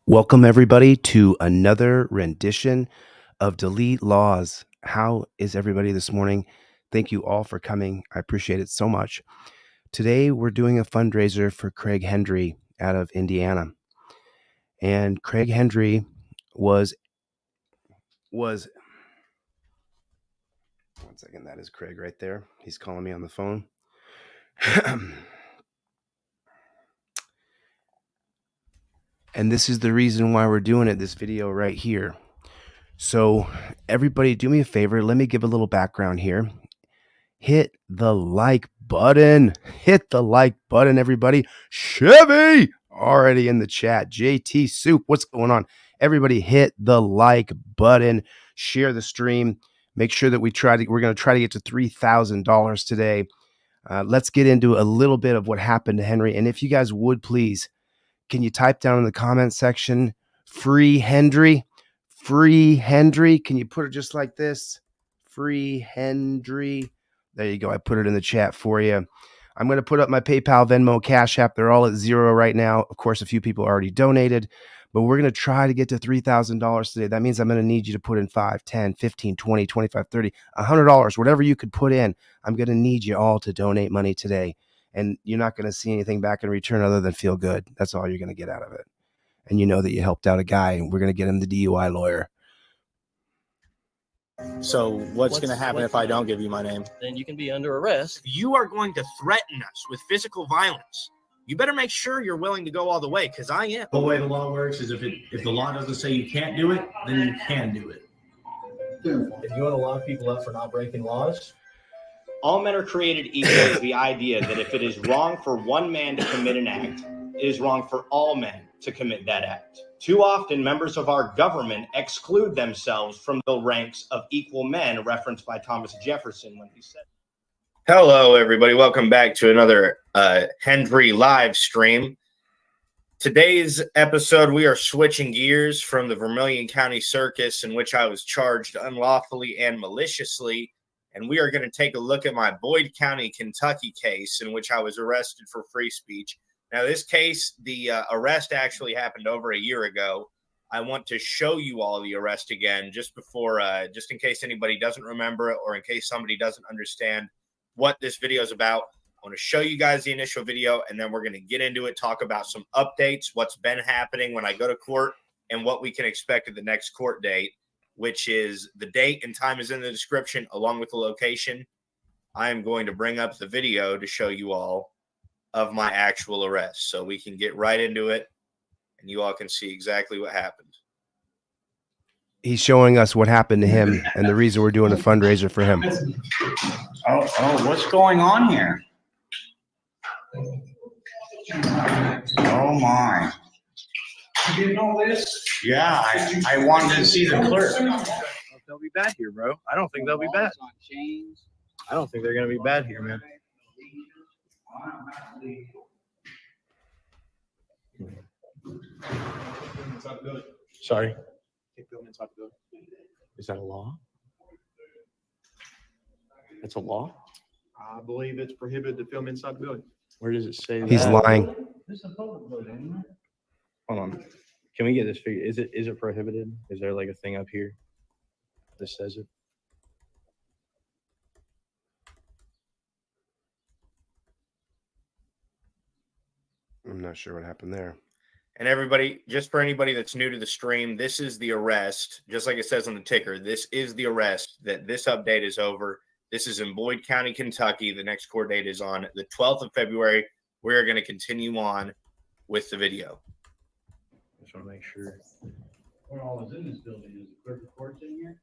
Welcome, everybody, to another rendition of Delete Laws. How is everybody this morning? Thank you all for coming. I appreciate it so much. Today, we're doing a fundraiser for Craig Hendry out of Indiana. And Craig Hendry was one second, that is Craig right there. He's calling me on the phone. And this is the reason why we're doing it, this video right here. So everybody, do me a favor. Let me give a little background here. Hit the like button. Hit the like button, everybody. Chevy already in the chat. JT Soup, what's going on? Everybody hit the like button. Share the stream. Make sure that we're going to try to get to $3,000 today. Let's get into a little bit of what happened to Henry. And if you guys would please, can you type down in the comment section, free Hendry? Free Hendry. Can you put it just like this? Free Hendry. There you go. I put it in the chat for you. I'm going to put up my PayPal, Venmo, Cash App. They're all at 0 right now. Of course, a few people already donated, but we're going to try to get to $3,000 today. That means I'm going to need you to put in 5, 10, 15, 20, 25, 30, $100, whatever you could put in. I'm going to need you all to donate money today. And you're not going to see anything back in return other than feel good. That's all you're going to get out of it. And you know that you helped out a guy, and we're going to get him the DUI lawyer. So what's going to happen if I don't give you my name? Then you can be under arrest. You are going to threaten us with physical violence. You better make sure you're willing to go all the way, because I am. The way the law works is if the law doesn't say you can't do it, then you can do it. If you want to lock people up for not breaking laws, all men are created equal is the idea that if it is wrong for one man to commit an act, it is wrong for all men to commit that act. Too often, members of our government exclude themselves from the ranks of equal men, referenced by Thomas Jefferson when he said. Hello, everybody. Welcome back to another Hendry live stream. Today's episode, we are switching gears from the Vermilion County Circus, in which I was charged unlawfully and maliciously, and we are going to take a look at my Boyd County, Kentucky case, in which I was arrested for free speech. Now, this case, the arrest actually happened over a year ago. I want to show you all the arrest again, just in case anybody doesn't remember it, or in case somebody doesn't understand what this video is about. I want to show you guys the initial video, and then we're going to get into it, talk about some updates, what's been happening when I go to court, and what we can expect at the next court date, which is the date and time is in the description, along with the location. I am going to bring up the video to show you all of my actual arrest, so we can get right into it, and you all can see exactly what happened. He's showing us what happened to him and the reason we're doing a fundraiser for him. Oh, what's going on here? Oh my. You didn't know this? Yeah, I wanted to see the clerk. They'll be bad here, bro. I don't think they'll be bad. I don't think they're going to be bad here, man. Sorry. Is that a law? That's a law? I believe it's prohibited to film inside the building. Where does it say that? He's lying. Hold on. Can we get this figure? Is it prohibited? Is there like a thing up here that says it? I'm not sure what happened there. And everybody, just for anybody that's new to the stream, this is the arrest. Just like it says on the ticker, this is the arrest that this update is over. This is in Boyd County, Kentucky. The next court date is on the 12th of February. We're going to continue on with the video. Just want to make sure. What all is in this building? Is the clerk of courts in here?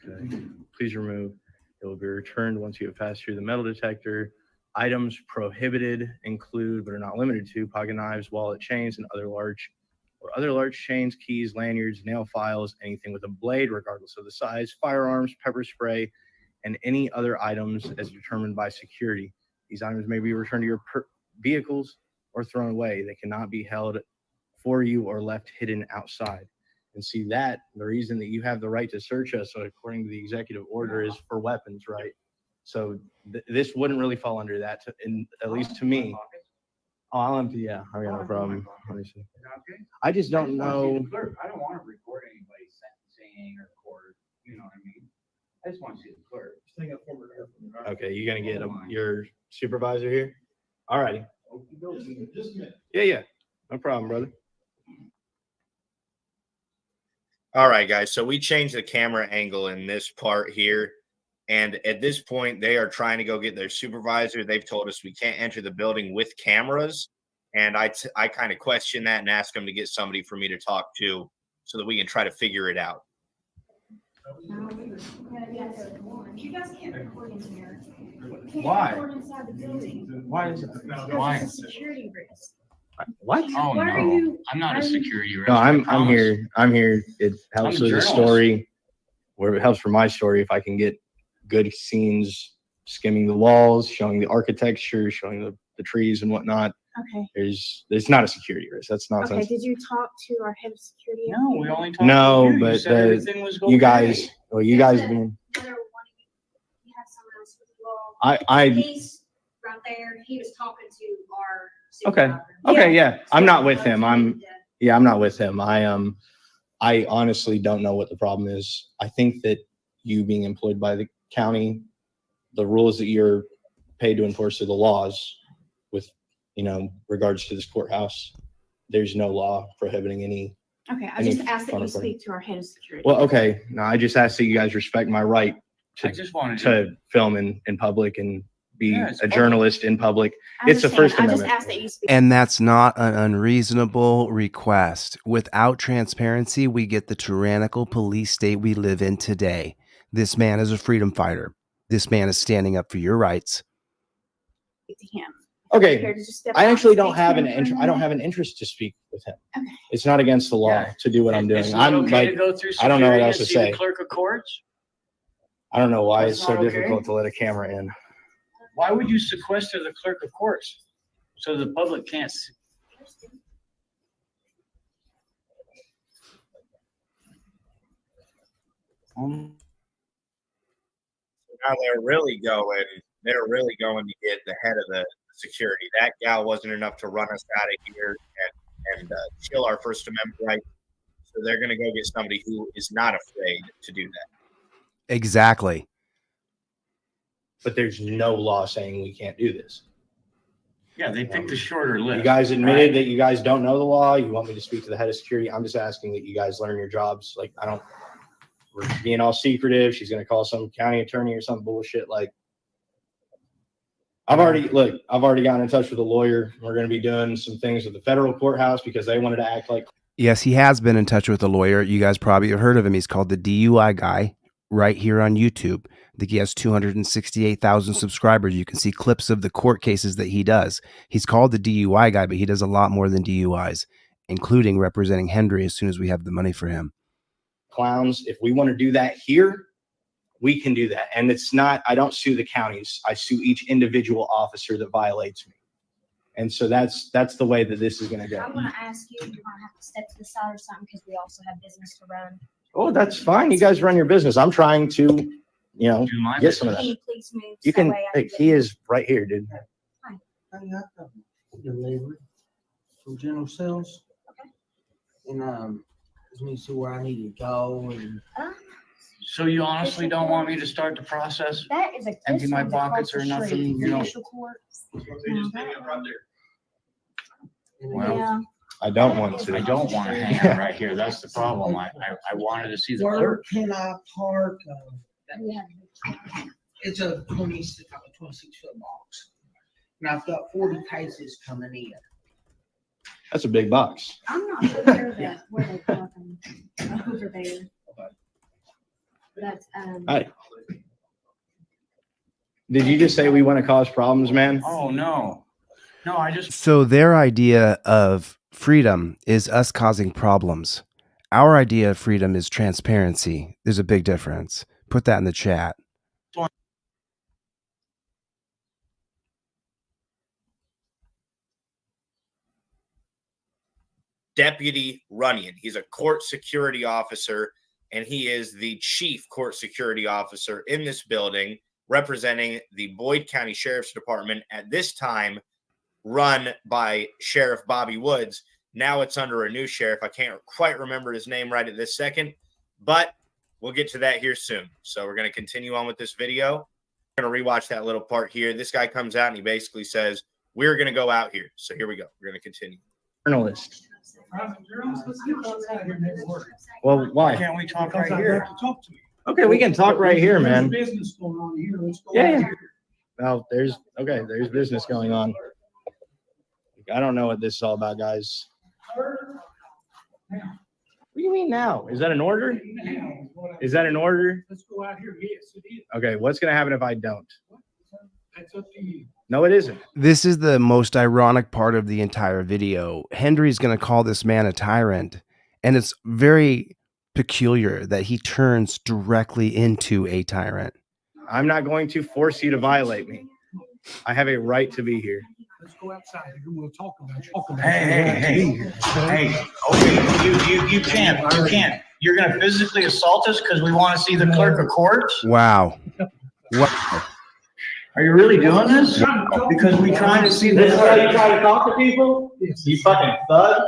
Okay. Please remove. It will be returned once you have passed through the metal detector. Items prohibited include, but are not limited to, pocket knives, wallet chains, and other large chains, keys, lanyards, nail files, anything with a blade, regardless of the size, firearms, pepper spray, and any other items as determined by security. These items may be returned to your vehicles or thrown away. They cannot be held for you or left hidden outside. And see that the reason that you have the right to search us, so according to the executive order, is for weapons, right? So this wouldn't really fall under that, at least to me. Oh, I'll empty. Yeah, I got no problem. Let me see. Is that okay? I just don't I know. want to see the clerk. I don't want to record anybody sentencing or court. You know what I mean? I just want to see the clerk. Okay, you're gonna get your supervisor here. All righty. Yeah. No problem, brother. All right, guys. So we changed the camera angle in this part here. And at this point, they are trying to go get their supervisor. They've told us we can't enter the building with cameras. And I kind of question that and ask them to get somebody for me to talk to so that we can try to figure it out. You guys can't record in here. Why? Can't record inside the building. Why is it? Why? It's a security risk. What? Oh, Why are no. you- I'm not why a are you- security risk. No, I I'm promise. here. I'm here. It helps I'm a with the journalist. story. Where it helps for my story if I can get good scenes, skimming the walls, showing the architecture, showing the trees and whatnot. Okay. There's not a security risk. That's Okay. nonsense. Did you talk to our head of security? No, we only talked No, to you. You but said everything was okay. You guys being Another one of you have someone else with you all. I He's right there. He was talking to our Okay. supervisor. Okay, yeah. I'm not with him. I'm not with him. I honestly don't know what the problem is. I think that you being employed by the county, the rules that you're paid to enforce are the laws with, regards to this courthouse. There's no law prohibiting any. Okay. I Any just asked that fun you recording. speak to our head of security. Well, okay. No, I just ask that you guys respect my right I just wanted to. to film in public and be Yeah, it's a public. journalist in public. I It's the understand. First I just Amendment. asked that you speak. And that's not an unreasonable request. Without transparency, we get the tyrannical police state we live in today. This man is a freedom fighter. This man is standing up for your rights. to him. Okay. Prepared to just step I out and actually speak don't to have him an for a interest. I don't minute? have an interest to speak with him. Okay. It's not against the law Yeah. to do what I'm doing. It's not I'm okay like, to go through I don't know what security else and to see the say. Clerk of courts. I don't know why That's it's so not okay. difficult to let a camera in. Why would you sequester the clerk of courts so the public can't see? Now they're really going to get the head of the security. That gal wasn't enough to run us out of here and chill our First Amendment rights. So they're going to go get somebody who is not afraid to do that. Exactly. But there's no law saying we can't do this. Yeah, they picked the shorter list. You guys admitted right? that you guys don't know the law. You want me to speak to the head of security. I'm just asking that you guys learn your jobs. Like, we're being all secretive. She's going to call some county attorney or some bullshit. Like, I've already gotten in touch with a lawyer. We're going to be doing some things with the federal courthouse because they wanted to act like. Yes, he has been in touch with a lawyer. You guys probably have heard of him. He's called the DUI guy right here on YouTube. I think he has 268,000 subscribers. You can see clips of the court cases that he does. He's called the DUI guy, but he does a lot more than DUIs, including representing Hendry as soon as we have the money for him. Clowns. If we want to do that here, we can do that. And it's not, I don't sue the counties. I sue each individual officer that violates me. And so that's the way that this is going to go. I'm going to ask you, you're going to have to step to the side or something because we also have business to run. Oh, that's fine. You guys run your business. I'm trying to, Do my get some of Can that. you please move? You so can, that way I hey, get- he is right here, dude. Delivery from general sales. Okay. And, just need to see where I need to go and. So you honestly don't want me to start the process? That is a. Empty this my one's pockets across or the nothing, street. you know? Judicial court. Well, Yeah. I don't want I to. don't want to hang out right here. That's the problem. I wanted to see the Where clerk. can I park? Yeah. It's a 26 foot box. And I've got 40 cases coming in. That's a big box. I'm not sure where they park them over there. That's, Hi. Did you just say we want to cause problems, man? Oh, no. No, I just, So their idea of freedom is us causing problems. Our idea of freedom is transparency. There's a big difference. Put that in the chat. Deputy Runyon. He's a court security officer, and he is the chief court security officer in this building, representing the Boyd County Sheriff's Department at this time run by Sheriff Bobby Woods. Now it's under a new sheriff. I can't quite remember his name right at this second, but we'll get to that here soon. So we're going to continue on with this video. We're going to rewatch that little part here. This guy comes out and he basically says, we're going to go out here. So here we go. We're going to continue. Journalist. Well, why? Can't we talk right here? Okay, we can talk right here, man. Business going on here. Let's go Yeah. out here. Well, there's business going on. I don't know what this is all about, guys. What do you mean now? Is that an order? Is that an order? Let's go out here. Yes, it is. Okay, what's going to happen if I don't? That's up to you. No, it isn't. This is the most ironic part of the entire video. Hendry's going to call this man a tyrant, and it's very peculiar that he turns directly into a tyrant. I'm not going to force you to violate me. I have a right to be here. Let's go outside here. We'll talk about it. Hey, okay, you can't. You're gonna physically assault us because we want to see the clerk of court? Wow. Wow. Are you really doing this? Because we trying to see the. This is how you try to talk to people? You fucking thug.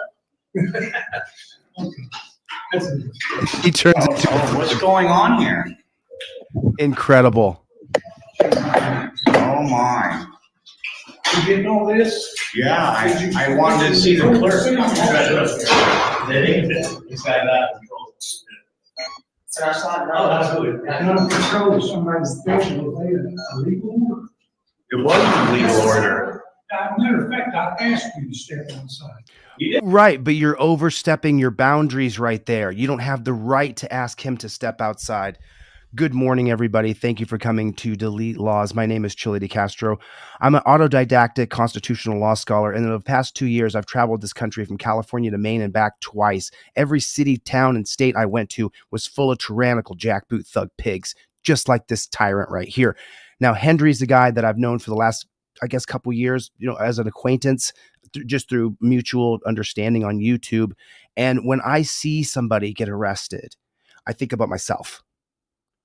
He turns into What's going on here? incredible. Oh my. You didn't know this? Yeah, I wanted to see the clerk. And I'm control somebody's fishing. A legal. It wasn't a legal order. Matter of fact, I asked you to step outside. Right, but you're overstepping your boundaries right there. You don't have the right to ask him to step outside. Good morning, everybody. Thank you for coming to Delete Laws. My name is ChilleDeCastro. I'm an autodidactic constitutional law scholar, and in the past 2 years, I've traveled this country from California to Maine and back twice. Every city, town, and state I went to was full of tyrannical jackboot thug pigs, just like this tyrant right here. Now, Hendry's the guy that I've known for the last, I guess, couple years, as an acquaintance, just through mutual understanding on YouTube. And when I see somebody get arrested, I think about myself.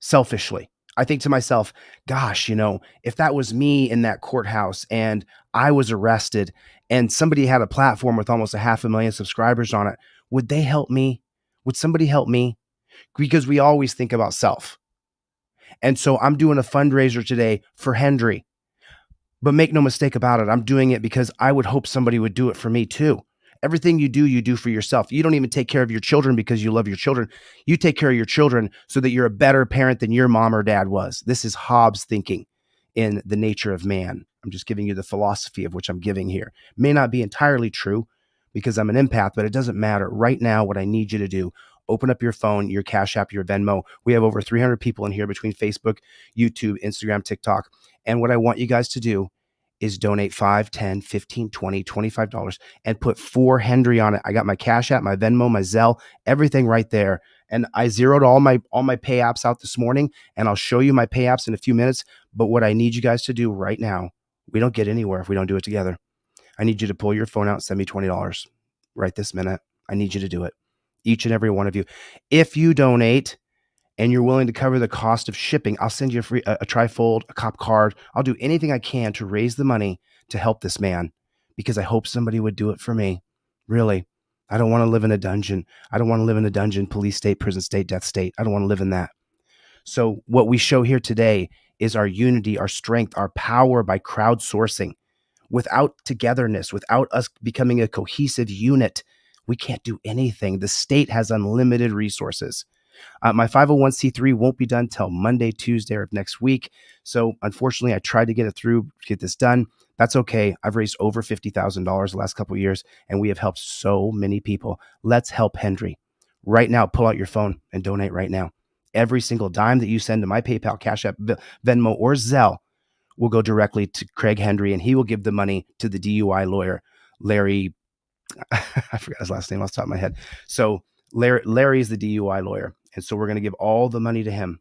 Selfishly, I think to myself, gosh, if that was me in that courthouse and I was arrested and somebody had a platform with almost 500,000 subscribers on it, would they help me? Would somebody help me? Because we always think about self. And so I'm doing a fundraiser today for Hendry. But make no mistake about it, I'm doing it because I would hope somebody would do it for me too. Everything you do for yourself. You don't even take care of your children because you love your children. You take care of your children so that you're a better parent than your mom or dad was. This is Hobbes thinking in The Nature of Man. I'm just giving you the philosophy of which I'm giving here. May not be entirely true because I'm an empath, but it doesn't matter. Right now, what I need you to do, open up your phone, your Cash App, your Venmo. We have over 300 people in here between Facebook, YouTube, Instagram, TikTok. And what I want you guys to do is donate $5, $10, $15, $20, $25 and put 4 Hendry on it. I got my Cash App, my Venmo, my Zelle, everything right there. And I zeroed all my pay apps out this morning, and I'll show you my pay apps in a few minutes. But what I need you guys to do right now, we don't get anywhere if we don't do it together. I need you to pull your phone out and send me $20 right this minute. I need you to do it. Each and every one of you. If you donate and you're willing to cover the cost of shipping, I'll send you a trifold, a cop card. I'll do anything I can to raise the money to help this man because I hope somebody would do it for me. Really. I don't want to live in a dungeon. I don't want to live in a dungeon, police state, prison state, death state. I don't want to live in that. So what we show here today is our unity, our strength, our power by crowdsourcing. Without togetherness, without us becoming a cohesive unit, we can't do anything. The state has unlimited resources. My 501c3 won't be done till Monday, Tuesday of next week. So unfortunately, I tried to get this done. That's okay. I've raised over $50,000 the last couple of years, and we have helped so many people. Let's help Hendry. Right now, pull out your phone and donate right now. Every single dime that you send to my PayPal, Cash App, Venmo, or Zelle will go directly to Craig Hendry, and he will give the money to the DUI lawyer, Larry. I forgot his last name off the top of my head. So Larry is the DUI lawyer. And so we're going to give all the money to him.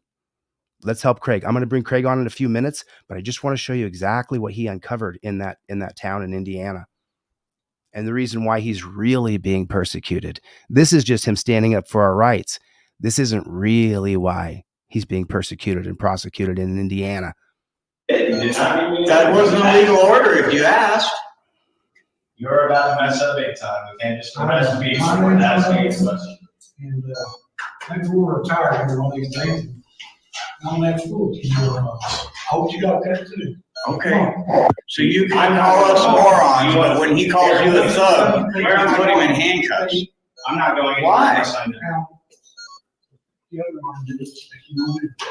Let's help Craig. I'm going to bring Craig on in a few minutes, but I just want to show you exactly what he uncovered in that town in Indiana. And the reason why he's really being persecuted. This is just him standing up for our rights. This isn't really why he's being persecuted and prosecuted in Indiana. That wasn't a legal order if you asked. You're about to mess up big time. We can't just arrest me for asking a question. And, maybe we'll retire here all these days. I'm at school. I hope you got that too. Okay. So you can call us morons, but when he calls you a thug, you put him in handcuffs. I'm not going. Why? Now, the other one did it, if you want to.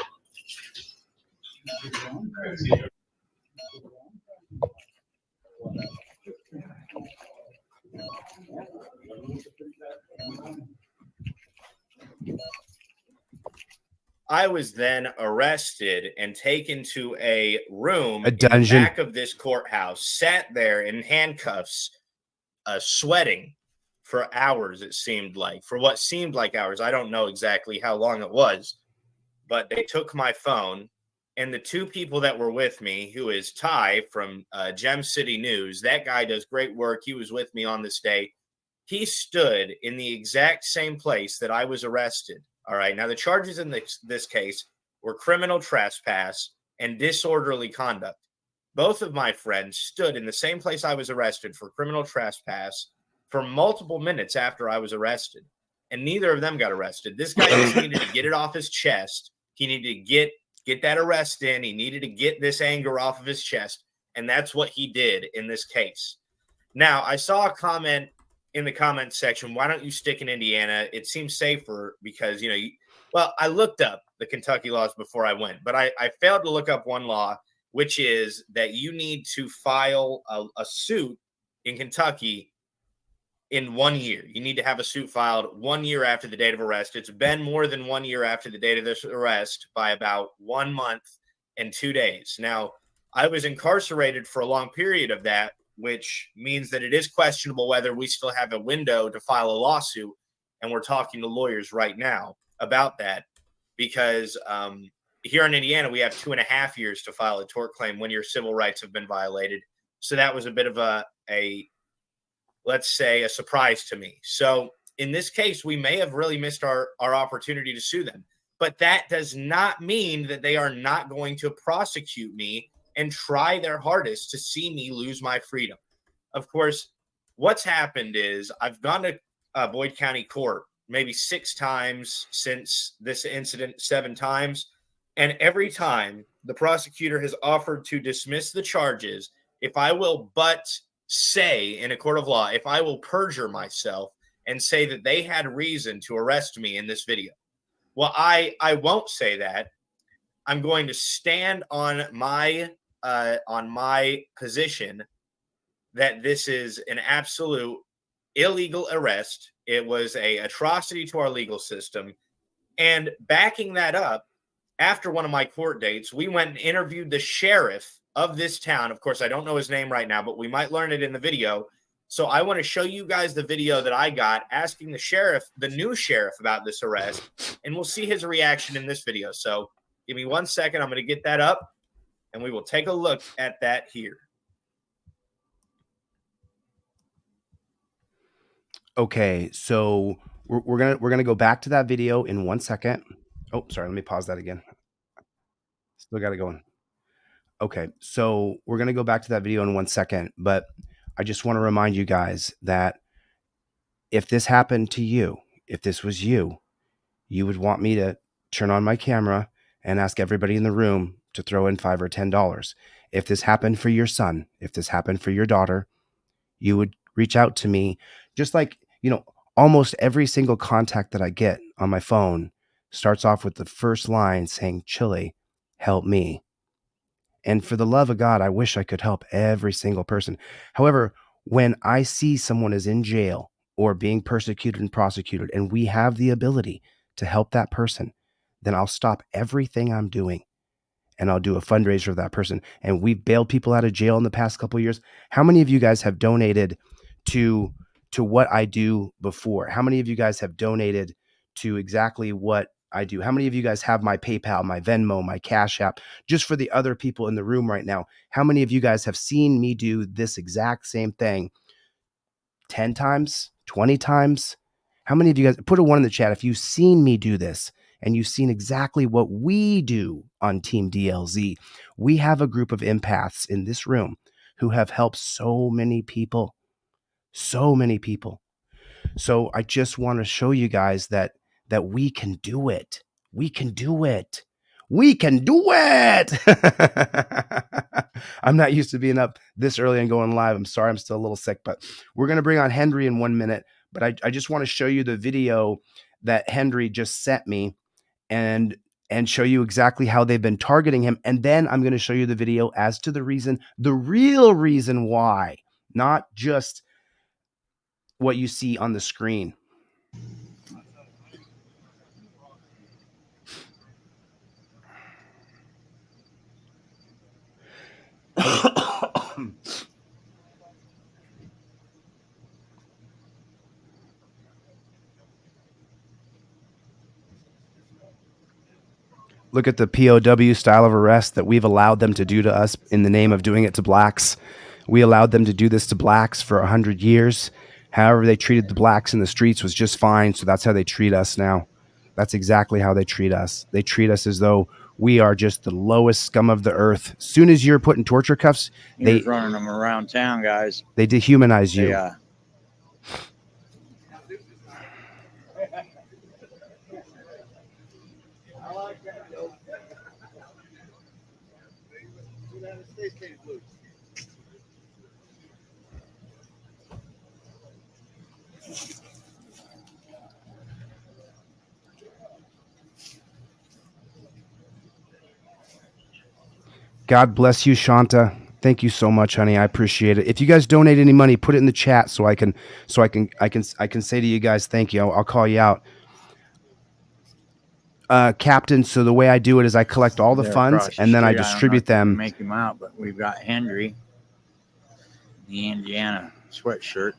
I was then arrested and taken to a room A dungeon. in the back of this courthouse, sat there in handcuffs, sweating for hours, it seemed like. For what seemed like hours. I don't know exactly how long it was, but they took my phone, and the two people that were with me, who is Ty from Gem City News, that guy does great work. He was with me on this day. He stood in the exact same place that I was arrested. All right. Now, the charges in this case were criminal trespass and disorderly conduct. Both of my friends stood in the same place I was arrested for criminal trespass for multiple minutes after I was arrested, and neither of them got arrested. This guy just needed to get it off his chest. He needed to get that arrest in. He needed to get this anger off of his chest, and that's what he did in this case. Now, I saw a comment in the comments section, why don't you stick in Indiana? It seems safer because, well, I looked up the Kentucky laws before I went, but I failed to look up one law, which is that you need to file a suit in Kentucky in 1 year. You need to have a suit filed 1 year after the date of arrest. It's been more than 1 year after the date of this arrest by about 1 month and 2 days. Now, I was incarcerated for a long period of that, which means that it is questionable whether we still have a window to file a lawsuit. And we're talking to lawyers right now about that because here in Indiana, we have 2.5 years to file a tort claim when your civil rights have been violated. So that was a bit of a let's say, a surprise to me. So in this case, we may have really missed our opportunity to sue them. But that does not mean that they are not going to prosecute me and try their hardest to see me lose my freedom. Of course, what's happened is I've gone to Boyd County Court maybe 6 times since this incident, 7 times. And every time the prosecutor has offered to dismiss the charges, if I will but say in a court of law, if I will perjure myself and say that they had reason to arrest me in this video. Well, I won't say that. I'm going to stand on my position that this is an absolute illegal arrest. It was an atrocity to our legal system. And backing that up, after one of my court dates, we went and interviewed the sheriff of this town. Of course, I don't know his name right now, but we might learn it in the video. So I want to show you guys the video that I got asking the sheriff, the new sheriff, about this arrest, and we'll see his reaction in this video. So give me 1 second. I'm going to get that up, and we will take a look at that here. Okay, so we're gonna go back to that video in 1 second. Oh, sorry. Let me pause that again. Still got it going. Okay, so we're gonna go back to that video in 1 second, but I just want to remind you guys that if this happened to you, if this was you, you would want me to turn on my camera and ask everybody in the room to throw in $5 or $10. If this happened for your son, if this happened for your daughter, you would reach out to me. Just like, almost every single contact that I get on my phone starts off with the first line saying, Chille, help me. And for the love of God, I wish I could help every single person. However, when I see someone is in jail or being persecuted and prosecuted, and we have the ability to help that person, then I'll stop everything I'm doing and I'll do a fundraiser for that person. And we've bailed people out of jail in the past couple of years. How many of you guys have donated to what I do before? How many of you guys have donated to exactly what I do? How many of you guys have my PayPal, my Venmo, my Cash App? Just for the other people in the room right now, how many of you guys have seen me do this exact same thing 10 times, 20 times? How many of you guys, put a 1 in the chat if you've seen me do this and you've seen exactly what we do on Team DLZ. We have a group of empaths in this room who have helped so many people. So many people. So I just want to show you guys that we can do it. We can do it. We can do it. I'm not used to being up this early and going live. I'm sorry, I'm still a little sick, but we're going to bring on Hendry in 1 minute. But I just want to show you the video that Hendry just sent me and show you exactly how they've been targeting him. And then I'm going to show you the video as to the real reason why, not just what you see on the screen. Look at the POW style of arrest that we've allowed them to do to us in the name of doing it to blacks. We allowed them to do this to blacks for 100 years. However they treated the blacks in the streets was just fine, so that's how they treat us now. That's exactly how they treat us. They treat us as though we are just the lowest scum of the earth. As soon as you're put in torture cuffs, He's running them around town, guys. They dehumanize you. Yeah. God bless you, Shanta. Thank you so much, honey. I appreciate it. If you guys donate any money, put it in the chat so I can say to you guys, thank you. I'll call you out. Captain, so the way I do it is I collect all the funds and then I distribute them. Make him out, but we've got Hendry, the Indiana sweatshirt.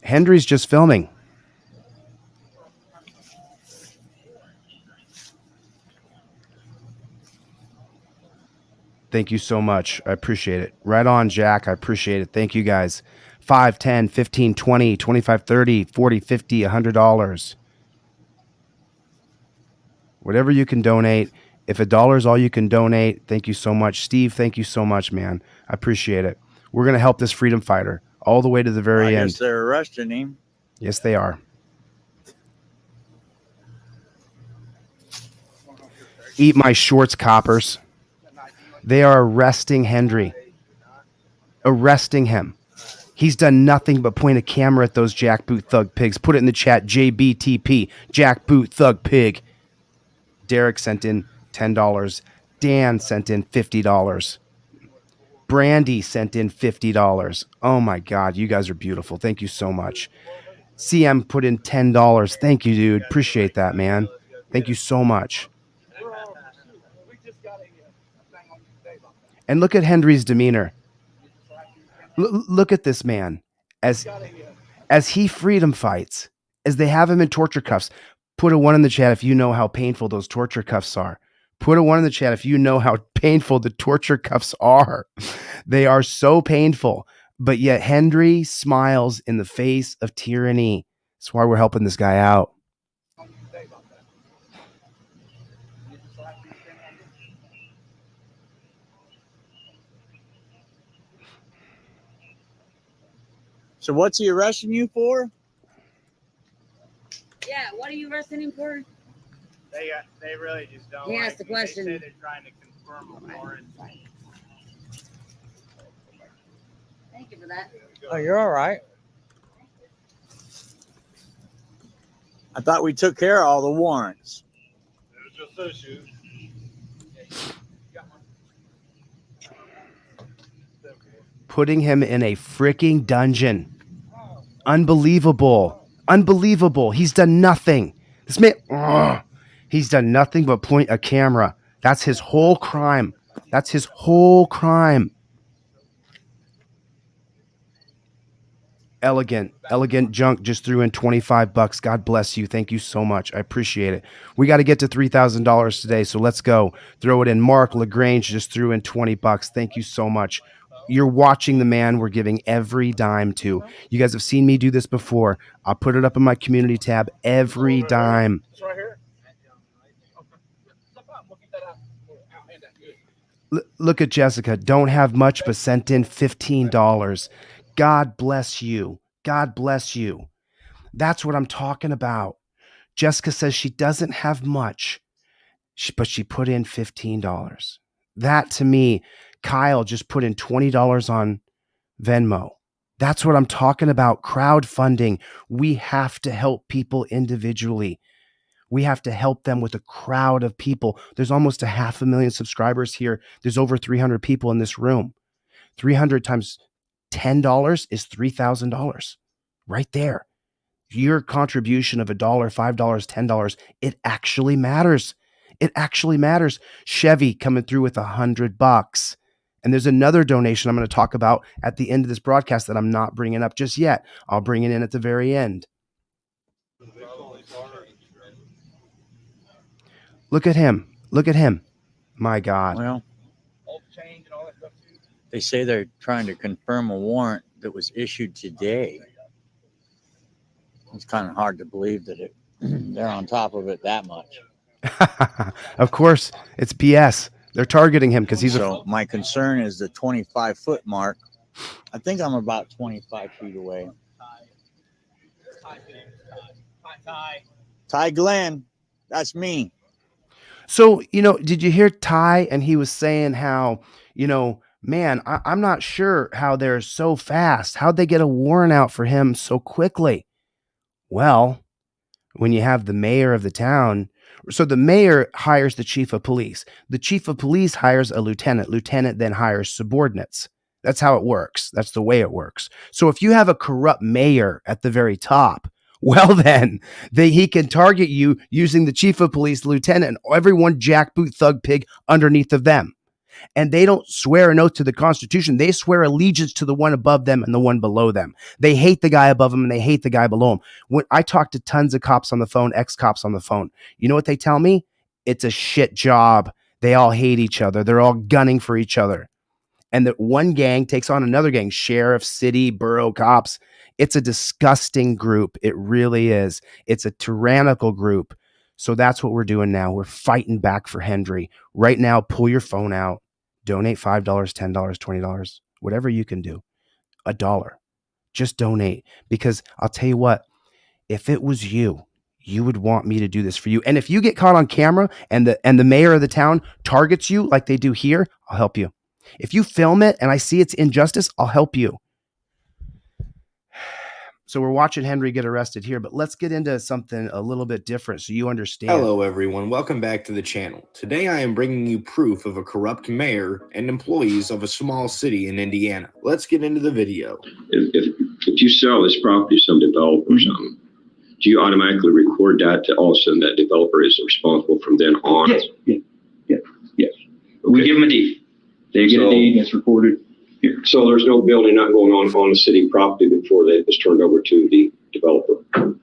Hendry's just filming. Thank you so much. I appreciate it. Right on, Jack. I appreciate it. Thank you, guys. 5, 10, 15, 20, 25, 30, 40, 50, $100. Whatever you can donate. If $1 is all you can donate, thank you so much. Steve, thank you so much, man. I appreciate it. We're going to help this freedom fighter all the way to the very end. I guess they're arresting him. Yes, they are. Eat my shorts, coppers. They are arresting Hendry. Arresting him. He's done nothing but point a camera at those jackboot thug pigs. Put it in the chat, JBTP, jackboot thug pig. Derek sent in $10. Dan sent in $50. Brandy sent in $50. Oh my God, you guys are beautiful. Thank you so much. CM put in $10. Thank you, dude. Appreciate that, man. Thank you so much. And look at Hendry's demeanor. Look at this man as he freedom fights, as they have him in torture cuffs. Put a 1 in the chat if you know how painful those torture cuffs are. Put a 1 in the chat if you know how painful the torture cuffs are. They are so painful, but yet Hendry smiles in the face of tyranny. That's why we're helping this guy out. So what's he arresting you for? Yeah, what are you arresting him for? They really just don't. He asked the question. They say they're trying to confirm a warrant. Thank you for that. Oh, you're all right. I thought we took care of all the warrants. Putting him in a freaking dungeon. Unbelievable. Unbelievable. He's done nothing. This man, he's done nothing but point a camera. That's his whole crime. That's his whole crime. Elegant Junk just threw in $25. God bless you. Thank you so much. I appreciate it. We got to get to $3,000 today, so let's go. Throw it in. Mark LaGrange just threw in $20. Thank you so much. You're watching the man we're giving every dime to. You guys have seen me do this before. I'll put it up in my community tab. Every dime. Look at Jessica. Don't have much, but sent in $15. God bless you. God bless you. That's what I'm talking about. Jessica says she doesn't have much, but she put in $15. That to me, Kyle just put in $20 on Venmo. That's what I'm talking about. Crowdfunding. We have to help people individually. We have to help them with a crowd of people. There's almost 500,000 subscribers here. There's over 300 people in this room. 300 times $10 is $3,000 right there. Your contribution of $1, $5, $10, it actually matters. It actually matters. Chevy coming through with $100. And there's another donation I'm going to talk about at the end of this broadcast that I'm not bringing up just yet. I'll bring it in at the very end. Look at him. Look at him. My God. Well, they say they're trying to confirm a warrant that was issued today. It's kind of hard to believe that they're on top of it that much. Of course, it's BS. They're targeting him because he's my concern is the 25-foot mark. I think I'm about 25 feet away. Ty Glenn, that's me. So, did you hear Ty? And he was saying how, man, I'm not sure how they're so fast. How'd they get a warrant out for him so quickly? Well, when you have the mayor of the town, so the mayor hires the chief of police. The chief of police hires a lieutenant. Lieutenant then hires subordinates. That's how it works. That's the way it works. So if you have a corrupt mayor at the very top, well, then he can target you using the chief of police, the lieutenant, and everyone jackboot thug pig underneath of them. And they don't swear an oath to the Constitution. They swear allegiance to the one above them and the one below them. They hate the guy above them and they hate the guy below them. When I talk to tons of cops on the phone, ex-cops on the phone, you know what they tell me? It's a shit job. They all hate each other. They're all gunning for each other. And that one gang takes on another gang, sheriff, city, borough cops. It's a disgusting group. It really is. It's a tyrannical group. So that's what we're doing now. We're fighting back for Hendry. Right now, pull your phone out. Donate $5, $10, $20, whatever you can do. $1. Just donate. Because I'll tell you what, if it was you, you would want me to do this for you. And if you get caught on camera and the mayor of the town targets you like they do here, I'll help you. If you film it and I see it's injustice, I'll help you. So we're watching Hendry get arrested here, but let's get into something a little bit different so you understand. Hello, everyone. Welcome back to the channel. Today, I am bringing you proof of a corrupt mayor and employees of a small city in Indiana. Let's get into the video. If you sell this property to some developer or something, do you automatically record that to all of a sudden that developer is responsible from then on? Yes. Yes. Okay. We give them a deed. They get a deed and it's recorded. Here. So there's no building not going on the city property before it's turned over to the developer?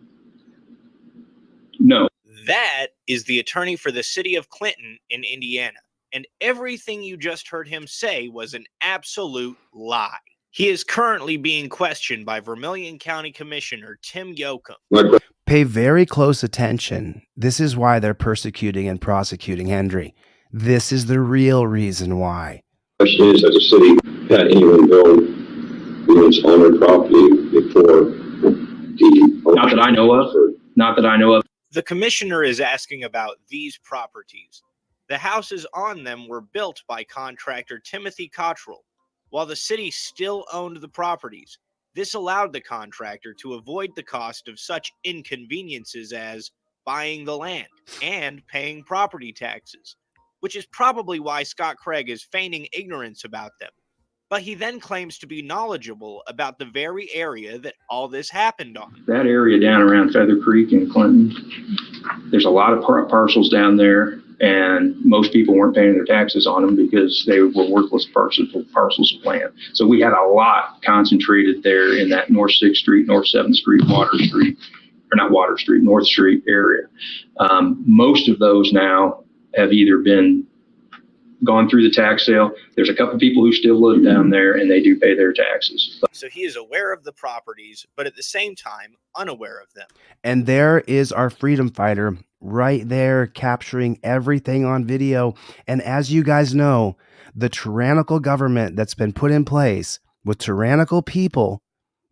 No. That is the attorney for the city of Clinton in Indiana. And everything you just heard him say was an absolute lie. He is currently being questioned by Vermilion County Commissioner Tim Yoakum. Pay very close attention. This is why they're persecuting and prosecuting Hendry. This is the real reason why. Question is, has the city had anyone build units on their property before the... Not that I know of. Not that I know of. The commissioner is asking about these properties. The houses on them were built by contractor Timothy Cottrell, while the city still owned the properties. This allowed the contractor to avoid the cost of such inconveniences as buying the land and paying property taxes, which is probably why Scott Craig is feigning ignorance about them. But he then claims to be knowledgeable about the very area that all this happened on. That area down around Feather Creek in Clinton, there's a lot of parcels down there, and most people weren't paying their taxes on them because they were worthless parcels of land. So we had a lot concentrated there in that North 6th Street, North 7th Street, North Street area. Most of those now have either been gone through the tax sale. There's a couple of people who still live down there and they do pay their taxes. So he is aware of the properties, but at the same time, unaware of them. And there is our freedom fighter right there capturing everything on video. And as you guys know, the tyrannical government that's been put in place with tyrannical people,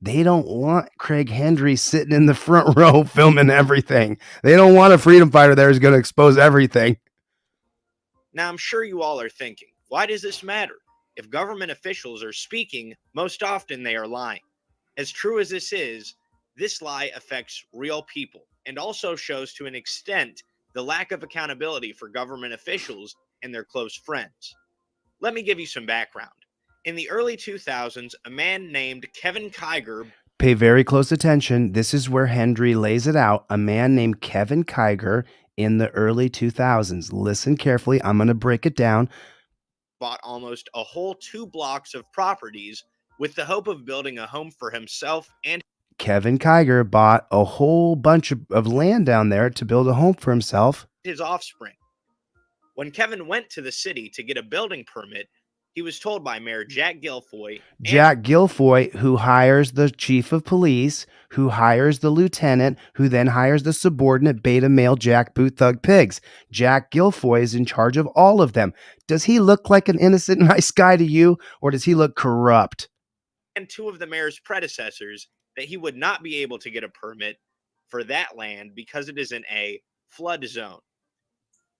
they don't want Craig Hendry sitting in the front row filming everything. They don't want a freedom fighter there who's going to expose everything. Now, I'm sure you all are thinking, why does this matter? If government officials are speaking, most often they are lying. As true as this lie affects real people and also shows to an extent the lack of accountability for government officials and their close friends. Let me give you some background. In the early 2000s, a man named Kevin Kiger. Pay very close attention. This is where Hendry lays it out. A man named Kevin Kiger in the early 2000s. Listen carefully. I'm going to break it down. Bought almost a whole 2 blocks of properties with the hope of building a home for himself and Kevin Kiger bought a whole bunch of land down there to build a home for himself. His offspring. When Kevin went to the city to get a building permit, he was told by Mayor Jack Guilfoyle. Jack Guilfoyle, who hires the chief of police, who hires the lieutenant, who then hires the subordinate beta male jackboot thug pigs. Jack Guilfoyle is in charge of all of them. Does he look like an innocent, nice guy to you, or does he look corrupt? And 2 of the mayor's predecessors that he would not be able to get a permit for that land because it is in a flood zone.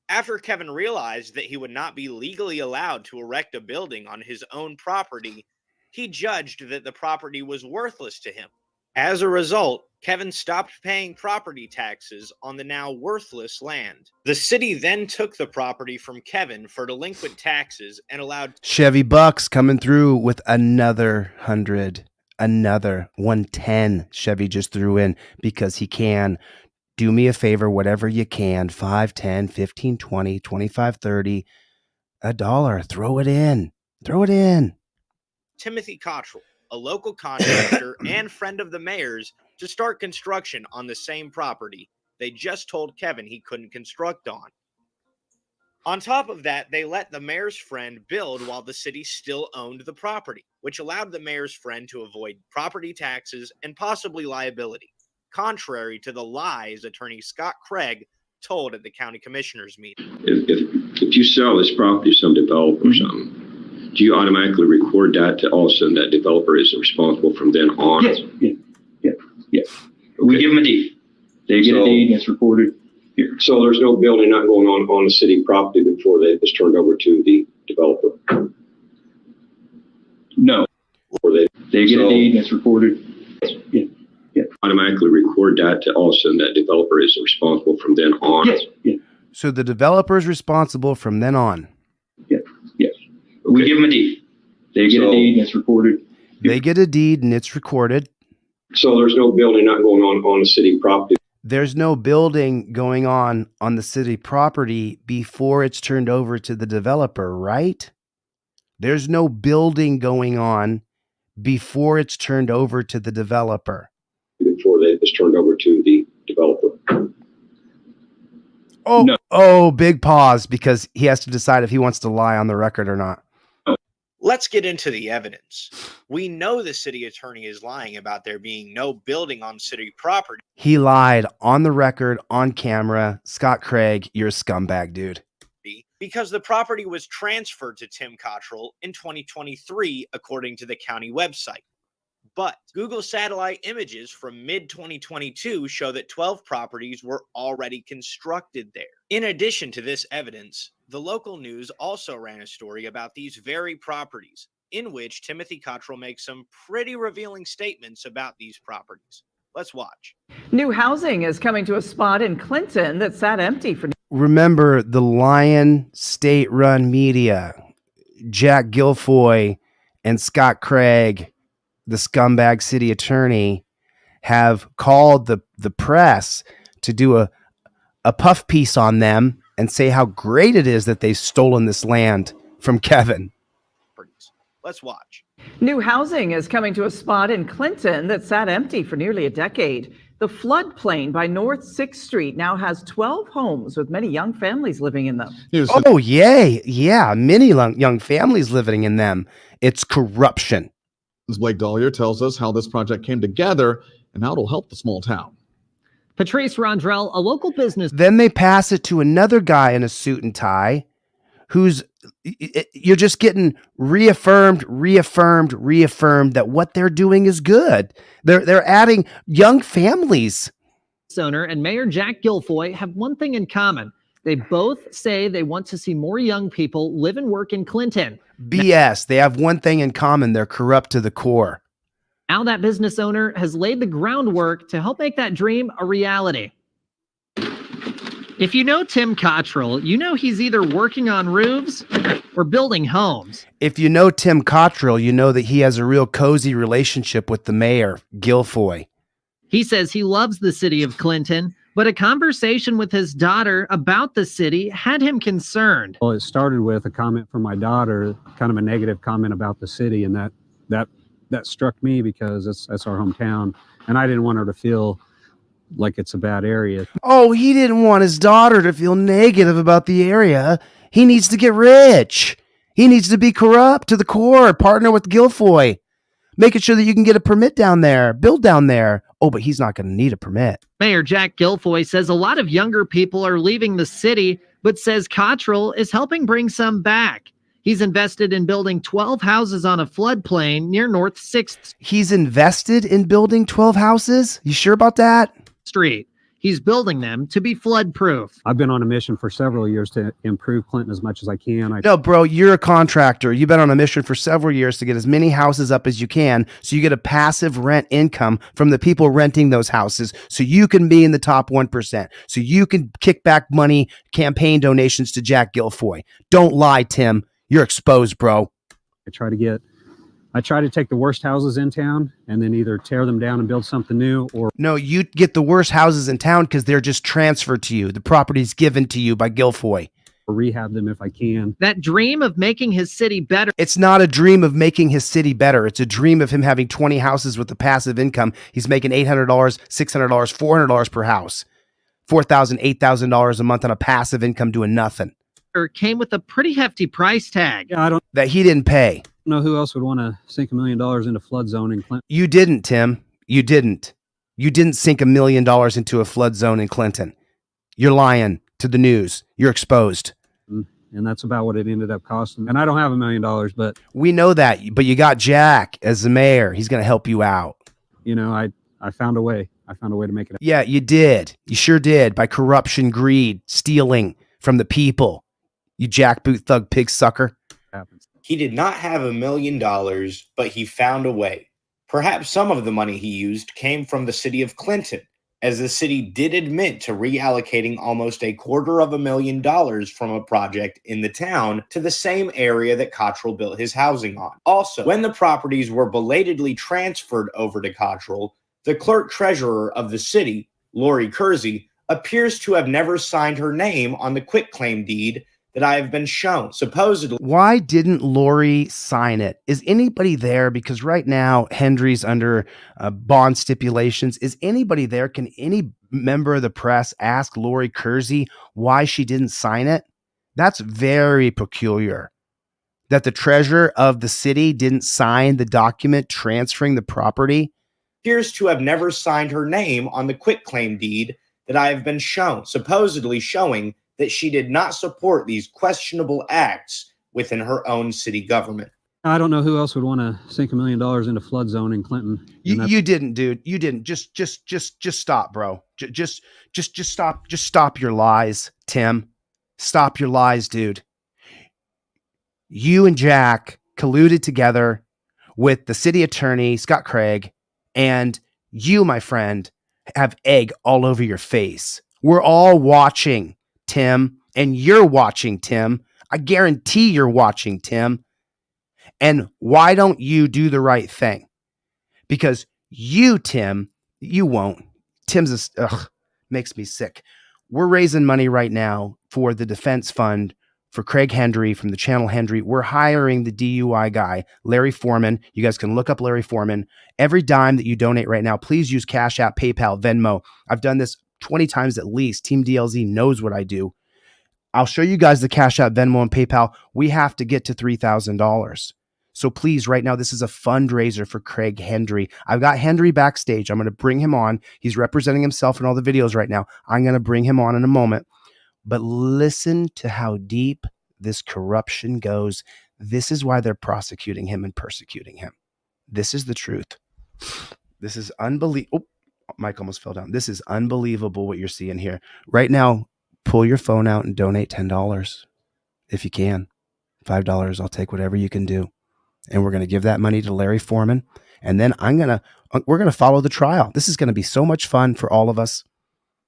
After Kevin realized that he would not be legally allowed to erect a building on his own property, he judged that the property was worthless to him. As a result, Kevin stopped paying property taxes on the now worthless land. The city then took the property from Kevin for delinquent taxes and allowed Chevy Bucks coming through with another 100, another 110. Chevy just threw in because he can. Do me a favor, whatever you can, 5, 10, 15, 20, 25, 30, $1. Throw it in. Throw it in. Timothy Cottrell, a local contractor and friend of the mayor's, to start construction on the same property they just told Kevin he couldn't construct on. On top of that, they let the mayor's friend build while the city still owned the property, which allowed the mayor's friend to avoid property taxes and possibly liability, contrary to the lies attorney Scott Craig told at the county commissioners meeting. If you sell this property to some developer or something, do you automatically record that to all of a sudden that developer is responsible from then on? Yes. Yeah. We give them a deed. They get a deed and it's recorded here. So there's no building not going on the city property before it's turned over to the developer? No. They get a deed and it's recorded. Yeah. Automatically record that to all of a sudden that developer is responsible from then on? Yes. Yeah. So the developer is responsible from then on. Yes. We give them a deed. They get a deed and it's recorded. They get a deed and it's recorded. So there's no building not going on the city property? There's no building going on the city property before it's turned over to the developer, right? There's no building going on before it's turned over to the developer. Before it's turned over to the developer. Oh, big pause, because he has to decide if he wants to lie on the record or not. Let's get into the evidence. We know the city attorney is lying about there being no building on city property. He lied on the record, on camera. Scott Craig, you're a scumbag, dude. Because the property was transferred to Tim Cottrell in 2023, according to the county website. But Google satellite images from mid-2022 show that 12 properties were already constructed there. In addition to this evidence, the local news also ran a story about these very properties, in which Timothy Cottrell makes some pretty revealing statements about these properties. Let's watch. New housing is coming to a spot in Clinton that sat empty for... Remember, the Lion state-run media, Jack Guilfoyle and Scott Craig, the scumbag city attorney, have called the press to do a puff piece on them and say how great it is that they've stolen this land from Kevin. Let's watch. New housing is coming to a spot in Clinton that sat empty for nearly a decade. The floodplain by North 6th Street now has 12 homes with many young families living in them. Oh, yay. Yeah, many young families living in them. It's corruption. Blake Dollier tells us how this project came together and how it'll help the small town. Patrice Rondrell, a local business. Then they pass it to another guy in a suit and tie who's, you're just getting reaffirmed that what they're doing is good. They're adding young families. Owner and Mayor Jack Guilfoyle have one thing in common. They both say they want to see more young people live and work in Clinton. BS. They have one thing in common. They're corrupt to the core. Now that business owner has laid the groundwork to help make that dream a reality. If you know Tim Cottrell, you know he's either working on roofs or building homes. If you know Tim Cottrell, you know that he has a real cozy relationship with the mayor, Guilfoyle. He says he loves the city of Clinton, but a conversation with his daughter about the city had him concerned. Well, it started with a comment from my daughter, kind of a negative comment about the city, and that struck me because that's our hometown, and I didn't want her to feel like it's a bad area. Oh, he didn't want his daughter to feel negative about the area. He needs to get rich. He needs to be corrupt to the core, partner with Guilfoyle, making sure that you can get a permit down there, build down there. Oh, but he's not going to need a permit. Mayor Jack Guilfoyle says a lot of younger people are leaving the city, but says Cottrell is helping bring some back. He's invested in building 12 houses on a floodplain near North 6th. He's invested in building 12 houses? You sure about that? Street. He's building them to be flood proof. I've been on a mission for several years to improve Clinton as much as I can. No, bro, you're a contractor. You've been on a mission for several years to get as many houses up as you can so you get a passive rent income from the people renting those houses so you can be in the top 1%. So you can kick back money, campaign donations to Jack Guilfoyle. Don't lie, Tim. You're exposed, bro. I try to take the worst houses in town and then either tear them down and build something new, or no, you get the worst houses in town because they're just transferred to you. The property's given to you by Guilfoyle. Or rehab them if I can. That dream of making his city better. It's not a dream of making his city better. It's a dream of him having 20 houses with a passive income. He's making $800, $600, $400 per house. $4,000, $8,000 a month on a passive income doing nothing. Came with a pretty hefty price tag. Yeah, that he didn't pay. Know who else would want to sink $1 million into flood zone in Clinton? You didn't, Tim. You didn't. You didn't sink $1 million into a flood zone in Clinton. You're lying to the news. You're exposed. And that's about what it ended up costing. And I don't have $1 million, but we know that. But you got Jack as the mayor. He's going to help you out. You know, I found a way. I found a way to make it. Yeah, you did. You sure did. By corruption, greed, stealing from the people. You jackboot thug pig sucker. Happens. He did not have $1 million, but he found a way. Perhaps some of the money he used came from the city of Clinton, as the city did admit to reallocating almost $250,000 from a project in the town to the same area that Cottrell built his housing on. Also, when the properties were belatedly transferred over to Cottrell, the clerk treasurer of the city, Lori Kersey, appears to have never signed her name on the quitclaim deed that I have been shown. Supposedly. Why didn't Lori sign it? Is anybody there? Because right now, Hendry's under bond stipulations. Is anybody there? Can any member of the press ask Lori Kersey why she didn't sign it? That's very peculiar. That the treasurer of the city didn't sign the document transferring the property. Appears to have never signed her name on the quitclaim deed that I have been shown, supposedly showing that she did not support these questionable acts within her own city government. I don't know who else would want to sink $1 million into flood zone in Clinton. You didn't, dude. You didn't. Just stop, bro. Just stop. Just stop your lies, Tim. Stop your lies, dude. You and Jack colluded together with the city attorney, Scott Craig, and you, my friend, have egg all over your face. We're all watching, Tim, and you're watching, Tim. I guarantee you're watching, Tim. And why don't you do the right thing? Because you, Tim, you won't. Tim's makes me sick. We're raising money right now for the defense fund for Craig Hendry from the channel Hendry. We're hiring the DUI guy, Larry Foreman. You guys can look up Larry Foreman. Every dime that you donate right now, please use Cash App, PayPal, Venmo. I've done this 20 times at least. Team DLZ knows what I do. I'll show you guys the Cash App, Venmo, and PayPal. We have to get to $3,000. So please, right now, this is a fundraiser for Craig Hendry. I've got Hendry backstage. I'm going to bring him on. He's representing himself in all the videos right now. I'm going to bring him on in a moment. But listen to how deep this corruption goes. This is why they're prosecuting him and persecuting him. This is the truth. This is unbelievable. Oh, Mike almost fell down. This is unbelievable what you're seeing here. Right now, pull your phone out and donate $10 if you can. $5. I'll take whatever you can do. And we're going to give that money to Larry Foreman. And then we're going to follow the trial. This is going to be so much fun for all of us.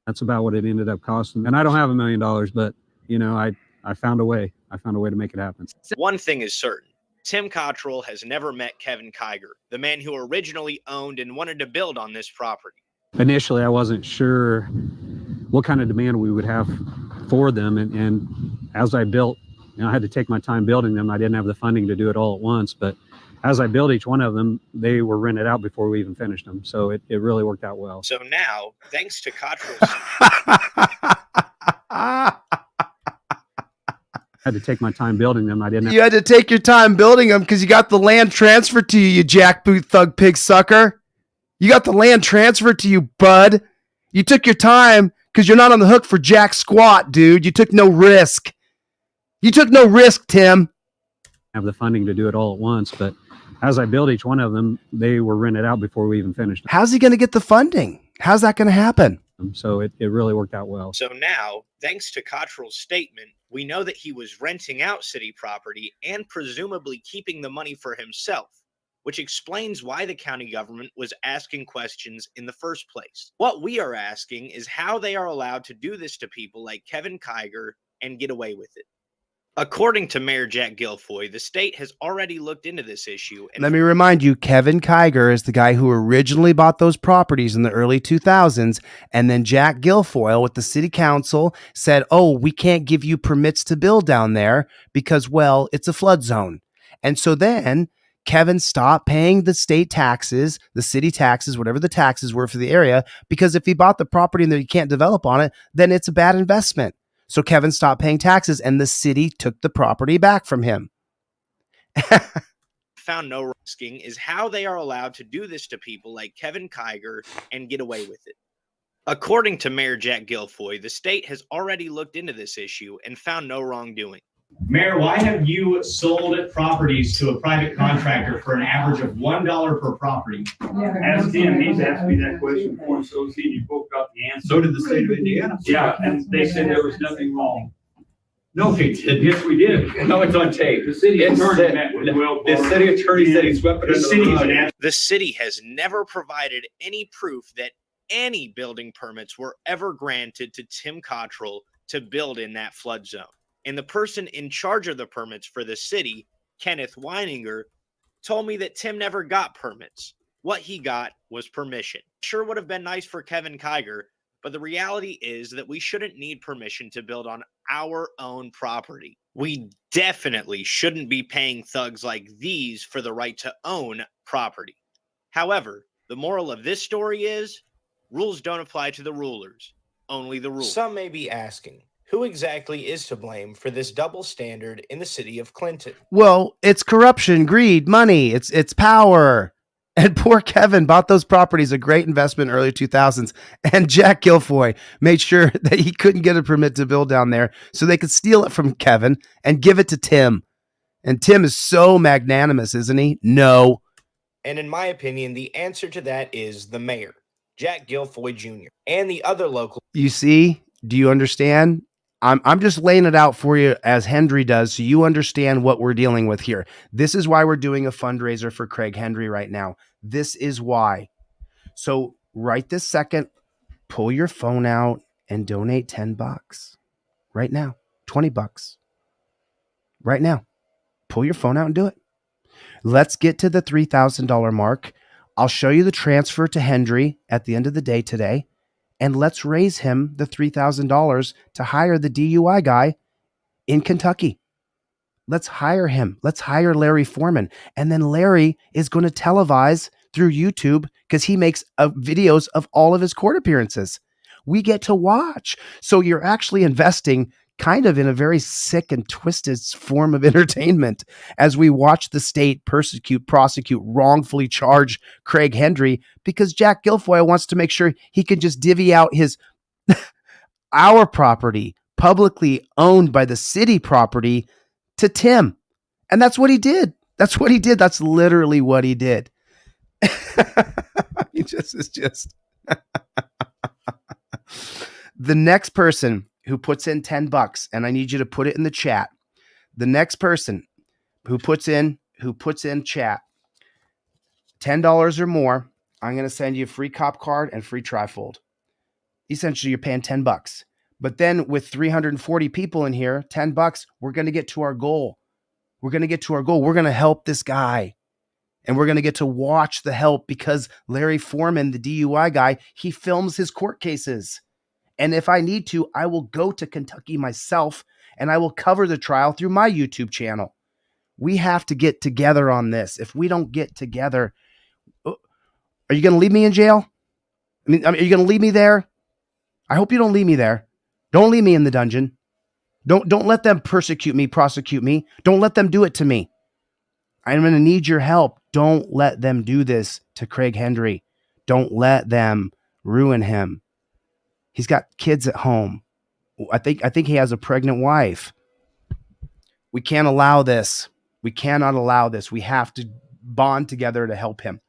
That's about what it ended up costing. And I don't have $1 million, but I found a way. I found a way to make it happen. One thing is certain. Tim Cottrell has never met Kevin Kiger, the man who originally owned and wanted to build on this property. Initially, I wasn't sure what kind of demand we would have for them. And as I built, I had to take my time building them. I didn't have the funding to do it all at once. But as I built each one of them, they were rented out before we even finished them. So it really worked out well. So now, thanks to Cottrell's... I had to take my time building them. You had to take your time building them because you got the land transferred to you, you jackboot thug pig sucker. You got the land transferred to you, bud. You took your time because you're not on the hook for jack squat, dude. You took no risk. You took no risk, Tim. Have the funding to do it all at once, but as I built each one of them, they were rented out before we even finished them. How's he going to get the funding? How's that going to happen? So it really worked out well. So now, thanks to Cottrell's statement, we know that he was renting out city property and presumably keeping the money for himself, which explains why the county government was asking questions in the first place. What we are asking is how they are allowed to do this to people like Kevin Kiger and get away with it. According to Mayor Jack Guilfoyle, the state has already looked into this issue. And let me remind you, Kevin Kiger is the guy who originally bought those properties in the early 2000s. And then Jack Guilfoyle with the city council said, oh, we can't give you permits to build down there because, well, it's a flood zone. And so then Kevin stopped paying the state taxes, the city taxes, whatever the taxes were for the area, because if he bought the property and then he can't develop on it, then it's a bad investment. So Kevin stopped paying taxes and the city took the property back from him. Found no risking is how they are allowed to do this to people like Kevin Kiger and get away with it. According to Mayor Jack Guilfoyle, the state has already looked into this issue and found no wrongdoing. Mayor, why have you sold properties to a private contractor for an average of $1 per property? Ask him, he's asked me that question before, and so you both got the answer. So did the state of Indiana. Yeah, and they said there was nothing wrong. No, they did. Yes, we did. No, it's on tape. The city attorney met with Will. The city attorney said he swept it under the rug. The city has never provided any proof that any building permits were ever granted to Tim Cottrell to build in that flood zone. And the person in charge of the permits for the city, Kenneth Weininger, told me that Tim never got permits. What he got was permission. Sure would have been nice for Kevin Kiger, but the reality is that we shouldn't need permission to build on our own property. We definitely shouldn't be paying thugs like these for the right to own property. However, the moral of this story is rules don't apply to the rulers, only the rules. Some may be asking, who exactly is to blame for this double standard in the city of Clinton? Well, it's corruption, greed, money, it's power. And poor Kevin bought those properties, a great investment in the early 2000s. And Jack Guilfoyle made sure that he couldn't get a permit to build down there so they could steal it from Kevin and give it to Tim. And Tim is so magnanimous, isn't he? No. And in my opinion, the answer to that is the mayor, Jack Guilfoyle Jr., and the other local. You see? Do you understand? I'm just laying it out for you as Hendry does so you understand what we're dealing with here. This is why we're doing a fundraiser for Craig Hendry right now. This is why. So right this second, pull your phone out and donate $10 right now, $20 right now. Pull your phone out and do it. Let's get to the $3,000 mark. I'll show you the transfer to Hendry at the end of the day today. And let's raise him the $3,000 to hire the DUI guy in Kentucky. Let's hire him. Let's hire Larry Foreman. And then Larry is going to televise through YouTube because he makes videos of all of his court appearances. We get to watch. So you're actually investing kind of in a very sick and twisted form of entertainment as we watch the state persecute, prosecute, wrongfully charge Craig Hendry because Jack Guilfoyle wants to make sure he can just divvy out his our property, publicly owned by the city property, to Tim. And that's what he did. That's what he did. That's literally what he did. It's just the next person who puts in $10, and I need you to put it in the chat. The next person who puts in chat $10 or more, I'm going to send you a free cop card and free trifold. Essentially, you're paying $10. But then with 340 people in here, $10, we're going to get to our goal. We're going to get to our goal. We're going to help this guy. And we're going to get to watch the help because Larry Foreman, the DUI guy, he films his court cases. And if I need to, I will go to Kentucky myself and I will cover the trial through my YouTube channel. We have to get together on this. If we don't get together, are you going to leave me in jail? I mean, are you going to leave me there? I hope you don't leave me there. Don't leave me in the dungeon. Don't let them persecute me, prosecute me. Don't let them do it to me. I'm going to need your help. Don't let them do this to Craig Hendry. Don't let them ruin him. He's got kids at home. I think he has a pregnant wife. We can't allow this. We cannot allow this. We have to bond together to help him.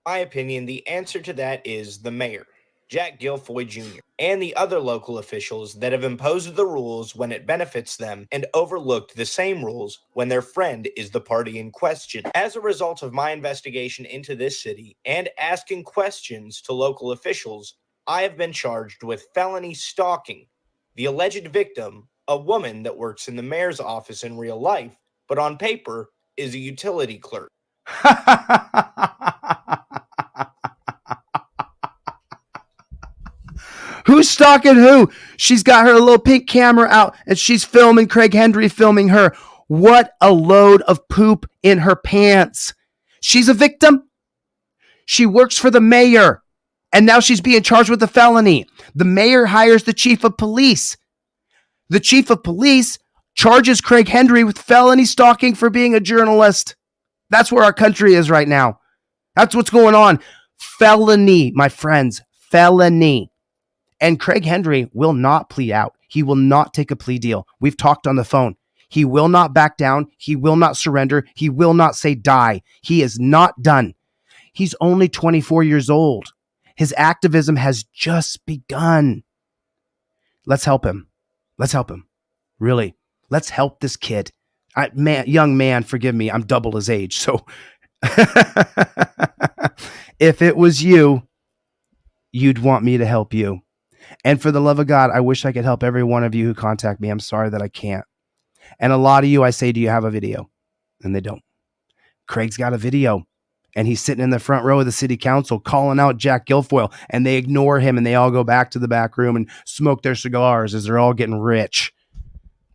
In my opinion, the answer to that is the mayor, Jack Guilfoyle Jr., and the other local officials that have imposed the rules when it benefits them and overlooked the same rules when their friend is the party in question. As a result of my investigation into this city and asking questions to local officials, I have been charged with felony stalking the alleged victim, a woman that works in the mayor's office in real life, but on paper is a utility clerk. Who's stalking who? She's got her little pink camera out and she's filming Craig Hendry filming her. What a load of poop in her pants. She's a victim. She works for the mayor and now she's being charged with a felony. The mayor hires the chief of police. The chief of police charges Craig Hendry with felony stalking for being a journalist. That's where our country is right now. That's what's going on. Felony, my friends, felony. And Craig Hendry will not plea out. He will not take a plea deal. We've talked on the phone. He will not back down. He will not surrender. He will not say die. He is not done. He's only 24 years old. His activism has just begun. Let's help him. Let's help him. Really. Let's help this kid. Young man, forgive me. I'm double his age. So if it was you, you'd want me to help you. And for the love of God, I wish I could help every one of you who contact me. I'm sorry that I can't. And a lot of you, I say, do you have a video? And they don't. Craig's got a video. And he's sitting in the front row of the city council calling out Jack Guilfoyle. And they ignore him and they all go back to the back room and smoke their cigars as they're all getting rich.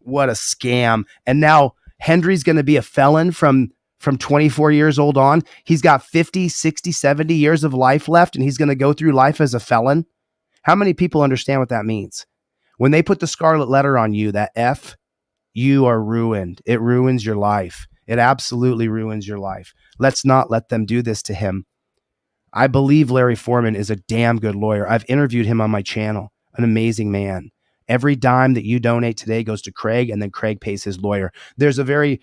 What a scam. And now Hendry's going to be a felon from 24 years old on. He's got 50, 60, 70 years of life left. And he's going to go through life as a felon. How many people understand what that means? When they put the scarlet letter on you, that F, you are ruined. It ruins your life. It absolutely ruins your life. Let's not let them do this to him. I believe Larry Foreman is a damn good lawyer. I've interviewed him on my channel. An amazing man. Every dime that you donate today goes to Craig, and then Craig pays his lawyer. There's a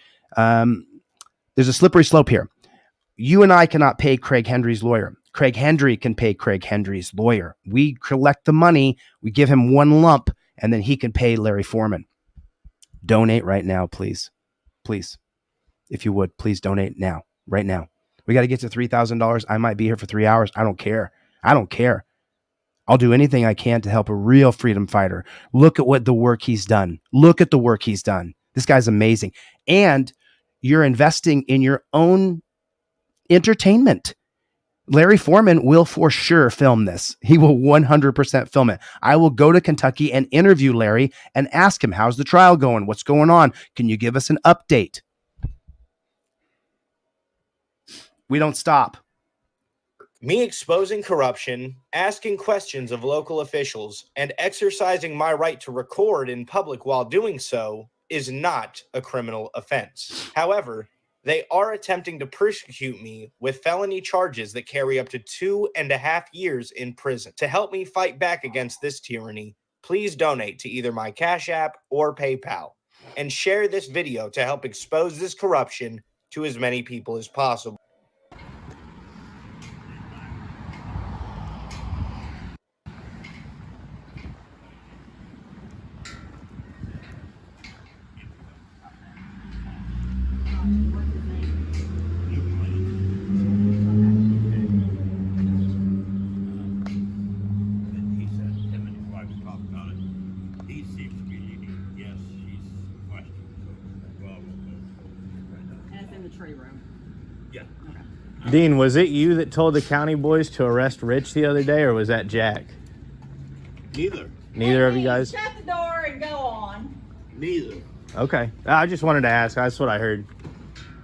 slippery slope here. You and I cannot pay Craig Hendry's lawyer. Craig Hendry can pay Craig Hendry's lawyer. We collect the money, we give him one lump, and then he can pay Larry Foreman. Donate right now, please. Please. If you would, please donate now, right now. We got to get to $3,000. I might be here for 3 hours. I don't care. I don't care. I'll do anything I can to help a real freedom fighter. Look at what the work he's done. Look at the work he's done. This guy's amazing. And you're investing in your own entertainment. Larry Foreman will for sure film this. He will 100% film it. I will go to Kentucky and interview Larry and ask him, how's the trial going? What's going on? Can you give us an update? We don't stop. Me exposing corruption, asking questions of local officials, and exercising my right to record in public while doing so is not a criminal offense. However, they are attempting to persecute me with felony charges that carry up to 2.5 years in prison. To help me fight back against this tyranny, please donate to either my Cash App or PayPal, and share this video to help expose this corruption to as many people as possible. Dean, was it you that told the county boys to arrest Rich the other day, or was that Jack? Neither. Neither of you guys? Shut the door and go on. Neither. Okay. I just wanted to ask. That's what I heard.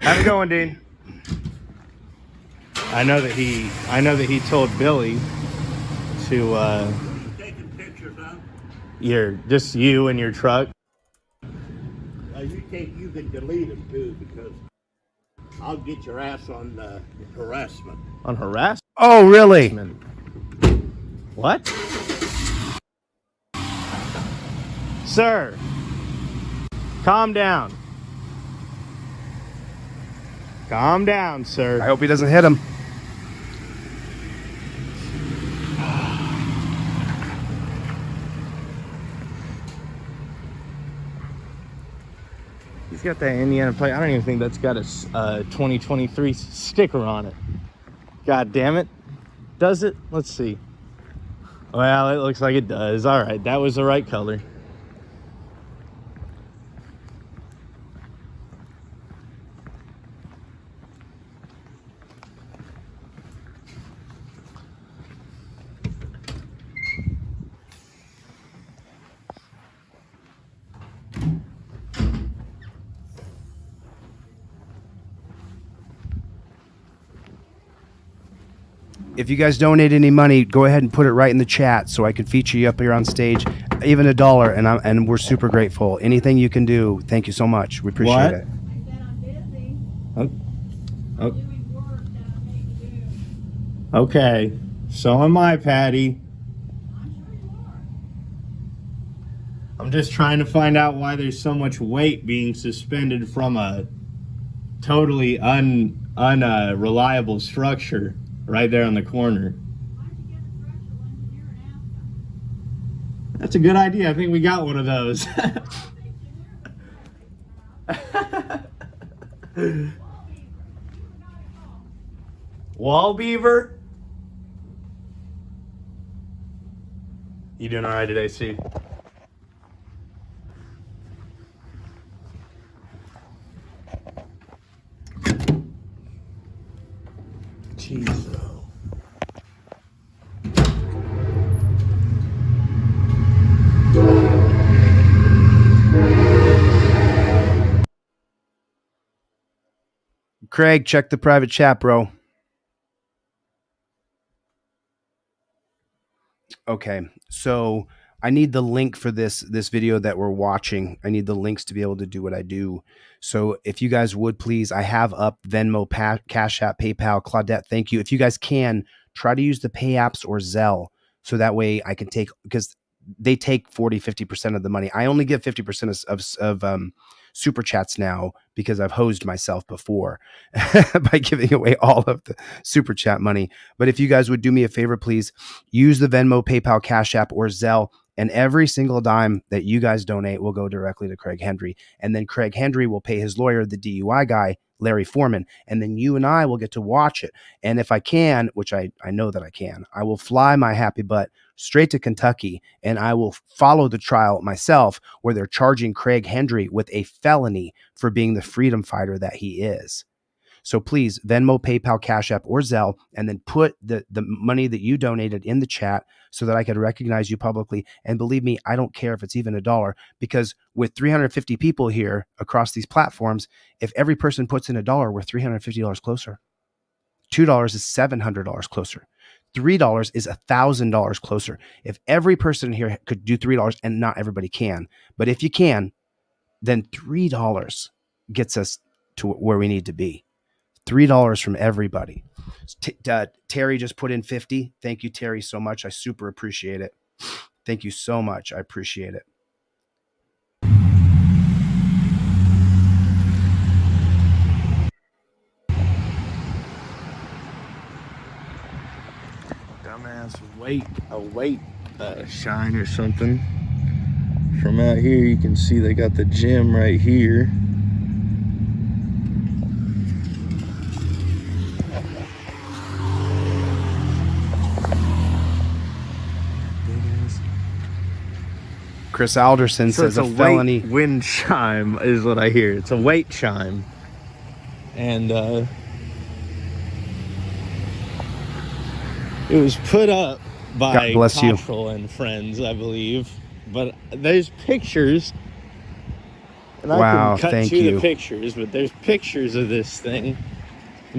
How's it going, Dean? I know that he told Billy to Taking pictures, huh? just you and your truck. You can delete them too, because I'll get your ass on harassment. On harassment? Oh, really? What? Sir, calm down. Calm down, sir. I hope he doesn't hit him. He's got that Indiana plate. I don't even think that's got a 2023 sticker on it. God damn it. Does it? Let's see. Well, it looks like it does. All right, that was the right color. If you guys donate any money, go ahead and put it right in the chat so I can feature you up here on stage. Even $1, and we're super grateful. Anything you can do, thank you so much. We appreciate What? it. Oh. Okay. So am I, Patty. I'm just trying to find out why there's so much weight being suspended from a totally unreliable structure right there on the corner. That's a good idea. I think we got one of those. Wall beaver? You doing all right today, Steve? Jeez. Craig, check the private chat, bro. Okay, so I need the link for this video that we're watching. I need the links to be able to do what I do. So if you guys would please, I have up Venmo, Cash App, PayPal, Claudette. Thank you. If you guys can, try to use the Pay Apps or Zelle, so that way I can take, because they take 40-50% of the money. I only give 50% of super chats now because I've hosed myself before by giving away all of the super chat money. But if you guys would do me a favor, please use the Venmo, PayPal, Cash App, or Zelle, and every single dime that you guys donate will go directly to Craig Hendry. And then Craig Hendry will pay his lawyer, the DUI guy, Larry Foreman, and then you and I will get to watch it. And if I can, which I know that I can, I will fly my happy butt straight to Kentucky, and I will follow the trial myself, where they're charging Craig Hendry with a felony for being the freedom fighter that he is. So please, Venmo, PayPal, Cash App, or Zelle, and then put the money that you donated in the chat so that I could recognize you publicly. And believe me, I don't care if it's even $1, because with 350 people here across these platforms, if every person puts in $1, we're $350 closer. $2 is $700 closer. $3 is $1,000 closer. If every person here could do $3, and not everybody can, but if you can, then $3 gets us to where we need to be. $3 from everybody. Terry just put in 50. Thank you, Terry, so much. I super appreciate it. Thank you so much. I appreciate it. Dumbass weight shine or something. From out here, you can see they got the gym right here. Chris Alderson says a felony wind chime is what I hear. It's a weight chime. And it was put up by Cottrell and friends, I believe. But there's pictures. And I can cut to the pictures, but there's pictures of this thing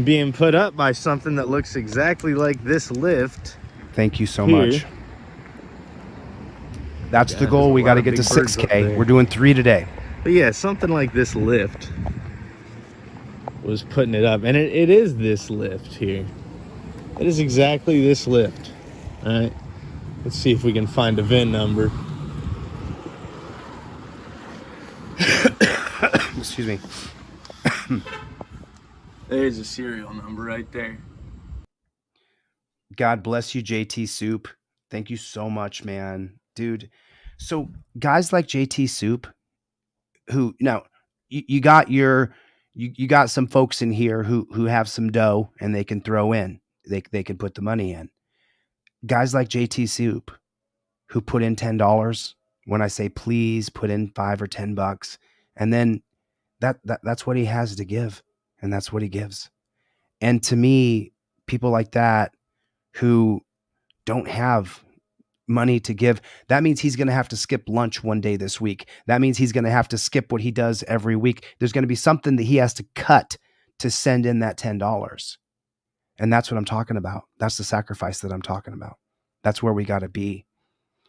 being put up by something that looks exactly like this lift. Thank you so much. That's the goal. We got to get to 6K. We're doing 3 today. But yeah, something like this lift was putting it up. And it is this lift here. It is exactly this lift. All right. Let's see if we can find a VIN number. Excuse me. There's a serial number right there. God bless you, JT Soup. Thank you so much, man. Dude. So guys like JT Soup, who now you got some folks in here who have some dough and they can throw in. They can put the money in. Guys like JT Soup who put in $10 when I say please put in $5 or $10, and then that's what he has to give, and that's what he gives. And to me, people like that who don't have money to give, that means he's going to have to skip lunch one day this week. That means he's going to have to skip what he does every week. There's going to be something that he has to cut to send in that $10. And that's what I'm talking about. That's the sacrifice that I'm talking about. That's where we got to be.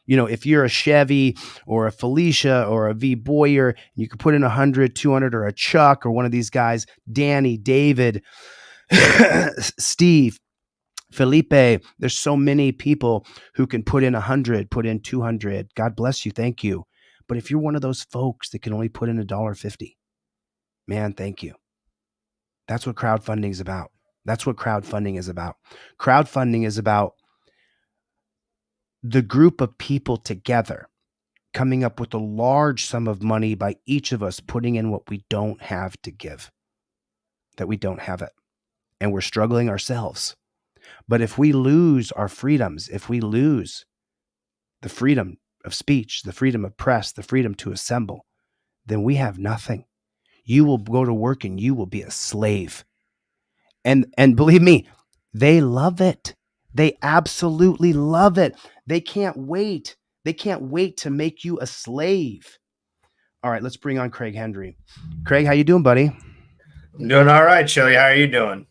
You know, if you're a Chevy or a Felicia or a V Boyer, you could put in 100, 200, or a Chuck or one of these guys, Danny, David, Steve, Felipe. There's so many people who can put in 100, put in 200. God bless you. Thank you. But if you're one of those folks that can only put in $1.50, man, thank you. That's what crowdfunding is about. That's what crowdfunding is about. Crowdfunding is about the group of people together coming up with a large sum of money by each of us putting in what we don't have to give, that we don't have it. And we're struggling ourselves. But if we lose our freedoms, if we lose the freedom of speech, the freedom of press, the freedom to assemble, then we have nothing. You will go to work and you will be a slave. And believe me, they love it. They absolutely love it. They can't wait. They can't wait to make you a slave. All right, let's bring on Craig Hendry. Craig, how you doing, buddy? I'm doing all right, Chille. How are you doing?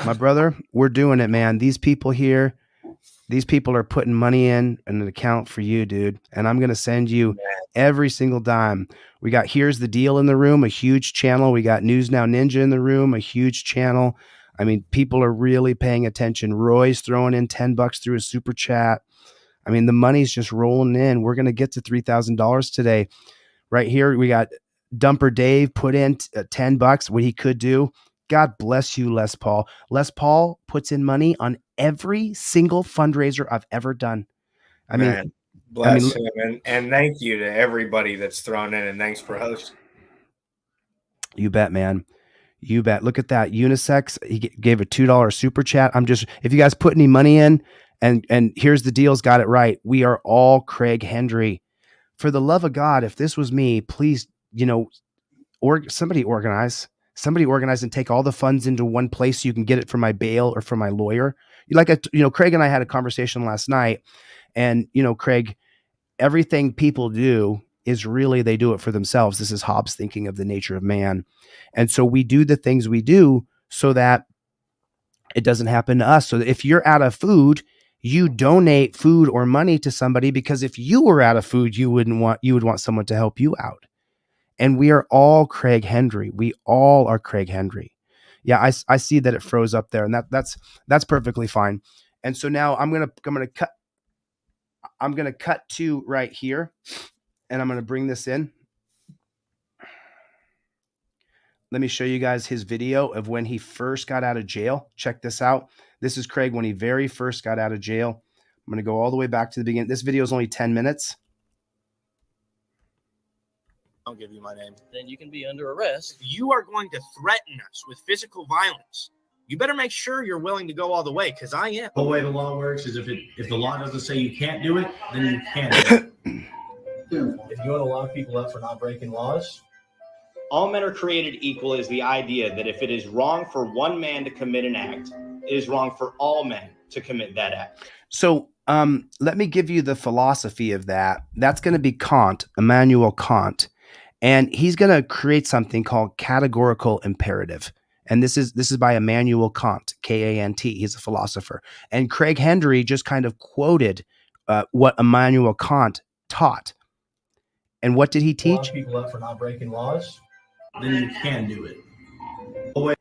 My brother, we're doing it, man. These people here, these people are putting money in an account for you, dude. And I'm going to send you every single dime. We got Here's the Deal in the room, a huge channel. We got News Now Ninja in the room, a huge channel. I mean, people are really paying attention. Roy's throwing in $10 through a super chat. I mean, the money's just rolling in. We're going to get to $3,000 today. Right here, we got Dumper Dave put in $10, what he could do. God bless you, Les Paul. Les Paul puts in money on every single fundraiser I've ever done. I mean, bless him. And thank you to everybody that's thrown in, and thanks for hosting. You bet, man. You bet. Look at that. Unisex, he gave a $2 super chat. If you guys put any money in, and Here's the Deal's got it right. We are all Craig Hendry. For the love of God, if this was me, please, somebody organize and take all the funds into one place so you can get it for my bail or for my lawyer. Craig and I had a conversation last night, and, Craig, everything people do is really, they do it for themselves. This is Hobbes thinking of the nature of man. And so we do the things we do so that It doesn't happen to us. So if you're out of food, you donate food or money to somebody, because if you were out of food, you would want someone to help you out. And we are all Craig Hendry. We all are Craig Hendry. Yeah, I see that it froze up there, and that's perfectly fine. And so now I'm gonna cut to right here, and I'm gonna bring this in. Let me show you guys his video of when he first got out of jail. Check this out. This is Craig when he very first got out of jail. I'm gonna go all the way back to the beginning. This video is only 10 minutes. I'll give you my name. Then you can be under arrest. If you are going to threaten us with physical violence, you better make sure you're willing to go all the way, because I am. The way the law works is if the law doesn't say you can't do it, then you can do it. If you want to lock people up for not breaking laws, All men are created equal is the idea that if it is wrong for one man to commit an act, it is wrong for all men to commit that act. So let me give you the philosophy of that. That's going to be Kant, Immanuel Kant. And he's going to create something called categorical imperative. And this is by Immanuel Kant, K-A-N-T. He's a philosopher. And Craig Hendry just kind of quoted what Immanuel Kant taught. And what did he teach? lock people up for not breaking laws, then you can do it.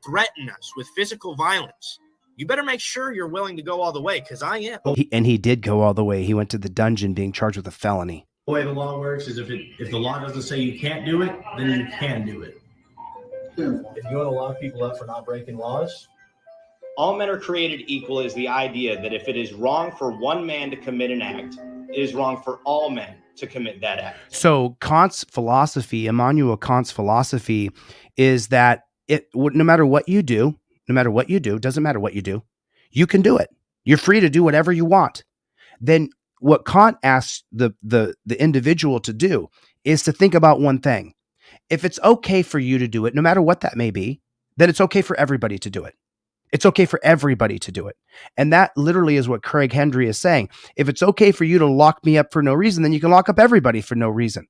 Threaten us with physical violence, you better make sure you're willing to go all the way, because I am. And he did go all the way. He went to the dungeon being charged with a felony. The way the law works is if the law doesn't say you can't do it, then you can do it. If you want to lock people up for not breaking laws, All men are created equal is the idea that if it is wrong for one man to commit an act, it is wrong for all men to commit that act. So Kant's philosophy, Immanuel Kant's philosophy, is that no matter what you do, doesn't matter what you do, you can do it. You're free to do whatever you want. Then what Kant asks the individual to do is to think about one thing. If it's okay for you to do it, no matter what that may be, then it's okay for everybody to do it. It's okay for everybody to do it. And that literally is what Craig Hendry is saying. If it's okay for you to lock me up for no reason, then you can lock up everybody for no reason.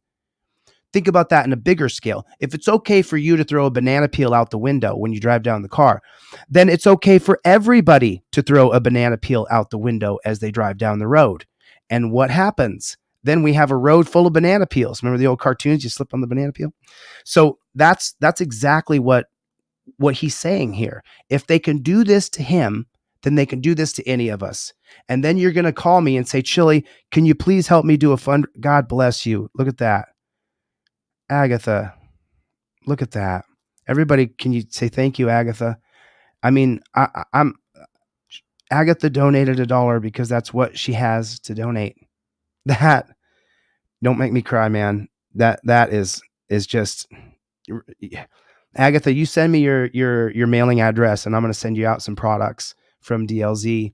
Think about that in a bigger scale. If it's okay for you to throw a banana peel out the window when you drive down the car, then it's okay for everybody to throw a banana peel out the window as they drive down the road. And what happens? Then we have a road full of banana peels. Remember the old cartoons? You slip on the banana peel. So that's exactly what he's saying here. If they can do this to him, then they can do this to any of us. And then you're going to call me and say, Chille, can you please help me do a fund? God bless you. Look at that. Agatha, look at that. Everybody, can you say thank you, Agatha? I mean, I'm Agatha donated $1 because that's what she has to donate. That, don't make me cry, man. That is just, Agatha, you send me your mailing address and I'm going to send you out some products from DLZ.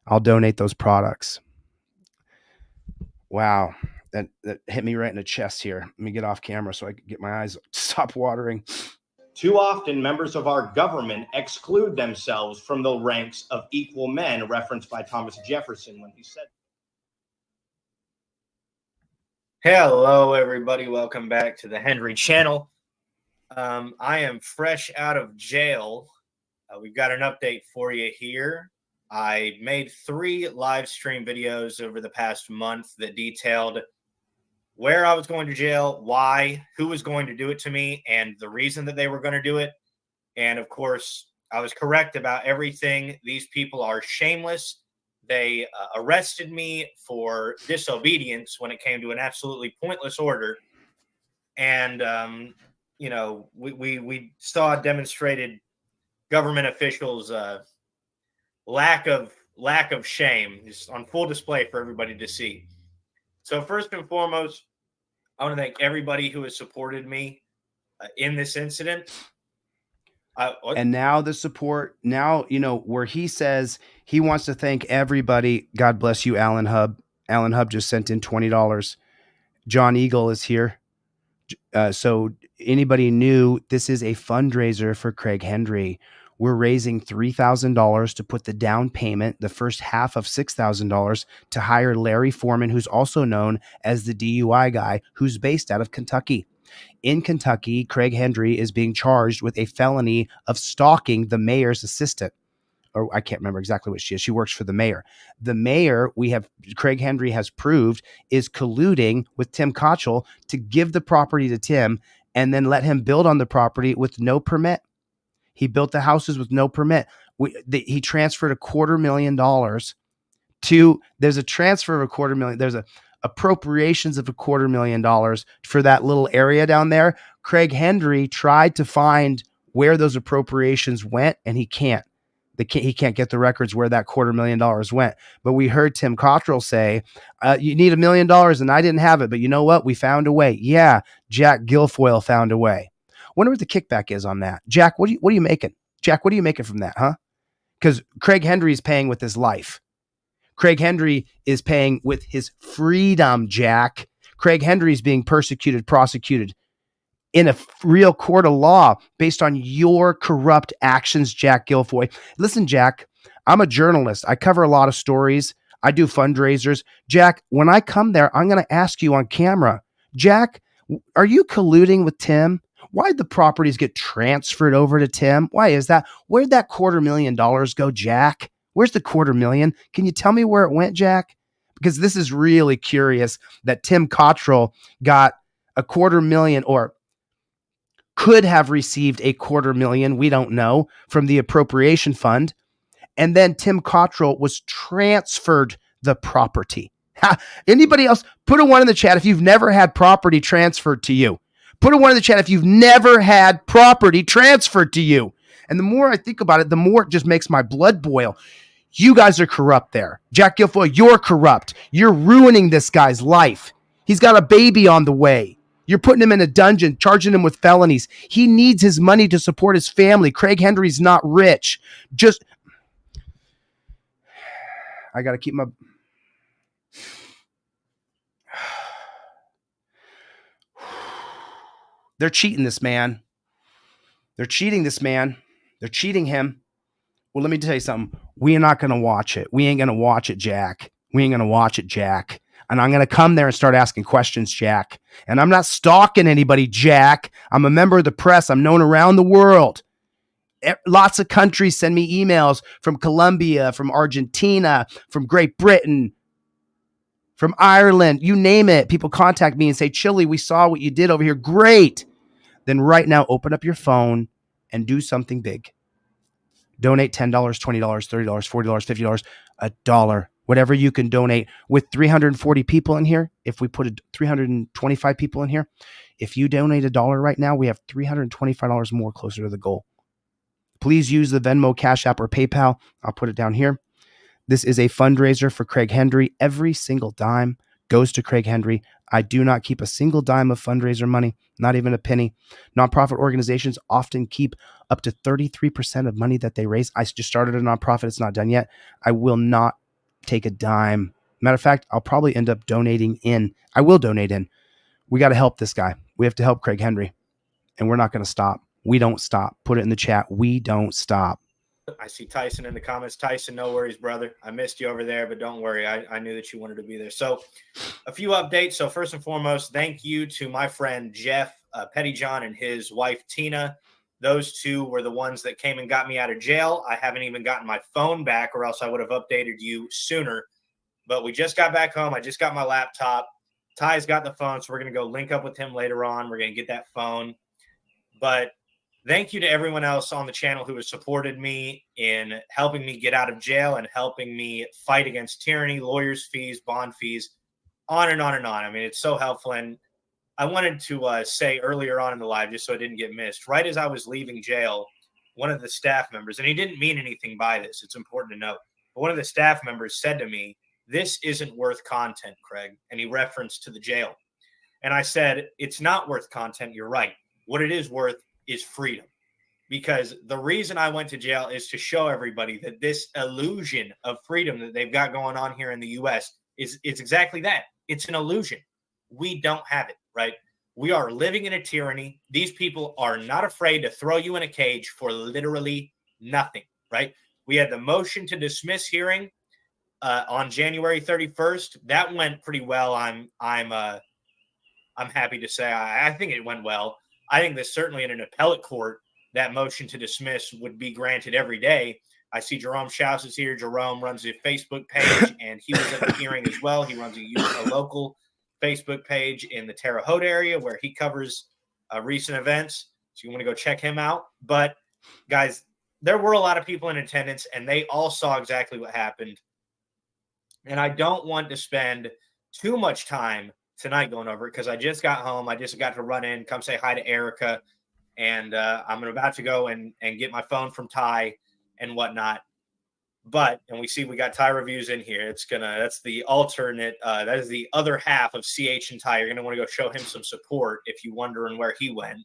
I'll donate those products. Wow. That hit me right in the chest here. Let me get off camera so I can get my eyes stop watering. Too often, members of our government exclude themselves from the ranks of equal men, referenced by Thomas Jefferson when he said. Hello, everybody. Welcome back to the Hendry channel. I am fresh out of jail. We've got an update for you here. I made 3 live stream videos over the past month that detailed where I was going to jail, why, who was going to do it to me, and the reason that they were going to do it. And of course, I was correct about everything. These people are shameless. They arrested me for disobedience when it came to an absolutely pointless order. And, you know, we saw demonstrated government officials' lack of shame, just on full display for everybody to see. So first and foremost, I want to thank everybody who has supported me in this incident. And now the support, now, you know, where he says he wants to thank everybody. God bless you, Alan Hub. Alan Hub just sent in $20. John Eagle is here. So anybody new, this is a fundraiser for Craig Hendry. We're raising $3,000 to put the down payment, the first half of $6,000, to hire Larry Foreman, who's also known as the DUI guy, who's based out of Kentucky. In Kentucky, Craig Hendry is being charged with a felony of stalking the mayor's assistant. or I can't remember exactly what she is. She works for the mayor. The mayor, Craig Hendry has proved, is colluding with Tim Cottrell to give the property to Tim and then let him build on the property with no permit. He built the houses with no permit. He transferred $250,000 to, there's a transfer of $250,000. There's a appropriations of $250,000 for that little area down there. Craig Hendry tried to find where those appropriations went, and he can't. He can't get the records where that $250,000 went. But we heard Tim Cottrell say, you need $1 million, and I didn't have it. But you know what? We found a way. Yeah, Jack Guilfoyle found a way. Wonder what the kickback is on that. Jack, what are you making? Jack, what are you making from that, huh? Because Craig Hendry is paying with his life. Craig Hendry is paying with his freedom, Jack. Craig Hendry is being persecuted, prosecuted in a real court of law based on your corrupt actions, Jack Guilfoyle. Listen, Jack, I'm a journalist. I cover a lot of stories. I do fundraisers. Jack, when I come there, I'm going to ask you on camera, Jack, are you colluding with Tim? Why'd the properties get transferred over to Tim? Why is that? Where'd that $250,000 go, Jack? Where's the $250,000? Can you tell me where it went, Jack? Because this is really curious that Tim Cottrell got $250,000 or could have received $250,000, we don't know, from the appropriation fund. And then Tim Cottrell was transferred the property. Anybody else? Put a 1 in the chat if you've never had property transferred to you. Put a 1 in the chat if you've never had property transferred to you. And the more I think about it, the more it just makes my blood boil. You guys are corrupt there. Jack Guilfoyle, you're corrupt. You're ruining this guy's life. He's got a baby on the way. You're putting him in a dungeon, charging him with felonies. He needs his money to support his family. Craig Hendry's not rich. I got to keep my... They're cheating this man. They're cheating this man. They're cheating him. Well, let me tell you something. We are not going to watch it. We ain't going to watch it, Jack. We ain't going to watch it, Jack. And I'm going to come there and start asking questions, Jack. And I'm not stalking anybody, Jack. I'm a member of the press. I'm known around the world. Lots of countries send me emails from Colombia, from Argentina, from Great Britain, from Ireland, you name it. People contact me and say, Chille, we saw what you did over here. Great. Then right now, open up your phone and do something big. Donate $10, $20, $30, $40, $50, $1, whatever you can donate. With 340 people in here, if we put 325 people in here, if you donate $1 right now, we have $325 more closer to the goal. Please use the Venmo, Cash App, or PayPal. I'll put it down here. This is a fundraiser for Craig Hendry. Every single dime goes to Craig Hendry. I do not keep a single dime of fundraiser money, not even a penny. Nonprofit organizations often keep up to 33% of money that they raise. I just started a nonprofit. It's not done yet. I will not take a dime. Matter of fact, I'll probably end up donating in. I will donate in. We got to help this guy. We have to help Craig Hendry. And we're not going to stop. We don't stop. Put it in the chat. We don't stop. I see Tyson in the comments. Tyson, no worries, brother. I missed you over there, but don't worry. I knew that you wanted to be there. So a few updates. So first and foremost, thank you to my friend Jeff Pettyjohn and his wife Tina. Those two were the ones that came and got me out of jail. I haven't even gotten my phone back, or else I would have updated you sooner. But we just got back home. I just got my laptop. Ty's got the phone, so we're going to go link up with him later on. We're going to get that phone. But thank you to everyone else on the channel who has supported me in helping me get out of jail and helping me fight against tyranny, lawyers' fees, bond fees, on and on and on. I mean, it's so helpful. And I wanted to say earlier on in the live, just so it didn't get missed, right as I was leaving jail, one of the staff members, and he didn't mean anything by this, it's important to note, but one of the staff members said to me, "This isn't worth content, Craig." And he referenced to the jail. And I said, it's not worth content. You're right. What it is worth is freedom. Because the reason I went to jail is to show everybody that this illusion of freedom that they've got going on here in the U.S. is exactly that. It's an illusion. We don't have it, right? We are living in a tyranny. These people are not afraid to throw you in a cage for literally nothing, right? We had the motion to dismiss hearing on January 31st. That went pretty well. I'm happy to say I think it went well. I think that certainly in an appellate court, that motion to dismiss would be granted every day. I see Jerome Schaus is here. Jerome runs a Facebook page, and he was at the hearing as well. He runs a local Facebook page in the Terre Haute area where he covers recent events. So you want to go check him out. But guys, there were a lot of people in attendance, and they all saw exactly what happened. And I don't want to spend too much time tonight going over it because I just got home. I just got to run in, come say hi to Erica, and I'm about to go and get my phone from Ty and whatnot. But, and we see we got Ty reviews in here. That's the alternate, that is the other half of CH and Ty. You're going to want to go show him some support if you're wondering where he went.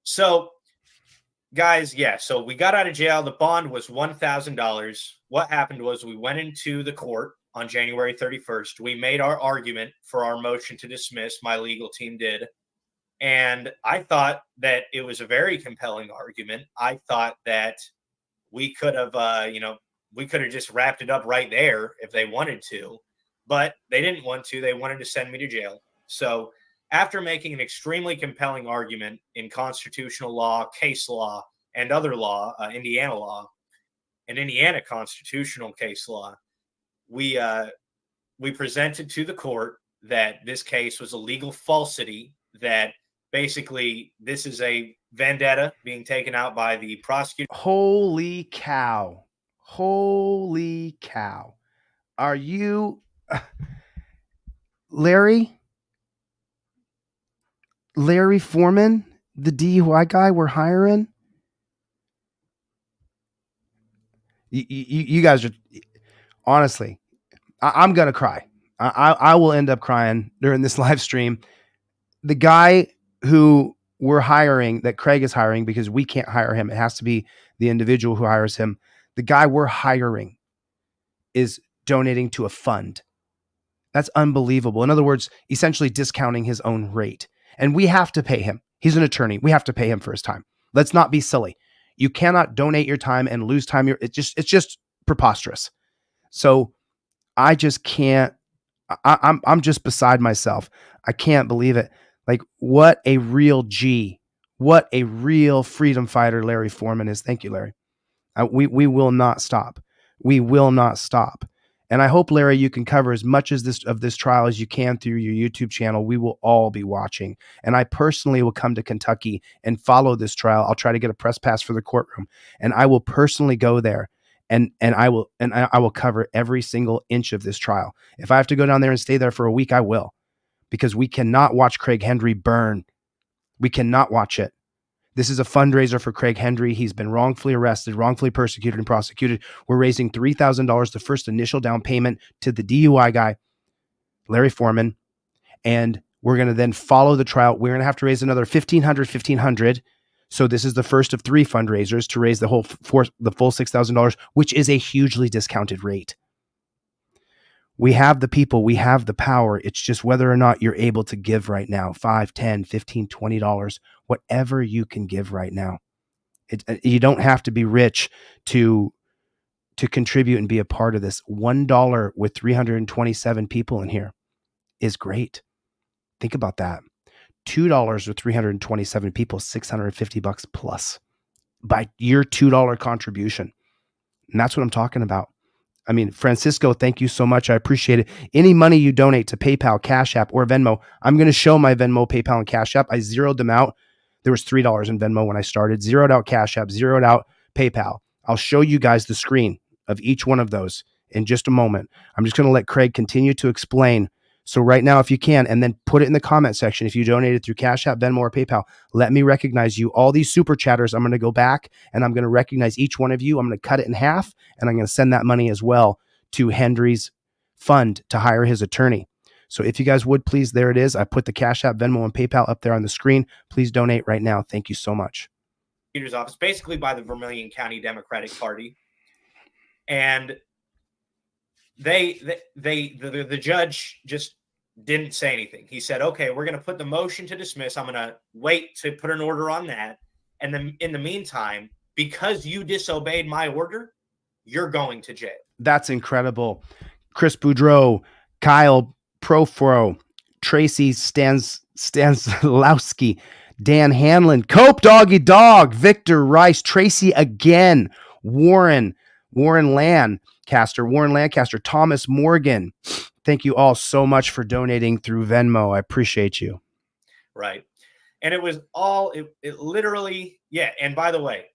So, guys, yeah, so we got out of jail. The bond was $1,000. What happened was we went into the court on January 31st. We made our argument for our motion to dismiss. My legal team did. And I thought that it was a very compelling argument. I thought that we could have, we could have just wrapped it up right there if they wanted to, but they didn't want to. They wanted to send me to jail. So after making an extremely compelling argument in constitutional law, case law, and other law, Indiana law, and Indiana constitutional case law, we presented to the court that this case was a legal falsity, that basically this is a vendetta being taken out by the prosecutor. Holy cow. Holy cow. Are you Larry Foreman, the DUI guy we're hiring? You guys are, honestly, I'm going to cry. I will end up crying during this live stream. The guy who we're hiring, that Craig is hiring, because we can't hire him. It has to be the individual who hires him. The guy we're hiring is donating to a fund. That's unbelievable. In other words, essentially discounting his own rate. And we have to pay him. He's an attorney. We have to pay him for his time. Let's not be silly. You cannot donate your time and lose time. It's just preposterous. So I just can't. I'm just beside myself. I can't believe it. Like, what a real G. What a real freedom fighter Larry Foreman is. Thank you, Larry. We will not stop. We will not stop. And I hope, Larry, you can cover as much of this trial as you can through your YouTube channel. We will all be watching. And I personally will come to Kentucky and follow this trial. I'll try to get a press pass for the courtroom, and I will personally go there and I will cover every single inch of this trial. If I have to go down there and stay there for a week, I will, because we cannot watch Craig Hendry burn. We cannot watch it. This is a fundraiser for Craig Hendry. He's been wrongfully arrested, wrongfully persecuted, and prosecuted. We're raising $3,000, the first initial down payment, to the DUI guy, Larry Foreman. And we're going to then follow the trial. We're going to have to raise another $1,500. So this is the first of 3 fundraisers to raise the full $6,000, which is a hugely discounted rate. We have the people, we have the power. It's just whether or not you're able to give right now, $5, $10, $15, $20, whatever you can give right now. You don't have to be rich to contribute and be a part of this. $1 with 327 people in here is great. Think about that. $2 with 327 people, $650 plus by your $2 contribution. And that's what I'm talking about. I mean, Francisco, thank you so much. I appreciate it. Any money you donate to PayPal, Cash App, or Venmo, I'm going to show my Venmo, PayPal, and Cash App. I zeroed them out. There was $3 in Venmo when I started. Zeroed out Cash App, zeroed out PayPal. I'll show you guys the screen of each one of those in just a moment. I'm just going to let Craig continue to explain. So right now, if you can, and then put it in the comment section. If you donated through Cash App, Venmo, or PayPal, let me recognize you. All these super chatters, I'm going to go back and I'm going to recognize each one of you. I'm going to cut it in half, and I'm going to send that money as well to Hendry's fund to hire his attorney. So if you guys would, please, there it is. I put the Cash App, Venmo, and PayPal up there on the screen. Please donate right now. Thank you so much. Office, basically by the Vermilion County Democratic Party. And the judge just didn't say anything. He said, okay, we're going to put the motion to dismiss. I'm going to wait to put an order on that. And then in the meantime, because you disobeyed my order, you're going to jail. That's incredible. Chris Boudreau, Kyle Profro, Tracy Stanslowski, Dan Hanlon, Cope Doggy Dog, Victor Rice, Tracy again, Warren Lancaster, Thomas Morgan. Thank you all so much for donating through Venmo. I appreciate you. Right. And it was all, it literally, yeah. And by the way,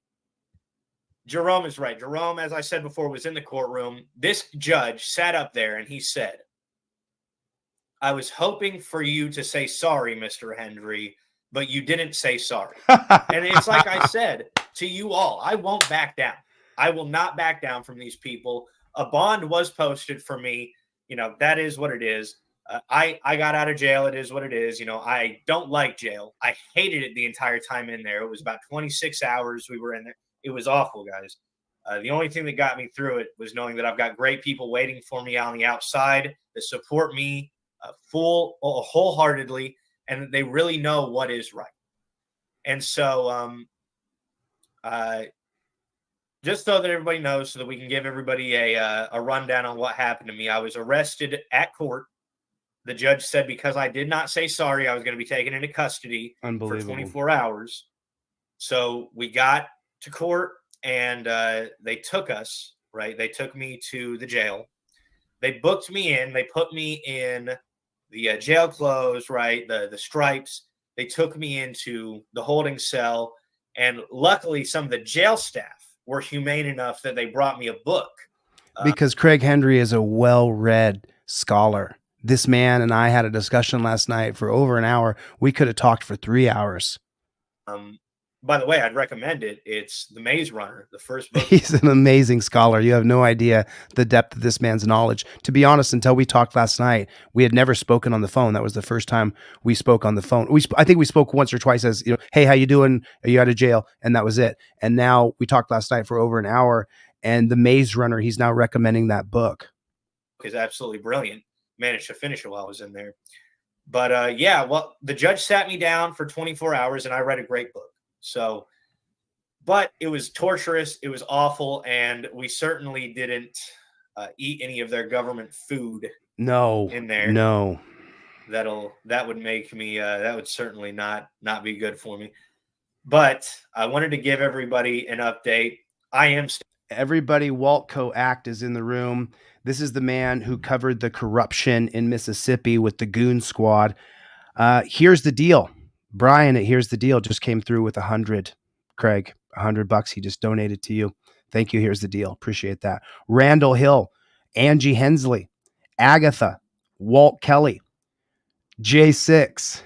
Jerome is right. Jerome, as I said before, was in the courtroom. This judge sat up there and he said, I was hoping for you to say sorry, Mr. Hendry, but you didn't say sorry. And it's like I said to you all, I won't back down. I will not back down from these people. A bond was posted for me. You know, that is what it is. I got out of jail. It is what it is. You know, I don't like jail. I hated it the entire time in there. It was about 26 hours we were in there. It was awful, guys. The only thing that got me through it was knowing that I've got great people waiting for me on the outside that support me wholeheartedly, and that they really know what is right. And so just so that everybody knows, so that we can give everybody a rundown on what happened to me, I was arrested at court. The judge said because I did not say sorry, I was going to be taken into custody for 24 hours. So we got to court, and they took us, right? They took me to the jail. They booked me in. They put me in the jail clothes, right? The stripes. They took me into the holding cell. And luckily, some of the jail staff were humane enough that they brought me a book. Because Craig Hendry is a well-read scholar. This man and I had a discussion last night for over an hour. We could have talked for 3 hours. By the way, I'd recommend it. It's The Maze Runner, the first book. He's an amazing scholar. You have no idea the depth of this man's knowledge. To be honest, until we talked last night, we had never spoken on the phone. That was the first time we spoke on the phone. I think we spoke once or twice as, you know, hey, how you doing? Are you out of jail? And that was it. And now we talked last night for over an hour, and The Maze Runner, he's now recommending that book. Is absolutely brilliant. Managed to finish it while I was in there. But yeah, well, the judge sat me down for 24 hours and I read a great book. So, but it was torturous. It was awful. And we certainly didn't eat any of their government food. No, in there. No, that would make me, that would certainly not be good for me. But I wanted to give everybody an update. Everybody, Waltco Act is in the room. This is the man who covered the corruption in Mississippi with the Goon Squad. Here's the deal. Brian, here's the deal, just came through with 100. Craig, $100 he just donated to you. Thank you. Here's the deal. Appreciate that. Randall Hill, Angie Hensley, Agatha, Walt Kelly, J6,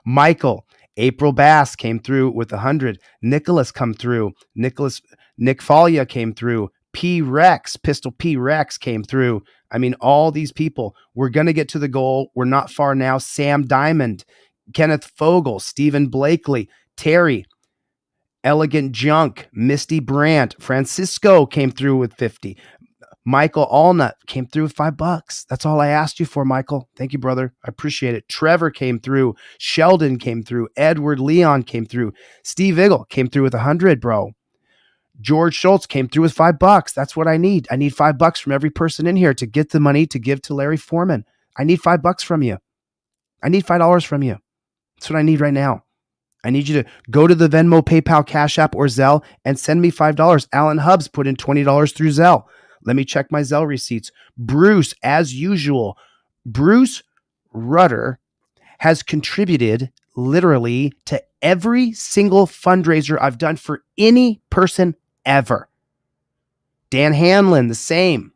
Michael, April Bass came through with 100. Nicholas come through. Nick Falia came through. Pistol P Rex came through. I mean, all these people. We're going to get to the goal. We're not far now. Sam Diamond, Kenneth Fogel, Stephen Blakely, Terry, Elegant Junk, Misty Brandt, Francisco came through with 50. Michael Allnut came through with $5. That's all I asked you for, Michael. Thank you, brother. I appreciate it. Trevor came through. Sheldon came through. Edward Leon came through. Steve Iggle came through with 100, bro. George Schultz came through with $5. That's what I need. I need $5 from every person in here to get the money to give to Larry Foreman. I need $5 from you. I need $5 from you. That's what I need right now. I need you to go to the Venmo, PayPal, Cash App, or Zelle and send me $5. Alan Hubbs put in $20 through Zelle. Let me check my Zelle receipts. Bruce, as usual, Bruce Rudder has contributed literally to every single fundraiser I've done for any person ever. Dan Hanlon, the same.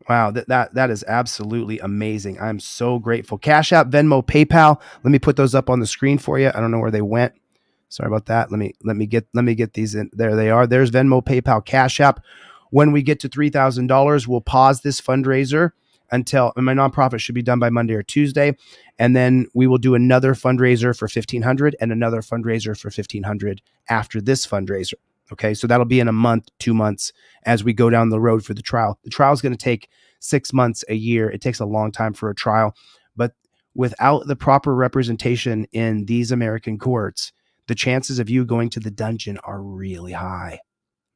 Wow, that is absolutely amazing. I'm so grateful. Cash App, Venmo, PayPal. Let me put those up on the screen for you. I don't know where they went. Sorry about that. Let me get these in. There they are. There's Venmo, PayPal, Cash App. When we get to $3,000, we'll pause this fundraiser until my nonprofit should be done by Monday or Tuesday. And then we will do another fundraiser for $1,500 and another fundraiser for $1,500 after this fundraiser. Okay. So that'll be in a month, 2 months as we go down the road for the trial. The trial is going to take 6 months, a year. It takes a long time for a trial, but without the proper representation in these American courts, the chances of you going to the dungeon are really high.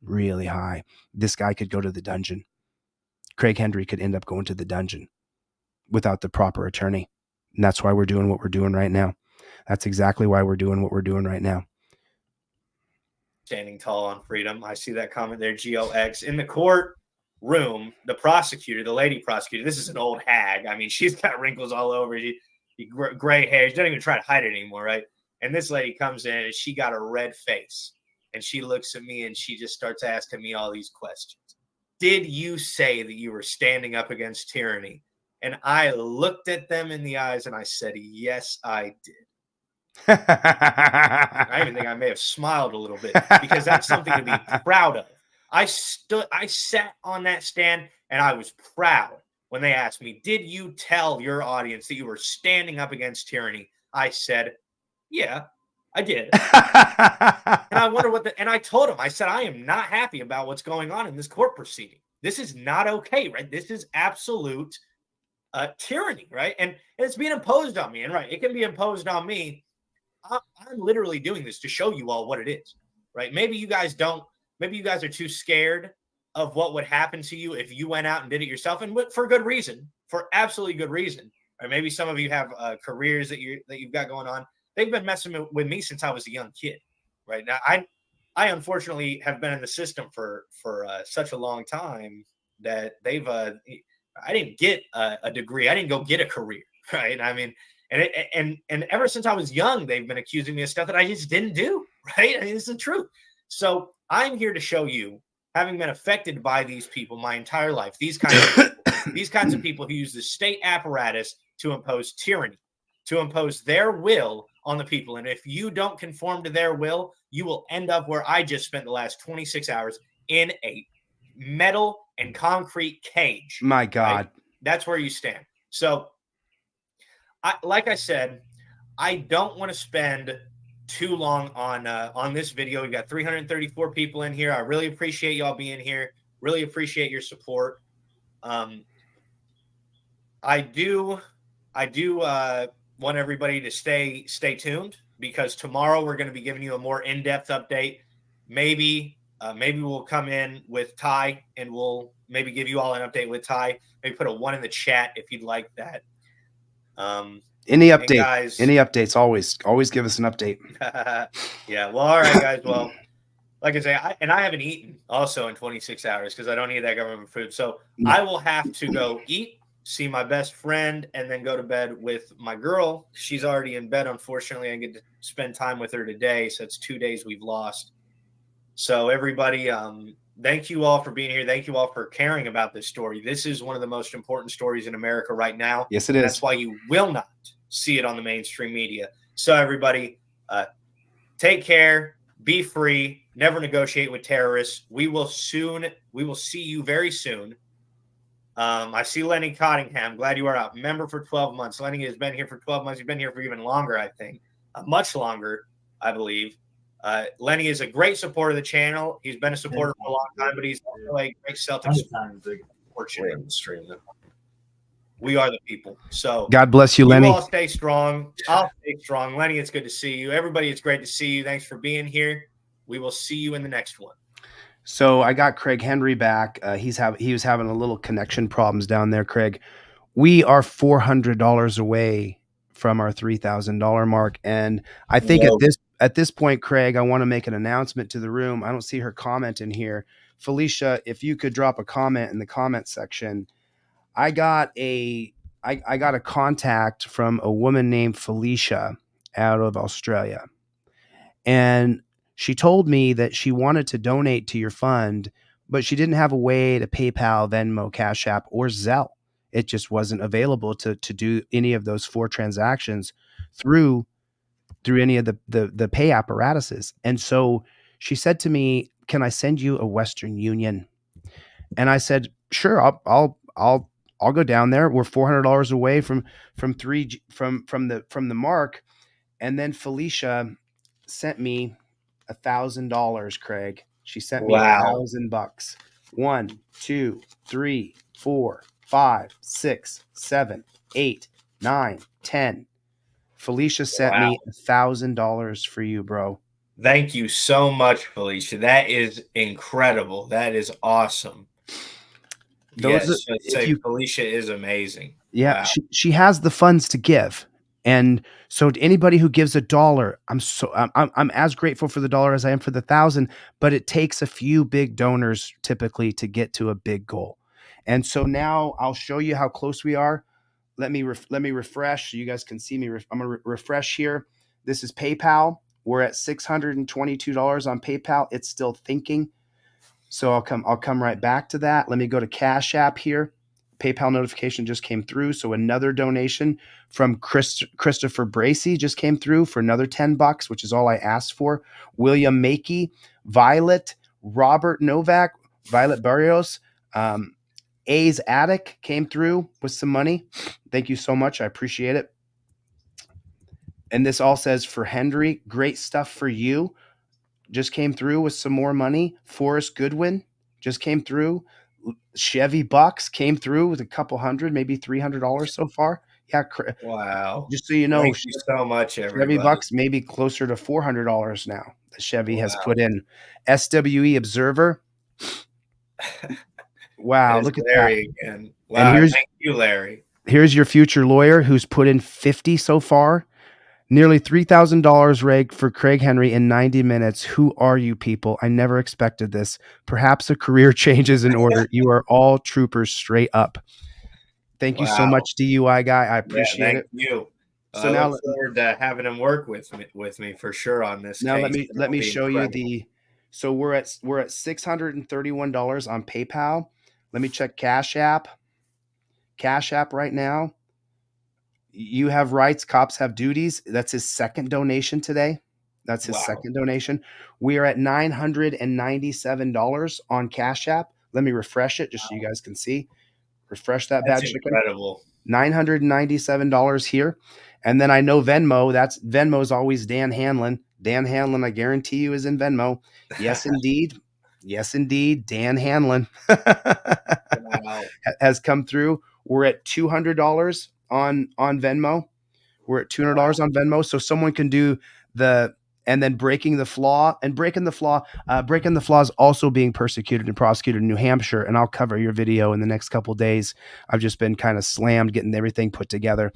Really high. This guy could go to the dungeon. Craig Hendry could end up going to the dungeon without the proper attorney. And that's why we're doing what we're doing right now. That's exactly why we're doing what we're doing right now. Standing tall on freedom. I see that comment there, GOX. In the courtroom, the prosecutor, the lady prosecutor, this is an old hag. I mean, she's got wrinkles all over. Gray hair. She doesn't even try to hide it anymore, right? And this lady comes in and she got a red face. And she looks at me and she just starts asking me all these questions. Did you say that you were standing up against tyranny? And I looked at them in the eyes and I said, yes, I did. I even think I may have smiled a little bit because that's something to be proud of. I sat on that stand and I was proud when they asked me, did you tell your audience that you were standing up against tyranny? I said, yeah, I did. And I wonder and I told him, I said, I am not happy about what's going on in this court proceeding. This is not okay, right? This is absolute tyranny, right? And it's being imposed on me. And right, it can be imposed on me. I'm literally doing this to show you all what it is, right? Maybe you guys are too scared of what would happen to you if you went out and did it yourself, and for good reason, for absolutely good reason. Or maybe some of you have careers that you've got going on. They've been messing with me since I was a young kid, right? Now, I unfortunately have been in the system for such a long time that I didn't get a degree. I didn't go get a career, right? I mean, and ever since I was young, they've been accusing me of stuff that I just didn't do, right? I mean, it's the truth. So I'm here to show you, having been affected by these people my entire life, these kinds of people who use the state apparatus to impose tyranny, to impose their will on the people. And if you don't conform to their will, you will end up where I just spent the last 26 hours, in a metal and concrete cage. My God. Right? That's where you stand. So, like I said, I don't want to spend too long on this video. We've got 334 people in here. I really appreciate y'all being here. Really appreciate your support. I do want everybody to stay tuned, because tomorrow we're going to be giving you a more in-depth update. Maybe we'll come in with Ty and we'll maybe give you all an update with Ty. Maybe put a 1 in the chat if you'd like that. Any update? Guys, any updates? Always give us an update. Yeah. Well, all right, guys. Well, like I say, I haven't eaten also in 26 hours because I don't eat that government food. So I will have to go eat, see my best friend, and then go to bed with my girl. She's already in bed. Unfortunately, I get to spend time with her today. So it's 2 days we've lost. So everybody, thank you all for being here. Thank you all for caring about this story. This is one of the most important stories in America right now. Yes, it is. That's why you will not see it on the mainstream media. So everybody, take care, be free, never negotiate with terrorists. We will see you very soon. I see Lenny Cottingham. Glad you are out. Member for 12 months. Lenny has been here for 12 months. He's been here for even longer, I think. Much longer, I believe. Lenny is a great supporter of the channel. He's been a supporter for a long time, but he's also a great Celtics supporter. We are the people. So God bless you, Lenny. You all stay strong. I'll stay strong. Lenny, it's good to see you. Everybody, it's great to see you. Thanks for being here. We will see you in the next one. So I got Craig Hendry back. He was having a little connection problems down there, Craig. We are $400 away from our $3,000 mark. And I think at this point, Craig, I want to make an announcement to the room. I don't see her comment in here. Felicia, if you could drop a comment in the comment section. I got a contact from a woman named Felicia out of Australia. And she told me that she wanted to donate to your fund, but she didn't have a way to PayPal, Venmo, Cash App, or Zelle. It just wasn't available to do any of those 4 transactions through any of the pay apparatuses. And so she said to me, "Can I send you a Western Union?" And I said, "Sure, I'll go down there. We're $400 away from the mark." And then Felicia sent me $1,000, Craig. She sent me $1,000. 1, 2, 3, 4, 5, 6, 7, 8, 9, 10. Felicia sent me $1,000 for you, bro. Thank you so much, Felicia. That is incredible. That is awesome. Felicia is amazing. Yeah, wow. she has the funds to give. And so to anybody who gives $1, I'm as grateful for the $1 as I am for the 1,000, but it takes a few big donors typically to get to a big goal. And so now I'll show you how close we are. Let me refresh so you guys can see me. I'm going to refresh here. This is PayPal. We're at $622 on PayPal. It's still thinking. So I'll come right back to that. Let me go to Cash App here. PayPal notification just came through. So another donation from Christopher Bracey just came through for another $10, which is all I asked for. William Makey, Violet, Robert Novak, Violet Barrios, A's Attic came through with some money. Thank you so much. I appreciate it. And this all says for Hendry, great stuff for you. Just came through with some more money. Forrest Goodwin just came through. Chevy Bucks came through with a couple hundred, maybe $300 so far. Yeah. Wow. Just so you know, thank you so much, everybody. Chevy Bucks maybe closer to $400 now. The Chevy has put in. SWE Observer. Wow, look at Larry that. again. Wow, And thank you, Larry. Here's your future lawyer who's put in 50 so far. Nearly $3,000 reg for Craig Henry in 90 minutes. Who are you people? I never expected this. Perhaps a career change is in order. You are all troopers straight up. Thank you so much, DUI guy. I appreciate it. Thank you. So I now look forward to having him work with me for sure on this. Now case. let me It'll be show you incredible. so we're at $631 on PayPal. Let me check Cash App. Cash App right now. You have rights, cops have duties. That's his second donation today. That's his second donation. We are at $997 on Cash App. Let me refresh it just so you guys can see. Refresh that bad That's chicken. incredible. $997 here. And then I know Venmo. Venmo's always Dan Hanlon. Dan Hanlon, I guarantee you, is in Venmo. Yes, indeed. Yes, indeed. Dan Hanlon has come through. We're at $200 on Venmo. We're at $200 on Venmo. So someone can do and then breaking the flaw is also being persecuted and prosecuted in New Hampshire. And I'll cover your video in the next couple of days. I've just been kind of slammed getting everything put together.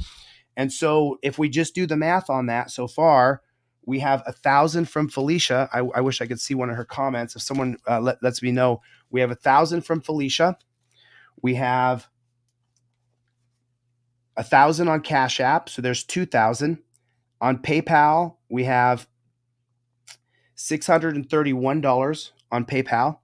And so if we just do the math on that so far, we have 1,000 from Felicia. I wish I could see one of her comments. If someone lets me know, we have 1,000 from Felicia. We have 1,000 on Cash App. So there's 2,000 on PayPal. We have $631 on PayPal.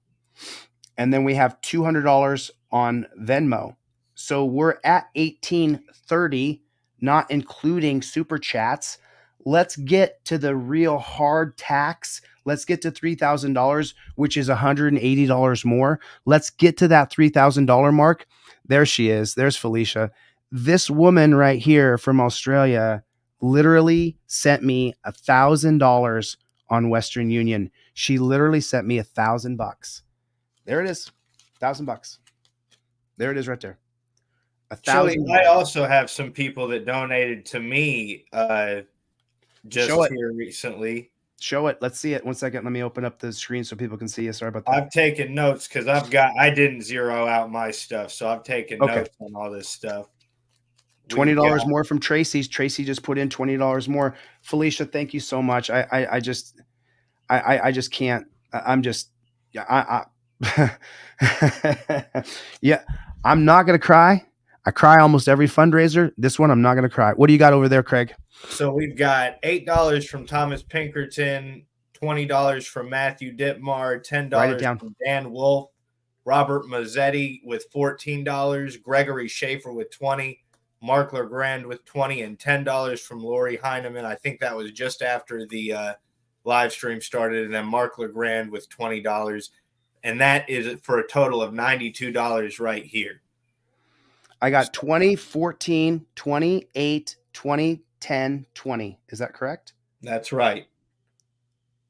And then we have $200 on Venmo. So we're at $1,830, not including super chats. Let's get to the real hard tax. Let's get to $3,000, which is $180 more. Let's get to that $3,000 mark. There she is. There's Felicia. This woman right here from Australia literally sent me $1,000 on Western Union. She literally sent me $1,000. There it is. $1,000. There it is right there. Chille, I also have some people that donated to me just here recently. Show it. Let's see it. 1 second. Let me open up the screen so people can see it. Sorry about that. I've taken notes because I didn't zero out my stuff. So I've taken notes on all this stuff. $20 more from Tracy. Tracy just put in $20 more. Felicia, thank you so much. I just can't. Yeah, I'm not going to cry. I cry almost every fundraiser. This one, I'm not going to cry. What do you got over there, Craig? So we've got $8 from Thomas Pinkerton, $20 from Matthew Ditmar, $10 from Dan Wolf, Robert Mazzetti with $14, Gregory Schaefer with $20, Mark LeGrand with $20, and $10 from Lori Heineman. I think that was just after the live stream started, and then Mark LeGrand with $20. And that is for a total of $92 right here. I got 20, 14, 28, 20, 10, 20. Is that correct? That's right.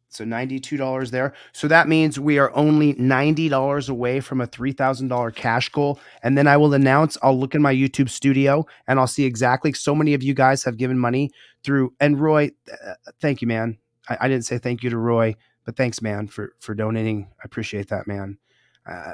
So $92 there. So that means we are only $90 away from a $3,000 cash goal. And then I will announce, I'll look in my YouTube studio and I'll see exactly. So many of you guys have given money through, and Roy, thank you, man. I didn't say thank you to Roy, but thanks, man, for donating. I appreciate that, man.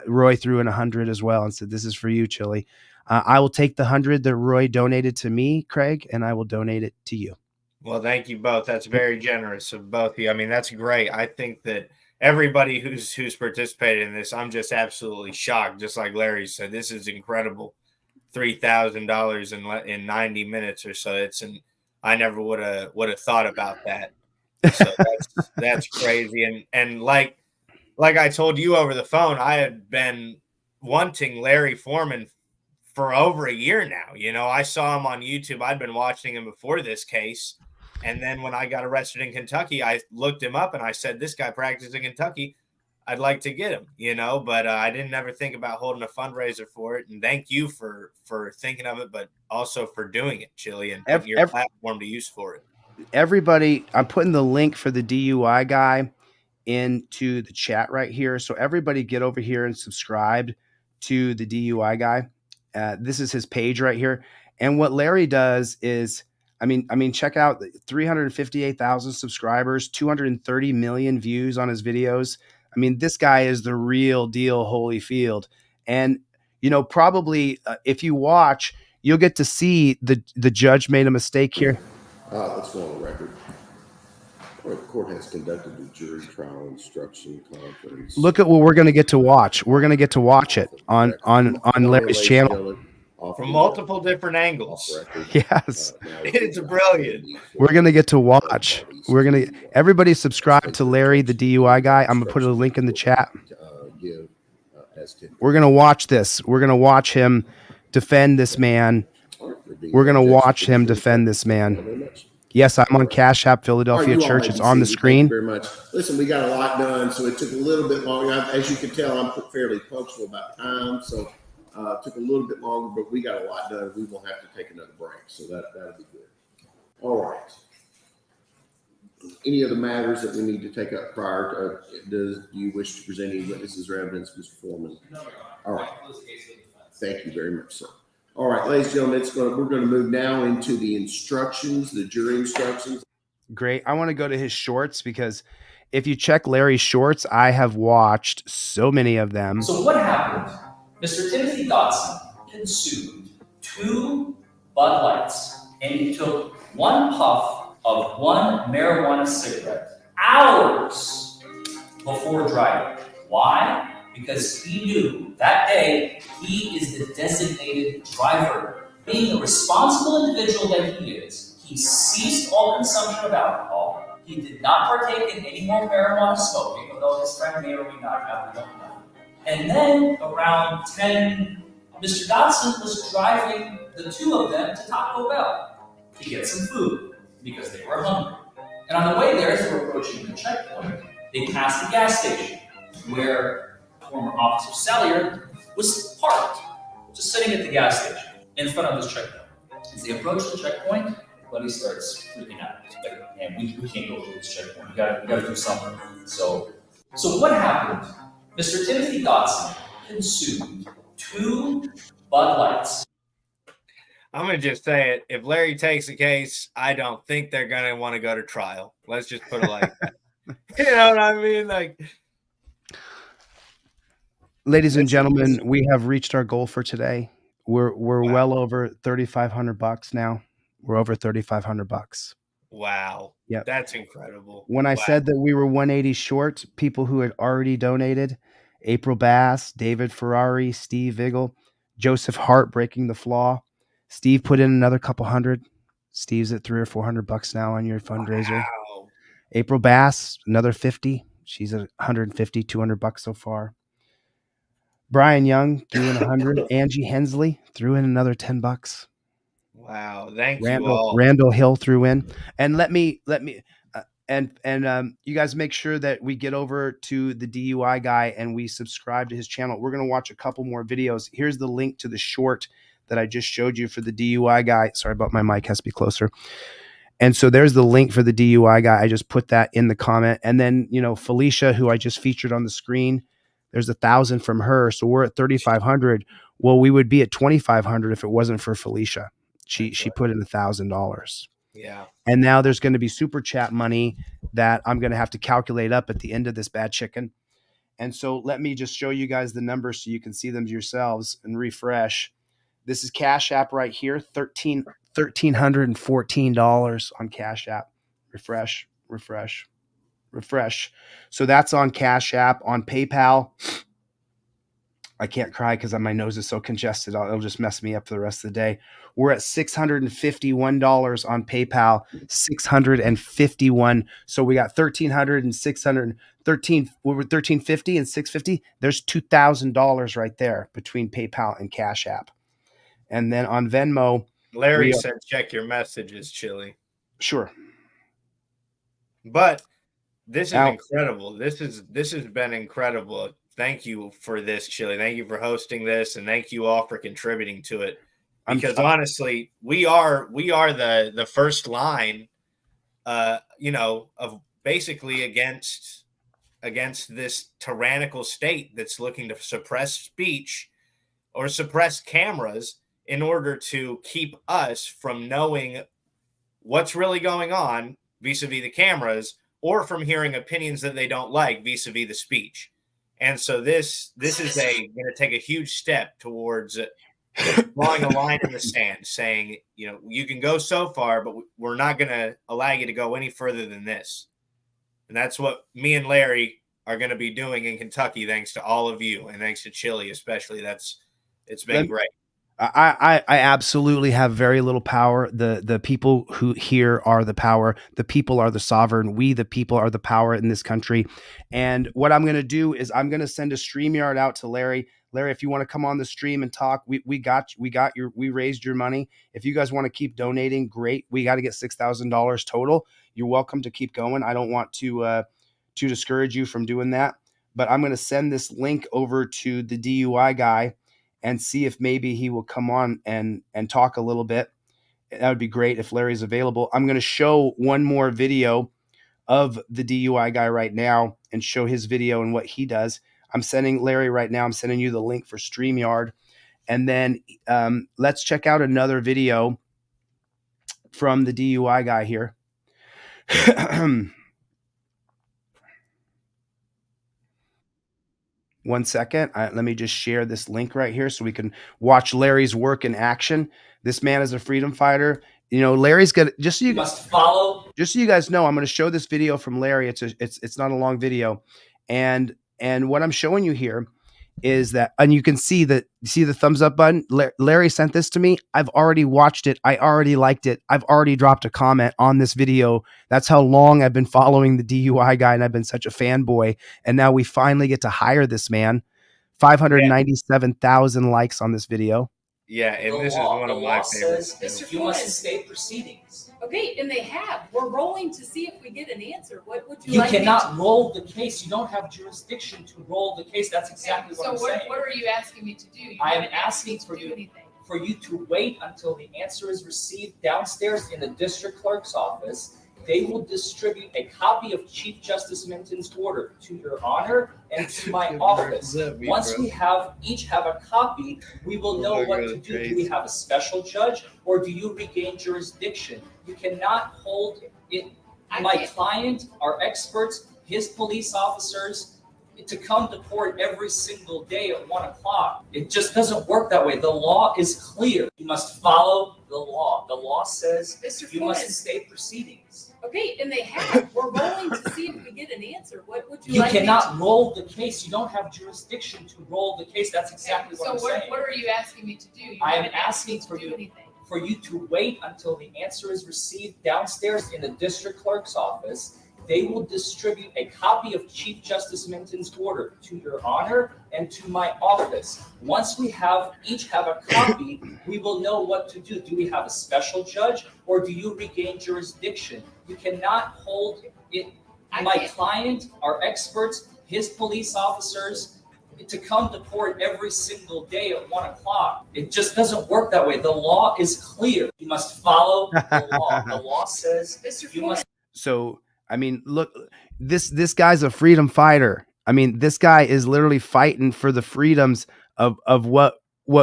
Roy threw in 100 as well and said, "This is for you, Chille." I will take the 100 that Roy donated to me, Craig, and I will donate it to you. Well, thank you both. That's very generous of both of you. I mean, that's great. I think that everybody who's participated in this, I'm just absolutely shocked. Just like Larry said, this is incredible. $3,000 in 90 minutes or so. I never would have thought about that. So that's crazy. And like I told you over the phone, I had been wanting Larry Foreman for over a year now. You know, I saw him on YouTube. I'd been watching him before this case. And then when I got arrested in Kentucky, I looked him up and I said, this guy practices in Kentucky. I'd like to get him, you know, but I didn't ever think about holding a fundraiser for it. And thank you for thinking of it, but also for doing it, Chille, and putting your platform to use for it. Everybody, I'm putting the link for the DUI guy into the chat right here. So everybody get over here and subscribe to the DUI guy. This is his page right here. And what Larry does is, I mean, check out 358,000 subscribers, 230 million views on his videos. I mean, this guy is the real deal, Holyfield. And, you know, probably if you watch, you'll get to see the judge made a mistake here. Let's go on the record. The court has conducted the jury trial instruction conference. Look at what we're going to get to watch. We're going to get to watch it on Larry's channel. From multiple different angles. Yes. It's brilliant. We're going to get to watch. Everybody subscribe to Larry, the DUI guy. I'm going to put a link in the chat. We're going to watch this. We're going to watch him defend this man. We're going to watch him defend this man. Yes, I'm on Cash App, Philadelphia Church. It's on the screen. Thank you very much. Listen, we got a lot done, so it took a little bit longer. As you can tell, I'm fairly punctual about time, so it took a little bit longer, but we got a lot done. We will have to take another break, so that'll be good. All right. Any other matters that we need to take up prior to, do you wish to present any witnesses or evidence, Mr. Foreman? All right. Thank you very much, sir. All right, ladies and gentlemen, we're going to move now into the instructions, the jury instructions. Great. I want to go to his shorts because if you check Larry's shorts, I have watched so many of them. So what happened? Mr. Timothy Dotson consumed 2 Bud Lights, and he took 1 puff of 1 marijuana cigarette hours before driving. Why? Because he knew that day he is the designated driver. Being the responsible individual that he is, he ceased all consumption of alcohol. He did not partake in any more marijuana smoking, although his friend may or may not have, we don't know. And then around 10, Mr. Dotson was driving the 2 of them to Taco Bell to get some food because they were hungry. And on the way there, as they were approaching the checkpoint, they passed the gas station where former Officer Salyer was parked, just sitting at the gas station in front of this checkpoint. As they approach the checkpoint, Buddy starts freaking out. Like, man, we can't go through this checkpoint. We gotta do something. So what happened? Mr. Timothy Dotson consumed 2 Bud Lights. I'm going to just say it. If Larry takes the case, I don't think they're going to want to go to trial. Let's just put it like that. You know what I mean? Like, ladies and gentlemen, we have reached our goal for today. We're well over $3,500 now. We're over $3,500. wow. Yeah, That's incredible. when I said that we were 180 short, people who had already donated: April Bass, David Ferrari, Steve Vigel, Joseph Hart breaking the flaw. Steve put in another couple hundred. Steve's at $300 or $400 now on your fundraiser. Wow. April Bass, another 50. She's at 150, $200 so far. Brian Young threw in 100. Angie Hensley threw in another $10. Wow. Thank you all. Randall Hill threw in. And let me you guys make sure that we get over to the DUI guy and we subscribe to his channel. We're going to watch a couple more videos. Here's the link to the short that I just showed you for the DUI guy. Sorry about my mic, has to be closer. And so there's the link for the DUI guy. I just put that in the comment. And then, you know, Felicia, who I just featured on the screen, there's 1,000 from her. So we're at 3,500. Well, we would be at 2,500 if it wasn't for Felicia. She put in $1,000. Yeah. And now there's going to be super chat money that I'm going to have to calculate up at the end of this bad chicken. And so let me just show you guys the numbers so you can see them yourselves and refresh. This is Cash App right here, $1,314 on Cash App. Refresh, refresh, refresh. So that's on Cash App. On PayPal, I can't cry because my nose is so congested. It'll just mess me up for the rest of the day. We're at $651 on PayPal, 651. So we got 1,300 and 600, 13, we were 1,350 and 650. There's $2,000 right there between PayPal and Cash App. And then on Venmo, Larry said, check your messages, Chille. Sure. But this is incredible. This has been incredible. Thank you for this, Chille. Thank you for hosting this, and thank you all for contributing to it. Because honestly, we are the first line, of basically against this tyrannical state that's looking to suppress speech or suppress cameras in order to keep us from knowing what's really going on vis-a-vis the cameras, or from hearing opinions that they don't like vis-a-vis the speech. And so this is going to take a huge step towards drawing a line in the sand, saying, you can go so far, but we're not going to allow you to go any further than this. And that's what me and Larry are going to be doing in Kentucky, thanks to all of you, and thanks to Chille especially. It's been great. I absolutely have very little power. The people who here are the power. The people are the sovereign. We, the people, are the power in this country. And what I'm going to do is I'm going to send a StreamYard out to Larry. Larry, if you want to come on the stream and talk, we raised your money. If you guys want to keep donating, great. We got to get $6,000 total. You're welcome to keep going. I don't want to discourage you from doing that, but I'm going to send this link over to the DUI guy and see if maybe he will come on and talk a little bit. That would be great if Larry's available. I'm going to show one more video of the DUI guy right now and show his video and what he does. I'm sending Larry right now. I'm sending you the link for StreamYard. And then let's check out another video from the DUI guy here. One second. Let me just share this link right here so we can watch Larry's work in action. This man is a freedom fighter. Larry's got, just so you guys know, I'm going to show this video from Larry. It's not a long video. And what I'm showing you here is that, and you can see the thumbs up button. Larry sent this to me. I've already watched it. I already liked it. I've already dropped a comment on this video. That's how long I've been following the DUI guy, and I've been such a fanboy. And now we finally get to hire this man. 597,000 likes on this video. Yeah, and this is one of my favorites. You must escape proceedings. Okay, and they have. We're rolling to see if we get an answer. What would you You like? cannot roll the case. You don't have jurisdiction to roll the case. That's exactly what I'm saying. So what are you asking me to do? I am asking for you to wait until the answer is received downstairs in the district clerk's office. They will distribute a copy of Chief Justice Minton's order to your honor and to my office. Once we each have a copy, we will know what to do. Do we have a special judge, or do you regain jurisdiction? You cannot hold it. My client, our experts, his police officers, to come to court every single day at 1 o'clock. It just doesn't work that way. The law is clear. You must follow the law. The law says you must escape proceedings. Okay, and they have. We're rolling to see if we get an answer. What would you You like? cannot roll the case. You don't have jurisdiction to roll the case. That's exactly what I'm saying. So what are you asking me to do? I am asking for you to wait until the answer is received downstairs in the district clerk's office. They will distribute a copy of Chief Justice Minton's order to your honor and to my office. Once we each have a copy, we will know what to do. Do we have a special judge, or do you regain jurisdiction? You cannot hold it. My client, our experts, his police officers, to come to court every single day at 1 o'clock. It just doesn't work that way. The law is clear. You must follow the law. The law says you must. So, I mean, look, this guy's a freedom fighter. I mean, this guy is literally fighting for the freedoms of what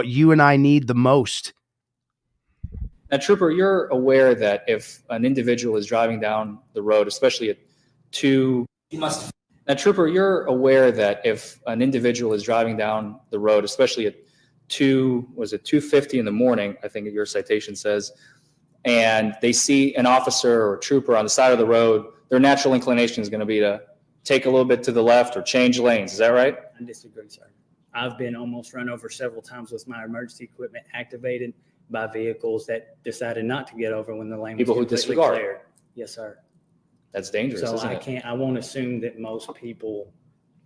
you and I need the most. Now, Trooper, you're aware that if an individual is driving down the road, especially at 2, You must. Now, Trooper, you're aware that if an individual is driving down the road, especially at 2:50 in the morning, I think your citation says, and they see an officer or trooper on the side of the road, their natural inclination is going to be to take a little bit to the left or change lanes. Is that right? I disagree, sir. I've been almost run over several times with my emergency equipment activated by vehicles that decided not to get over when the lane People who was completely disregard. cleared. Yes, sir. That's dangerous, So isn't it? I won't assume that most people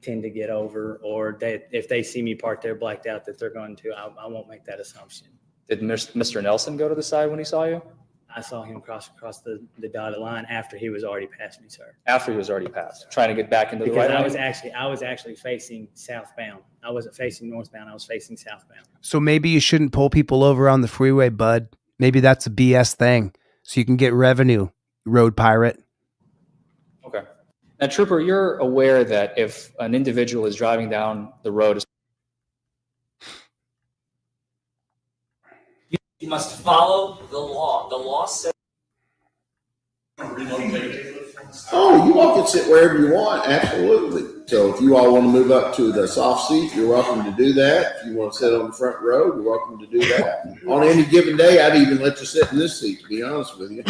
tend to get over, or that if they see me parked there blacked out that they're going to. I won't make that assumption. Did Mr. Nelson go to the side when he saw you? I saw him cross the dotted line after he was already past me, sir. After he was already passed, trying to get back into the Because right I lane? was actually facing southbound. I wasn't facing northbound. I was facing southbound. So maybe you shouldn't pull people over on the freeway, bud. Maybe that's a BS thing. So you can get revenue, road pirate. Okay. Now, Trooper, you're aware that if an individual is driving down the road, You must follow the law. The law says. Oh, you all can sit wherever you want, absolutely. So if you all want to move up to the soft seat, you're welcome to do that. If you want to sit on the front row, you're welcome to do that. On any given day, I'd even let you sit in this seat, to be honest with you.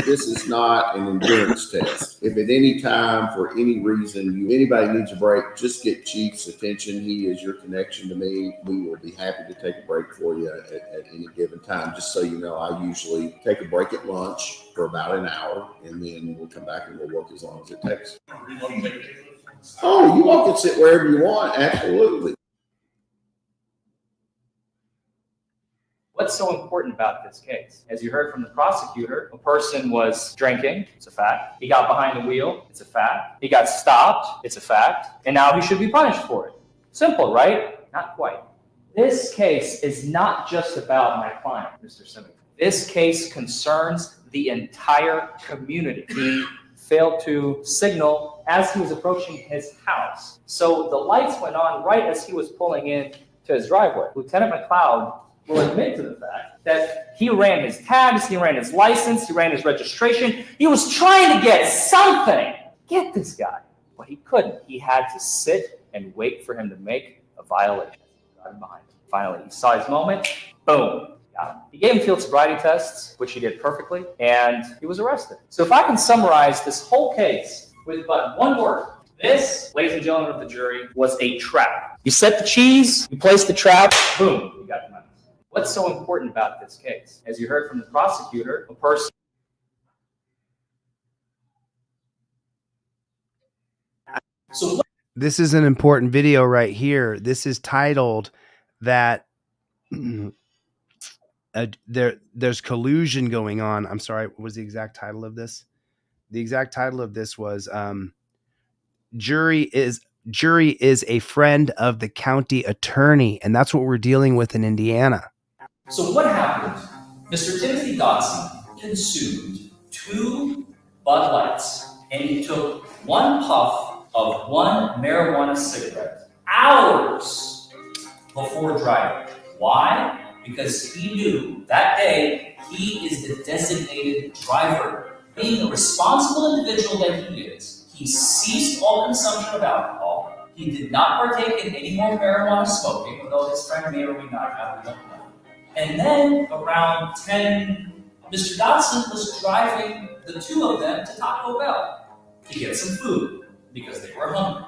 This is not an endurance test. If at any time, for any reason, anybody needs a break, just get Chief's attention. He is your connection to me. We will be happy to take a break for you at any given time. Just so you know, I usually take a break at lunch for about an hour, and then we'll come back and we'll work as long as it takes. Oh, you all can sit wherever you want, absolutely. what's so important about this case? As you heard from the prosecutor, a person was drinking, it's a fact. He got behind the wheel, it's a fact. He got stopped, it's a fact. And now he should be punished for it. Simple, right? Not quite. This case is not just about my client, Mr. Simmons. This case concerns the entire community. He failed to signal as he was approaching his house. So the lights went on right as he was pulling in to his driveway. Lieutenant McLeod will admit to the fact that he ran his tags, he ran his license, he ran his registration. He was trying to get something. Get this guy. But he couldn't. He had to sit and wait for him to make a violation. Driving behind him. Finally, he saw his moment. Boom. Got him. He gave him field sobriety tests, which he did perfectly, and he was arrested. So if I can summarize this whole case with but one word, this, ladies and gentlemen of the jury, was a trap. You set the cheese, you place the trap, boom, you got the money. What's so important about this case? As you heard from the prosecutor, a person. So this is an important video right here. This is titled that there's collusion going on. I'm sorry, what was the exact title of this? The exact title of this was jury is a friend of the county attorney, and that's what we're dealing with in Indiana. So what happened? Mr. Timothy Dotson consumed 2 Bud Lights, and he took 1 puff of 1 marijuana cigarette hours before driving. Why? Because he knew that day he is the designated driver. Being the responsible individual that he is, he ceased all consumption of alcohol. He did not partake in any more marijuana smoking, although his friend may or may not have, we don't know. And then around 10, Mr. Dotson was driving the 2 of them to Taco Bell to get some food because they were hungry.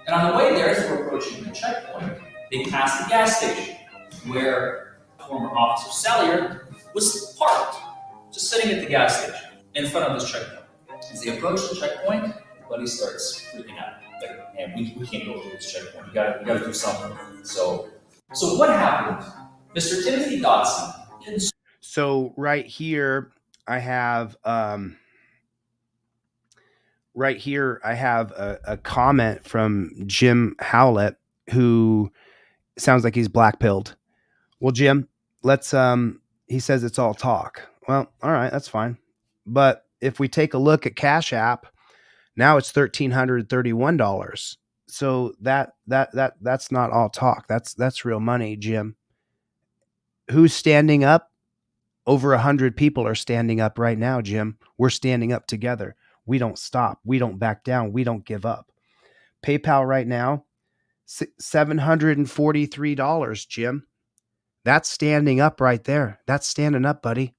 And on the way there, as they were approaching the checkpoint, they passed the gas station where former Officer Salyer was parked, just sitting at the gas station in front of this checkpoint. As they approach the checkpoint, Buddy starts freaking out. Like, man, we can't go through this checkpoint. We gotta do something. So what happened? Mr. Timothy Dotson. So right here, I have a comment from Jim Howlett, who sounds like he's black-pilled. Well, Jim, let's he says it's all talk. Well, all right, that's fine. But if we take a look at Cashapp, now it's $1,331. So that's not all talk. That's real money, Jim. Who's standing up? Over 100 people are standing up right now, Jim. We're standing up together. We don't stop. We don't back down. We don't give up. PayPal right now, $743, Jim. That's standing up right there. That's standing up, buddy.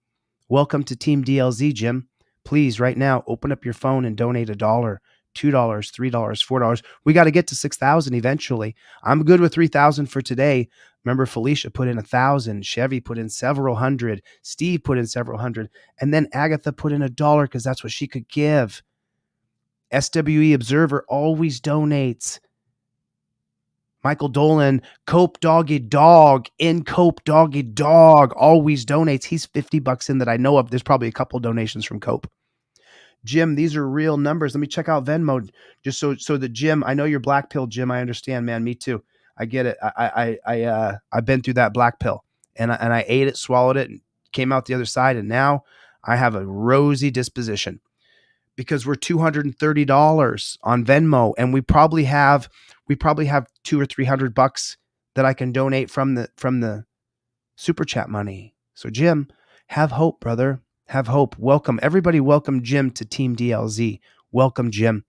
Welcome to Team DLZ, Jim. Please, right now, open up your phone and donate $1, $2, $3, $4. We got to get to 6,000 eventually. I'm good with 3,000 for today. Remember, Felicia put in 1,000. Chevy put in several hundred. Steve put in several hundred. And then Agatha put in $1 because that's what she could give. SWE Observer always donates. Michael Dolan, Cope Doggy Dog, in Cope Doggy Dog, always donates. He's $50 in that I know of. There's probably a couple donations from Cope. Jim, these are real numbers. Let me check out Venmo just so that Jim, I know you're black pill, Jim. I understand, man. Me too. I get it. I've been through that black pill, and I ate it, swallowed it, and came out the other side, and now I have a rosy disposition because we're $230 on Venmo, and we probably have $200 or $300 that I can donate from the super chat money. So Jim, have hope, brother. Have hope. Welcome. Everybody welcome Jim to Team DLZ. Welcome, Jim.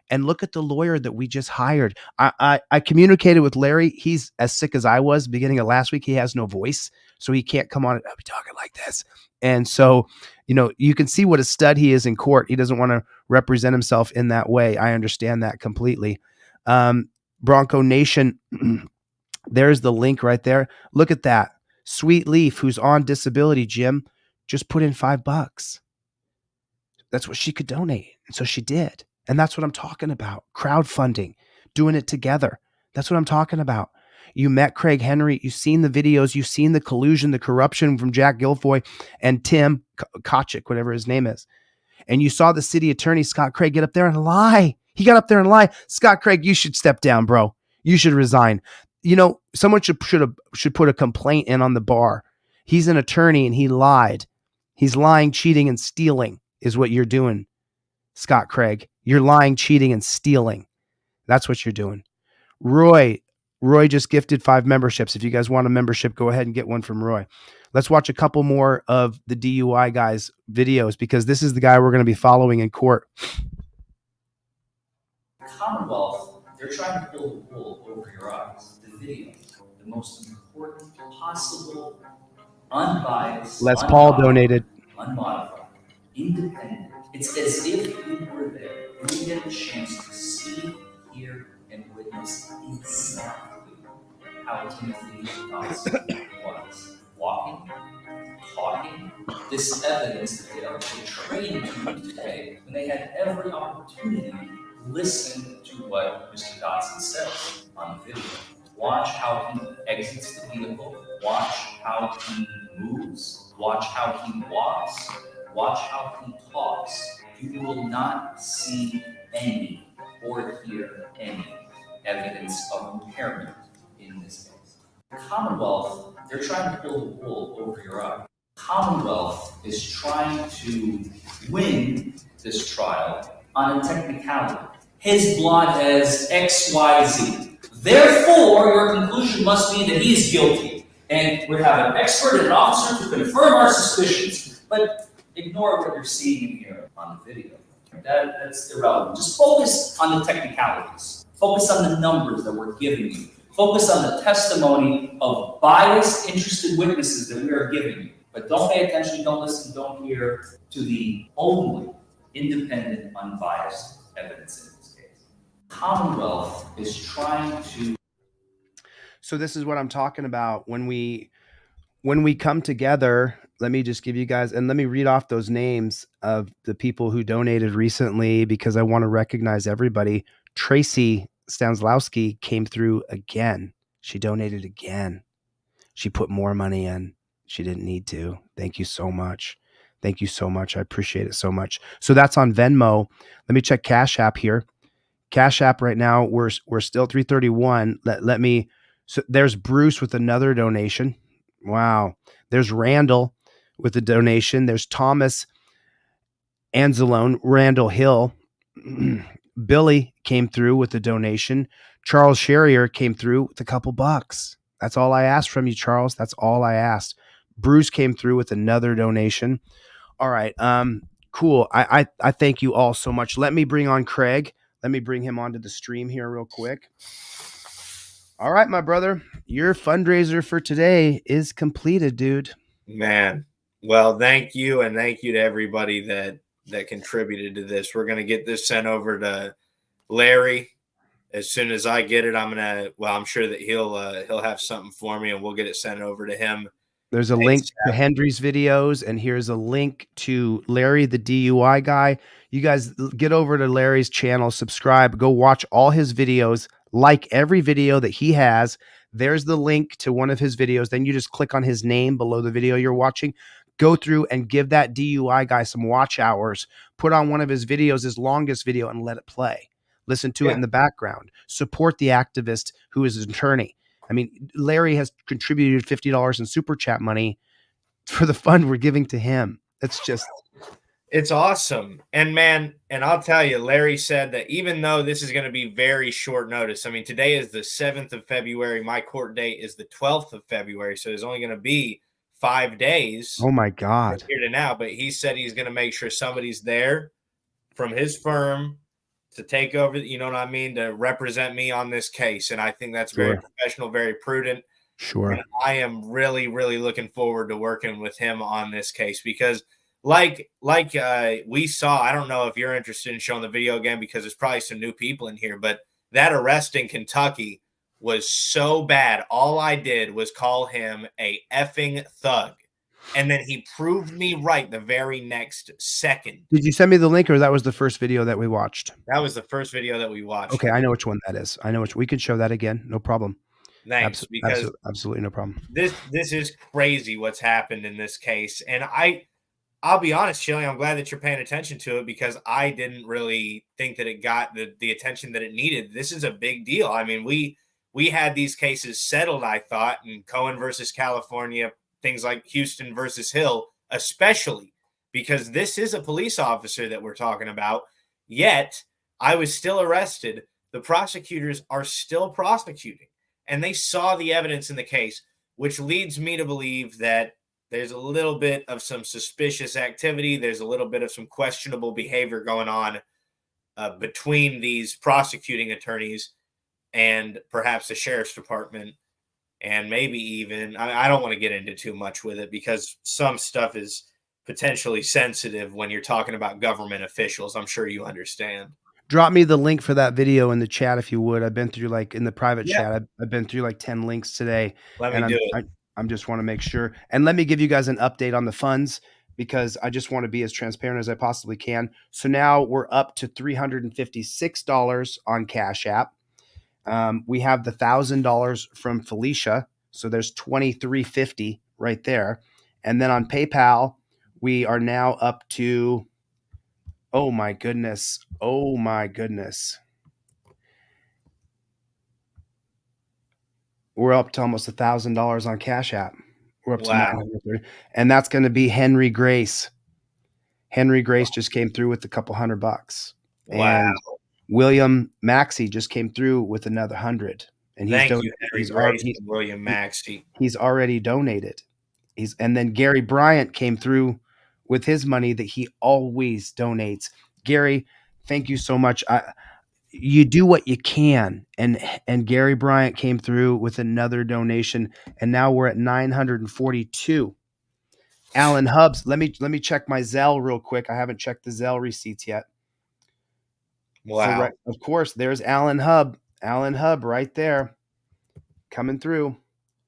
And look at the lawyer that we just hired. I communicated with Larry. He's as sick as I was beginning of last week. He has no voice, so he can't come on and be talking like this. And so, you can see what a stud he is in court. He doesn't want to represent himself in that way. I understand that completely. Bronco Nation, there's the link right there. Look at that. Sweet Leaf, who's on disability, Jim, just put in $5. That's what she could donate. And so she did. And that's what I'm talking about. Crowdfunding, doing it together. That's what I'm talking about. You met Craig Henry. You've seen the videos. You've seen the collusion, the corruption from Jack Guilfoyle and Tim Kochik, whatever his name is. And you saw the city attorney, Scott Craig, get up there and lie. He got up there and lie. Scott Craig, you should step down, bro. You should resign. Someone should put a complaint in on the bar. He's an attorney and he lied. He's lying, cheating, and stealing is what you're doing, Scott Craig. You're lying, cheating, and stealing. That's what you're doing. Roy just gifted 5 memberships. If you guys want a membership, go ahead and get one from Roy. Let's watch a couple more of the DUI guys' videos because this is the guy we're going to be following in court. Commonwealth, they're trying to pull the wool over your eyes. The video, the most important possible, unbiased, Les Paul donated. unmodified, independent. It's as if you were there. You get a chance to see, hear, and witness exactly how Timothy Dodson was walking, talking. This evidence that they are portraying to you today, when they had every opportunity to listen to what Mr. Dodson says on the video. Watch how he exits the vehicle. Watch how he moves. Watch how he walks. Watch how he talks. You will not see any or hear any evidence of impairment in this case. Commonwealth, they're trying to pull the wool over your eyes. Commonwealth is trying to win this trial on a technicality. His blood has XYZ. Therefore, your conclusion must be that he is guilty. And we have an expert and an officer to confirm our suspicions. But ignore what you're seeing here on the video. That's irrelevant. Just focus on the technicalities. Focus on the numbers that we're giving you. Focus on the testimony of biased, interested witnesses that we are giving you. But don't pay attention, don't listen, don't hear to the only independent, unbiased evidence in this case. Commonwealth is trying to. So this is what I'm talking about. When we come together, let me just give you guys, and let me read off those names of the people who donated recently because I want to recognize everybody. Tracy Stanslowski came through again. She donated again. She put more money in. She didn't need to. Thank you so much. Thank you so much. I appreciate it so much. So that's on Venmo. Let me check Cash App here. Cash App right now, we're still 331. So there's Bruce with another donation. Wow. There's Randall with a donation. There's Thomas Anzalone, Randall Hill. Billy came through with a donation. Charles Sherrier came through with a couple bucks. That's all I asked from you, Charles. That's all I asked. Bruce came through with another donation. All right. Cool. I thank you all so much. Let me bring on Craig. Let me bring him onto the stream here real quick. All right, my brother, your fundraiser for today is completed, dude. Man, well, thank you, and thank you to everybody that contributed to this. We're gonna get this sent over to Larry. As soon as I get it, I'm sure that he'll have something for me, and we'll get it sent over to him. There's a link to Hendry's videos, and here's a link to Larry, the DUI guy. You guys get over to Larry's channel, subscribe, go watch all his videos, like every video that he has. There's the link to one of his videos. Then you just click on his name below the video you're watching. Go through and give that DUI guy some watch hours. Put on one of his videos, his longest video, and let it play. Listen to it in the background. Support the activist who is an attorney. I mean, Larry has contributed $50 in super chat money for the fund we're giving to him. It's awesome. And man, and I'll tell you, Larry said that even though this is going to be very short notice, I mean, today is the 7th of February. My court date is the 12th of February. So there's only going to be 5 days. Oh my God. Here to now. But he said he's going to make sure somebody's there from his firm to take over, you know what I mean, to represent me on this case. And I think that's very professional, very prudent. Sure. And I am really, really looking forward to working with him on this case because like we saw, I don't know if you're interested in showing the video again because there's probably some new people in here, but that arrest in Kentucky was so bad. All I did was call him a effing thug. And then he proved me right the very next second. Did you send me the link, or that was the first video that we watched? That was the first video that we watched. Okay, I know which one that is. We can show that again. No problem. Thanks, because absolutely no problem. This is crazy what's happened in this case. And I'll be honest, Chille, I'm glad that you're paying attention to it because I didn't really think that it got the attention that it needed. This is a big deal. I mean, we had these cases settled, I thought, in Cohen versus California, things like Houston versus Hill, especially because this is a police officer that we're talking about. Yet I was still arrested. The prosecutors are still prosecuting, and they saw the evidence in the case, which leads me to believe that there's a little bit of some suspicious activity. There's a little bit of some questionable behavior going on between these prosecuting attorneys and perhaps the sheriff's department. And maybe even, I don't want to get into too much with it because some stuff is potentially sensitive when you're talking about government officials. I'm sure you understand. Drop me the link for that video in the chat if you would. I've been through in the private chat. I've been through 10 links today. Let me do it. I just want to make sure. And let me give you guys an update on the funds because I just want to be as transparent as I possibly can. So now we're up to $356 on Cash App. We have the $1,000 from Felicia. So there's $2,350 right there. And then on PayPal, we are now up to, oh my goodness. We're up to almost $1,000 on Cash App. We're up to $930. And that's going to be Henry Grace. Henry Grace just came through with a couple $100. Wow. And William Maxey just came through with another 100. And Thank you, Henry Grace and William Maxey. He's already donated. And then Gary Bryant came through with his money that he always donates. Gary, thank you so much. You do what you can. And Gary Bryant came through with another donation. And now we're at 942. Alan Hubbs, let me check my Zelle real quick. I haven't checked the Zelle receipts yet. Wow. So of course, there's Alan Hubb. Alan Hubb right there. Coming through.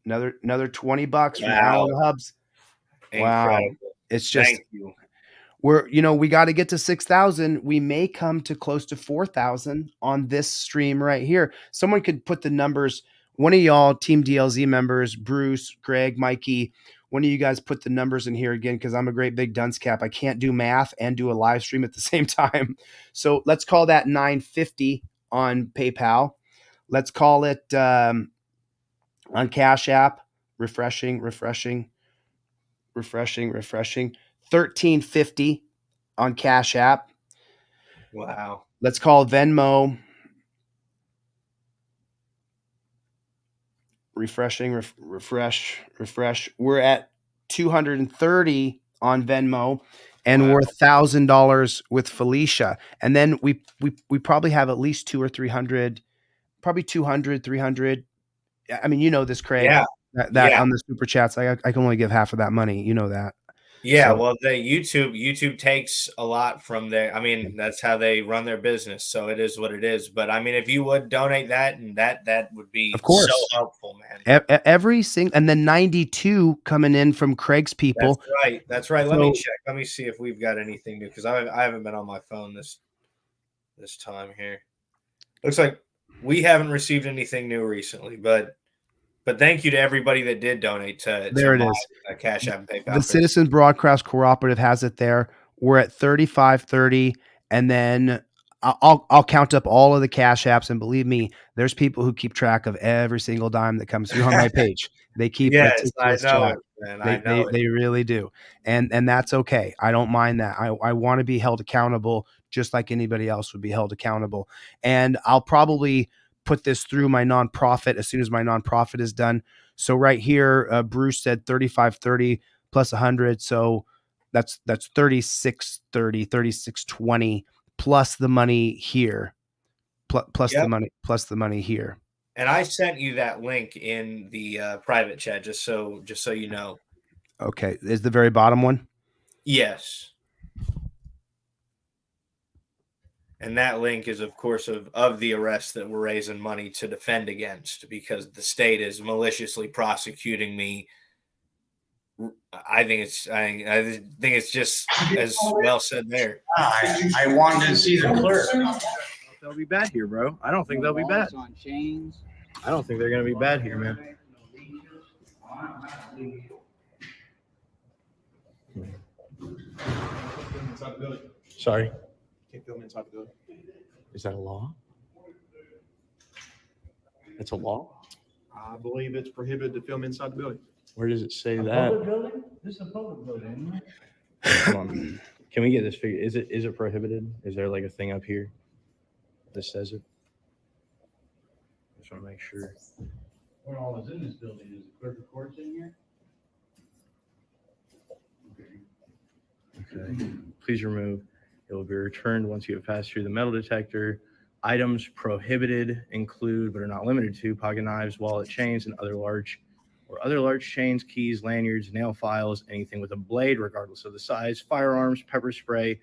Another $20 from Alan Hubbs. Wow. It's just Thank you. we got to get to 6,000. We may come to close to 4,000 on this stream right here. Someone could put the numbers. One of y'all Team DLZ members, Bruce, Greg, Mikey, one of you guys put the numbers in here again because I'm a great big dunce cap. I can't do math and do a live stream at the same time. So let's call that 950 on PayPal. Let's call it on Cash App. Refreshing. 1350 on Cash App. Wow. Let's call Venmo. Refresh. We're at 230 on Venmo. and we're $1,000 with Felicia. And then we probably have at least 200 or 300, probably 200, 300. I mean, you know this, Craig. Yeah. That on the super chats, I can only give half of that money. You know that. Yeah, So- well, the YouTube takes a lot from there. I mean, that's how they run their business. So it is what it is. But I mean, if you would donate that, and that would be Of course. so helpful, man. Every single, and then 92 coming in from Craig's people. That's right. That's right. Let me So- check. Let me see if we've got anything new, because I haven't been on my phone this time here. Looks like we haven't received anything new recently, but thank you to everybody that did donate to There it my, is. Cash App and PayPal. The Citizens Broadcast Cooperative has it there. We're at 3530, and then I'll count up all of the Cash Apps, and believe me, there's people who keep track of every single dime that comes through on my page. They keep Yes, meticulous I know track. it, man. I know it. They really do, and that's okay. I don't mind that. I want to be held accountable just like anybody else would be held accountable, and I'll probably put this through my nonprofit as soon as my nonprofit is done. So right here, Bruce said 3530 plus 100. So that's 3630, 3620 plus the money here, plus Yep. the money here. And I sent you that link in the private chat, just so you know. Okay. Is the very bottom one? Yes. And that link is, of course, of the arrest that we're raising money to defend against, because the state is maliciously prosecuting me. I think it's just as well said there. I wanted to see the clerk. They'll be bad here, bro. I don't think they'll be bad. On chains. I don't think they're gonna be bad here, man. Sorry. Can't film inside the building. Is that a law? It's a law? I believe it's prohibited to film inside the building. Where does it say Public that? building? This is a public building, Hold on. Can we get this figured? Is it prohibited? Is there like a thing up here that says it? Just want to make sure. What all is in this building? Is the clerk of courts in here? Okay. Please remove. It will be returned once you have passed through the metal detector. Items prohibited include, but are not limited to, pocket knives, wallet chains, and other large chains, keys, lanyards, nail files, anything with a blade, regardless of the size, firearms, pepper spray,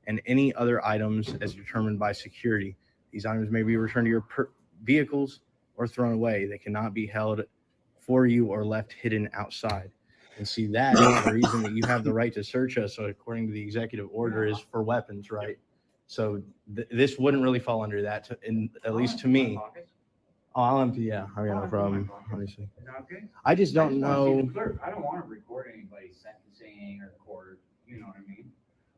and any other items as determined by security. These items may be returned to your vehicles or thrown away. They cannot be held for you or left hidden outside. And see, that is the reason that you have the right to search us. So according to the executive order, is for weapons, right? So this wouldn't really fall under that, at least to me. Oh, I'll empty. Yeah, I got no problem. Let me see. Is that okay? I just don't know. I don't want to record anybody's sentencing or court. You know what I mean?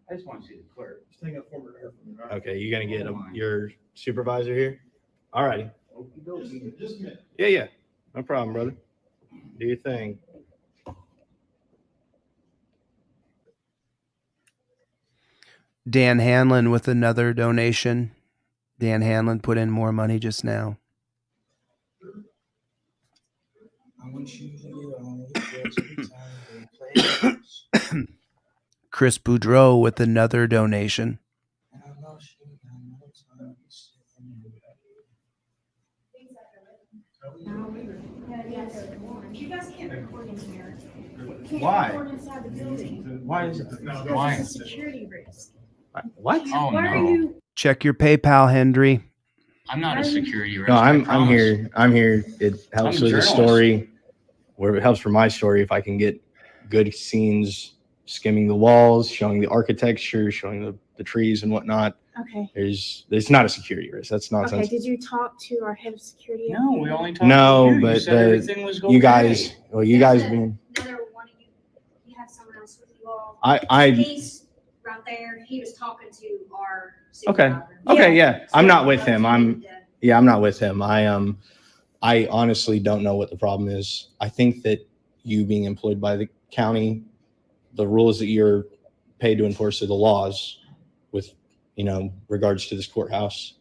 I just want to see the clerk. Just take a former air from the Okay, you gonna get your supervisor here? All righty. Just a minute. Yeah. No problem, brother. Do your thing. Dan Hanlon with another donation. Dan Hanlon put in more money just now. Chris Boudreau with another donation. You guys can't record in here. Why? Record inside the building. Why is it? Why? It's a security risk. What? Oh, why are you? Check your PayPal, Hendry. I'm not a security risk. No, I I'm promise. here. I'm here. It helps I'm a with the journalist. story. Where it helps for my story if I can get good scenes, skimming the walls, showing the architecture, showing the trees and whatnot. Okay. There's not a security risk. That's nonsense. Okay. Did you talk to our head of security? No, we only talked No, to you. but You said everything was you okay. guys being Another one of you. You have someone else with you all. I He's right there. He was talking to our okay. supervisor. Okay, yeah. I'm not with him. I'm not with him. I honestly don't know what the problem is. I think that you being employed by the county, the rules that you're paid to enforce are the laws with, regards to this courthouse.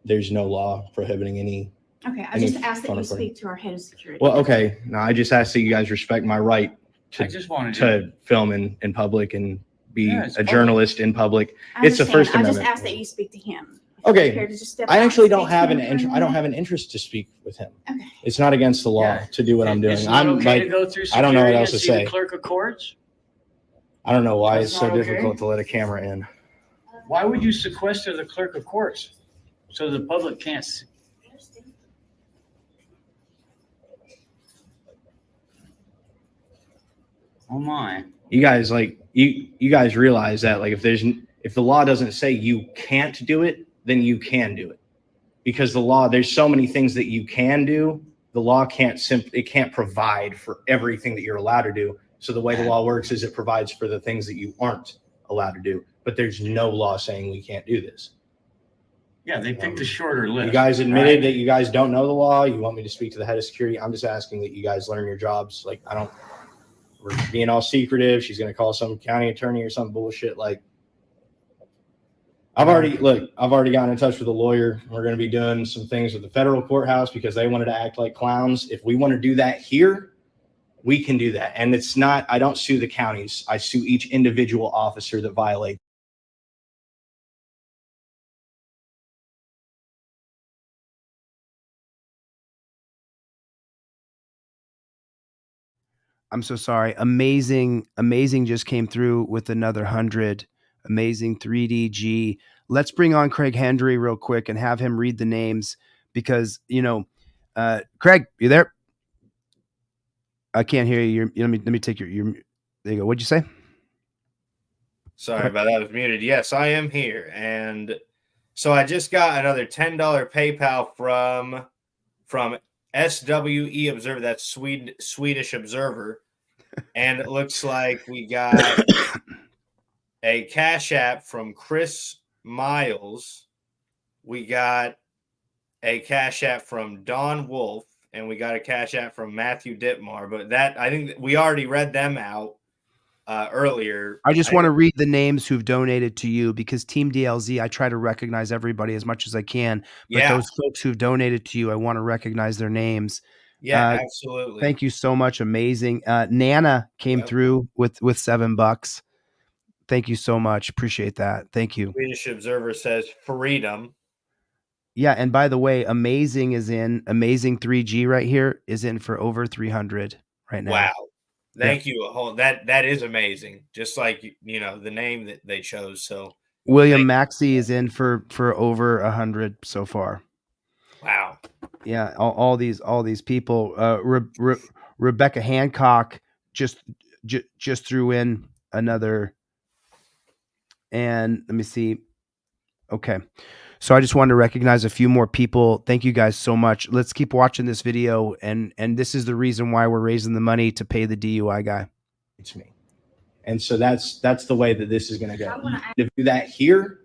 There's no law prohibiting any. Okay. I any just asked that phone you recording. speak to our head of security. Well, okay. No, I just ask that you guys respect my right I just wanted to film in public and be Yeah, it's a journalist in public. I It's the understand. First I just Amendment. asked that you speak to him. If you're Okay, prepared to just step I out actually and don't speak to have him an for a interest. I don't minute. have an interest to speak with him. Okay. It's not against the law to do what I'm doing. Isn't it I'm okay like, to go through I don't know what security else and to see the say. clerk of courts? I don't know why That's it's so not okay? difficult to let a camera in. Why would you sequester the clerk of courts so the public can't see? Oh my. You guys you guys realize that like if the law doesn't say you can't do it, then you can do it. Because the law, there's so many things that you can do. The law it can't provide for everything that you're allowed to do. So the way the law works is it provides for the things that you aren't allowed to do. But there's no law saying we can't do this. Yeah, they picked a shorter list. You guys admitted right? that you guys don't know the law. You want me to speak to the head of security. I'm just asking that you guys learn your jobs. Like we're being all secretive. She's going to call some county attorney or some bullshit. Like I've already gotten in touch with a lawyer. We're going to be doing some things with the federal courthouse because they wanted to act like clowns. If we want to do that here, we can do that. And it's not, I don't sue the counties. I sue each individual officer that violates. I'm so sorry. Amazing just came through with another 100. Amazing 3DG. Let's bring on Craig Hendry real quick and have him read the names because, Craig, you there? I can't hear you. Let me take your there you go. What'd you say? Sorry about that. I was muted. Yes, I am here. And so I just got another $10 PayPal from SWE Observer, that's Swedish Observer. And it looks like we got a Cash App from Chris Miles. We got a Cash App from Don Wolf, and we got a Cash App from Matthew Ditmar. But I think we already read them out earlier. I just want to read the names who've donated to you because Team DLZ, I try to recognize everybody as much as I can. But those folks who've donated to you, I want to recognize their names. Yeah, absolutely. Thank you so much. Amazing. Nana came through with $7. Thank you so much. Appreciate that. Thank you. Swedish Observer says freedom. Yeah, and by the way, Amazing 3G right here is in for over 300 right now. Wow. Thank you. That is amazing. Just like the name that they chose. So William Maxey is in for over 100 so far. Wow. Yeah, all these people. Rebecca Hancock just threw in another. And let me see. Okay. So I just wanted to recognize a few more people. Thank you guys so much. Let's keep watching this video. And this is the reason why we're raising the money to pay the DUI guy. It's me. And so that's the way that this is going to go. To do that here,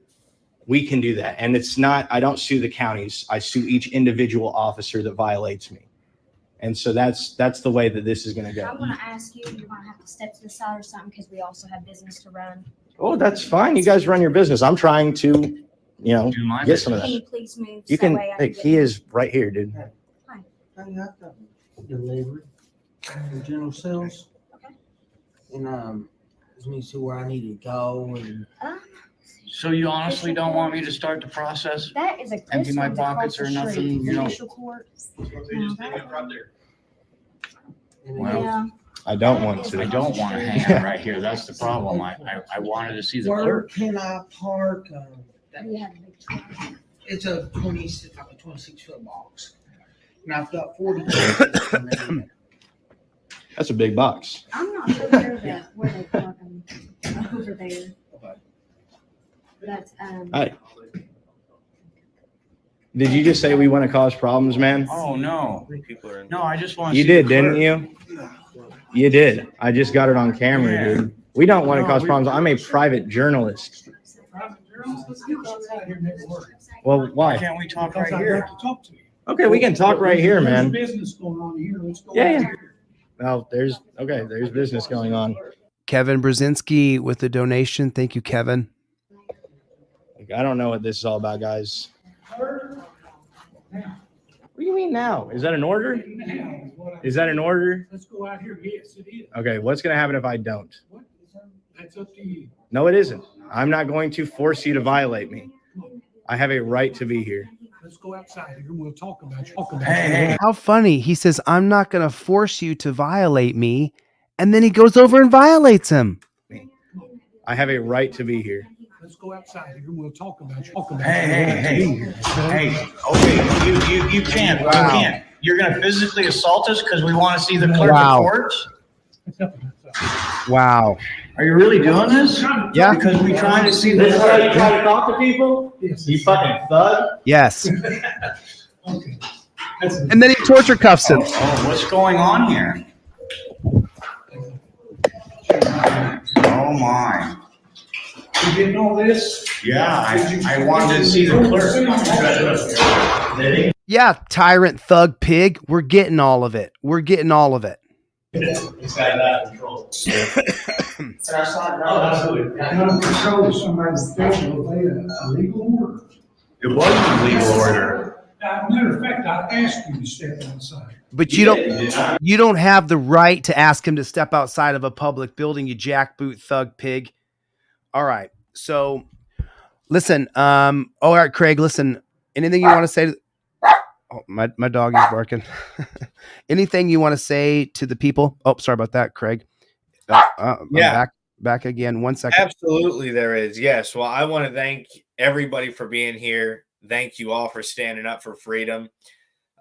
we can do that. And it's not, I don't sue the counties. I sue each individual officer that violates me. And so that's the way that this is going to go. I want to ask you, you're going to have to step to the side or something because we also have business to run. Oh, that's fine. You guys run your business. I'm trying to, get some of that. Can you please move? You so can, that way I hey, get he is right here, dude. Hi. I got the delivery, general sales. Okay. And just need to see where I need to go and. So you honestly don't want me to start the process? That is a Empty my pockets or nothing? You don't. Court. Well, Yeah. I don't want to. I don't want to hang out right here. That's the problem. I wanted to see the Where clerk. can I park? We have a big truck. It's a 26-foot box. And I've got 40 cases. That's a big box. I'm not sure where they park them over there. But Hi. Did you just say we want to cause problems, man? Oh, no. No, I just want to You see did, the didn't clerk. you? You did. I just got it on camera, dude. We don't want to cause problems. I'm a private journalist. Well, why? Can't we talk right here? Okay, we can talk right here, man. Business going on here. Let's go. Yeah. Well, there's business going on. Kevin Brzezinski with a donation. Thank you, Kevin. I don't know what this is all about, guys. What do you mean now? Is that an order? Is that an order? Let's go out here. Yes, it is. Okay, what's going to happen if I don't? That's up to you. No, it isn't. I'm not going to force you to violate me. I have a right to be here. Let's go outside here and we'll talk about you. How funny. He says, I'm not going to force you to violate me. And then he goes over and violates him. I have a right to be here. Let's go outside here and we'll talk about you. Hey, okay, you can't, you can't. You're gonna physically assault us because we want to see the clerk of court? Wow. Are you really doing this? Yeah. Because we trying to see the. This is how you try to talk to people? You fucking thug? Yes. And then he torture cuffs him. Oh, what's going on here? Oh my. You didn't know this? Yeah, I wanted to see the clerk. Yeah, tyrant, thug, pig. We're getting all of it. We're getting all of it. It's out of control. Oh, absolutely. Out of control is somebody's failure to obey a legal order. It wasn't a legal order. Matter of fact, I asked you to step outside. But you don't have the right to ask him to step outside of a public building, you jackboot thug pig. All right. So listen, all right, Craig, listen, anything you want to say? Oh, my dog is barking. Anything you want to say to the people? Oh, sorry about that, Craig. I'm back again. 1 second. Absolutely, there is. Yes. Well, I want to thank everybody for being here. Thank you all for standing up for freedom.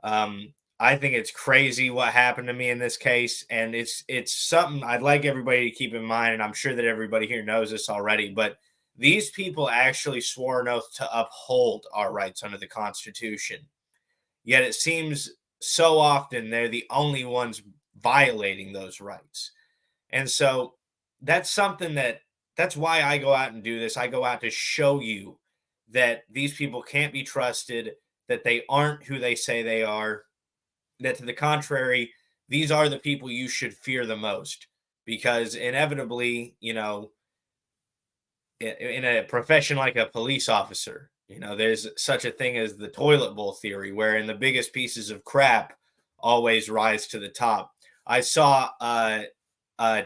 I think it's crazy what happened to me in this case, and it's something I'd like everybody to keep in mind, and I'm sure that everybody here knows this already, but these people actually swore an oath to uphold our rights under the Constitution. Yet it seems so often they're the only ones violating those rights. And so that's something that's why I go out and do this. I go out to show you that these people can't be trusted, that they aren't who they say they are, that to the contrary, these are the people you should fear the most, because inevitably, you know, in a profession like a police officer, you know, there's such a thing as the toilet bowl theory, wherein the biggest pieces of crap always rise to the top. I saw a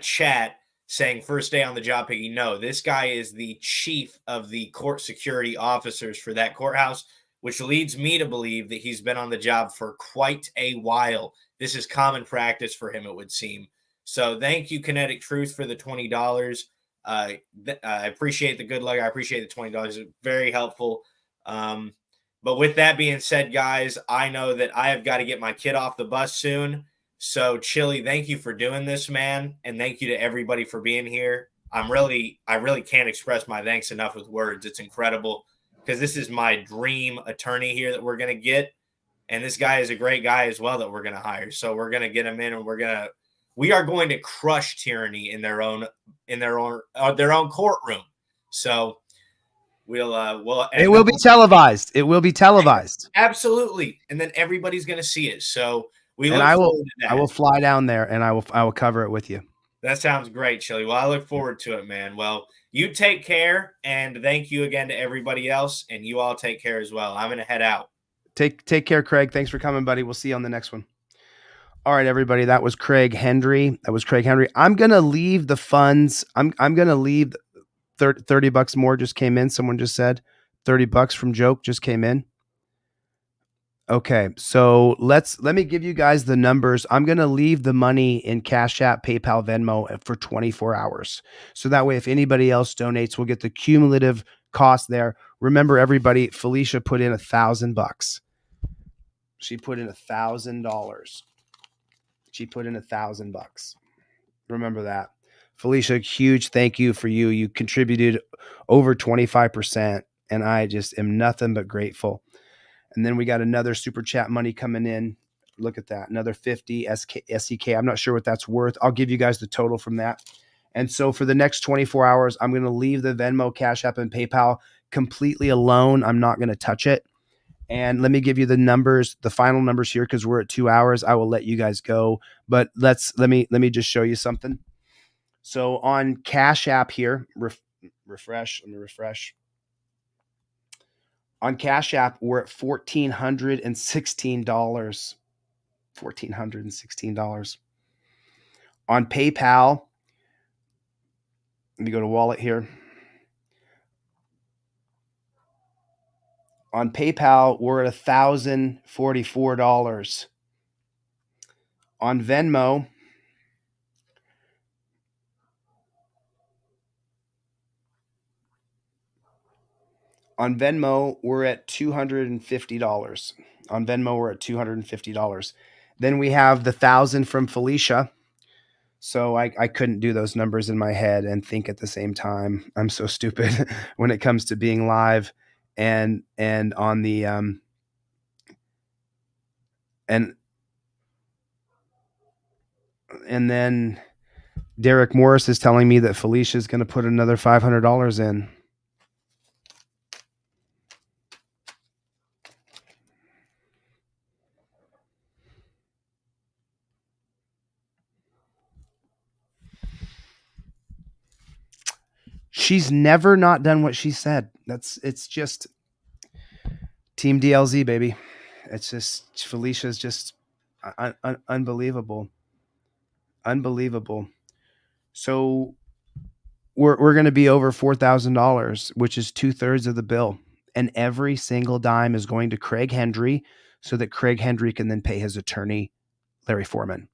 chat saying first day on the job, Piggy. No, this guy is the chief of the court security officers for that courthouse, which leads me to believe that he's been on the job for quite a while. This is common practice for him, it would seem. So thank you, Kinetic Truth, for the $20. I appreciate the good luck. I appreciate the $20. It's very helpful. But with that being said, guys, I know that I have got to get my kid off the bus soon. So Chille, thank you for doing this, man. And thank you to everybody for being here. I really can't express my thanks enough with words. It's incredible, because this is my dream attorney here that we're going to get. And this guy is a great guy as well that we're going to hire. So we're going to get him in, and we are going to crush tyranny in their own courtroom. So it will be televised. It will be televised. Absolutely. And then everybody's going to see it. So I will fly down there, and I will cover it with you. That sounds great, Chille. Well, I look forward to it, man. Well, you take care, and thank you again to everybody else, and you all take care as well. I'm going to head out. Take care, Craig. Thanks for coming, buddy. We'll see you on the next one. All right, everybody. That was Craig Hendry. I'm going to leave the funds. I'm going to leave $30 more just came in. Someone just said $30 from Joke just came in. Okay, so let me give you guys the numbers. I'm going to leave the money in Cash App, PayPal, Venmo for 24 hours. So that way, if anybody else donates, we'll get the cumulative cost there. Remember, everybody, Felicia put in $1,000. She put in $1,000. She put in $1,000. Remember that. Felicia, huge thank you for you. You contributed over 25%, and I just am nothing but grateful. And then we got another super chat money coming in. Look at that. Another 50 SEK. I'm not sure what that's worth. I'll give you guys the total from that. And so for the next 24 hours, I'm going to leave the Venmo, Cash App, and PayPal completely alone. I'm not going to touch it. And let me give you the numbers, the final numbers here, because we're at 2 hours. I will let you guys go. But let me just show you something. So on Cash App here, refresh. Let me refresh. On Cash App, we're at $1,416. $1,416. On PayPal, let me go to wallet here. On PayPal, we're at $1,044. On Venmo, we're at $250. On Venmo, we're at $250. Then we have the 1,000 from Felicia. So I couldn't do those numbers in my head and think at the same time. I'm so stupid when it comes to being live and on the and then Derek Morris is telling me that Felicia is going to put another $500 in. She's never not done what she said. It's just Team DLZ, baby. It's just Felicia's just unbelievable. Unbelievable. So we're going to be over $4,000, which is 2/3 of the bill. And every single dime is going to Craig Hendry so that Craig Hendry can then pay his attorney, Larry Foreman.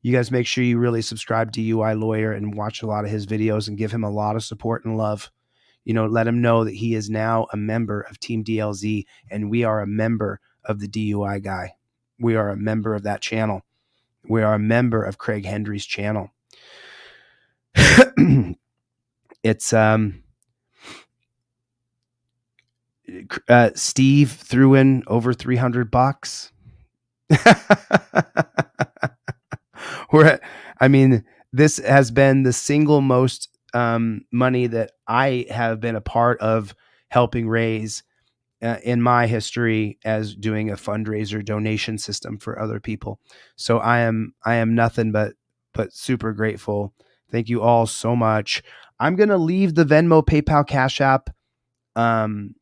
You guys make sure you really subscribe to UI Lawyer and watch a lot of his videos and give him a lot of support and love. You know, let him know that he is now a member of Team DLZ and we are a member of the DUI guy. We are a member of that channel. We are a member of Craig Hendry's channel. It's Steve threw in over $300. This has been the single most money that I have been a part of helping raise in my history as doing a fundraiser donation system for other people. So I am nothing but super grateful. Thank you all so much. I'm going to leave the Venmo, PayPal, Cash App. I'm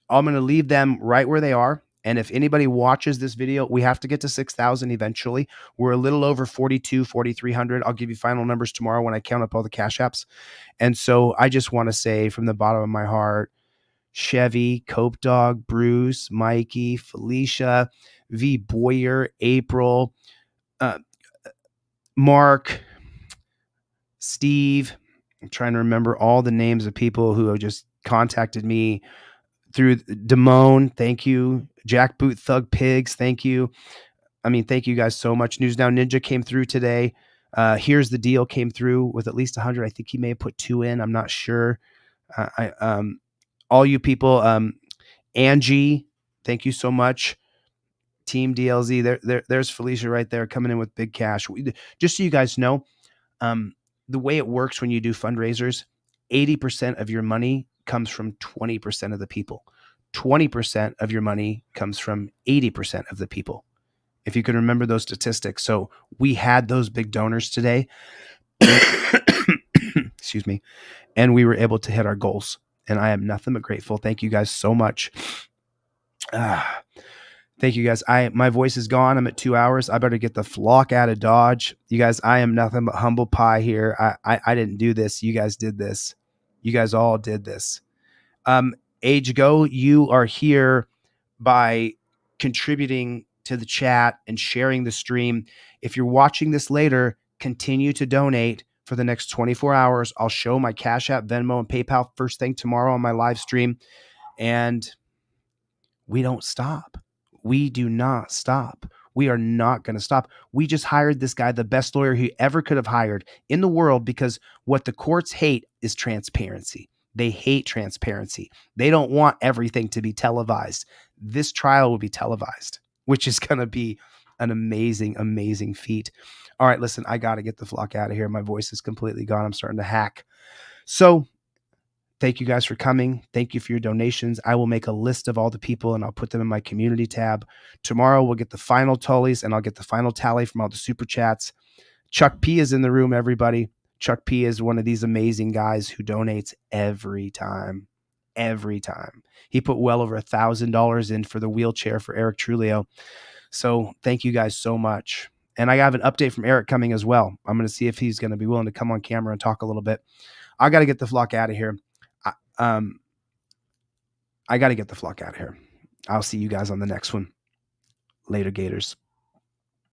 going to leave them right where they are. And if anybody watches this video, we have to get to 6,000 eventually. We're a little over 4,300. I'll give you final numbers tomorrow when I count up all the Cash Apps. And so I just want to say from the bottom of my heart, Chevy, Cope Dog, Bruce, Mikey, Felicia, V. Boyer, April, Mark, Steve. I'm trying to remember all the names of people who have just contacted me through Damone. Thank you. Jackboot Thug Pigs. Thank you. Thank you guys so much. News Now Ninja came through today. Here's the Deal came through with at least 100. I think he may have put 2 in. I'm not sure. All you people, Angie, thank you so much. Team DLZ, there's Felicia right there coming in with big cash. Just so you guys know, the way it works when you do fundraisers, 80% of your money comes from 20% of the people. 20% of your money comes from 80% of the people. If you can remember those statistics. So we had those big donors today. Excuse me. And we were able to hit our goals. And I am nothing but grateful. Thank you guys so much. Thank you guys. My voice is gone. I'm at 2 hours. I better get the flock out of Dodge. You guys, I am nothing but humble pie here. I didn't do this. You guys did this. You guys all did this. Age Go, you are here by contributing to the chat and sharing the stream. If you're watching this later, continue to donate for the next 24 hours. I'll show my Cash App, Venmo, and PayPal first thing tomorrow on my live stream. And we don't stop. We do not stop. We are not going to stop. We just hired this guy, the best lawyer he ever could have hired in the world, because what the courts hate is transparency. They hate transparency. They don't want everything to be televised. This trial will be televised, which is going to be an amazing, amazing feat. All right, listen, I got to get the flock out of here. My voice is completely gone. I'm starting to hack. So thank you guys for coming. Thank you for your donations. I will make a list of all the people and I'll put them in my community tab. Tomorrow we'll get the final tallies and I'll get the final tally from all the super chats. Chuck P is in the room, everybody. Chuck P is one of these amazing guys who donates every time. Every time. He put well over $1,000 in for the wheelchair for Eric Trulio. So thank you guys so much. And I have an update from Eric coming as well. I'm going to see if he's going to be willing to come on camera and talk a little bit. I got to get the flock out of here. I got to get the fuck out of here. I'll see you guys on the next one. Later, Gators.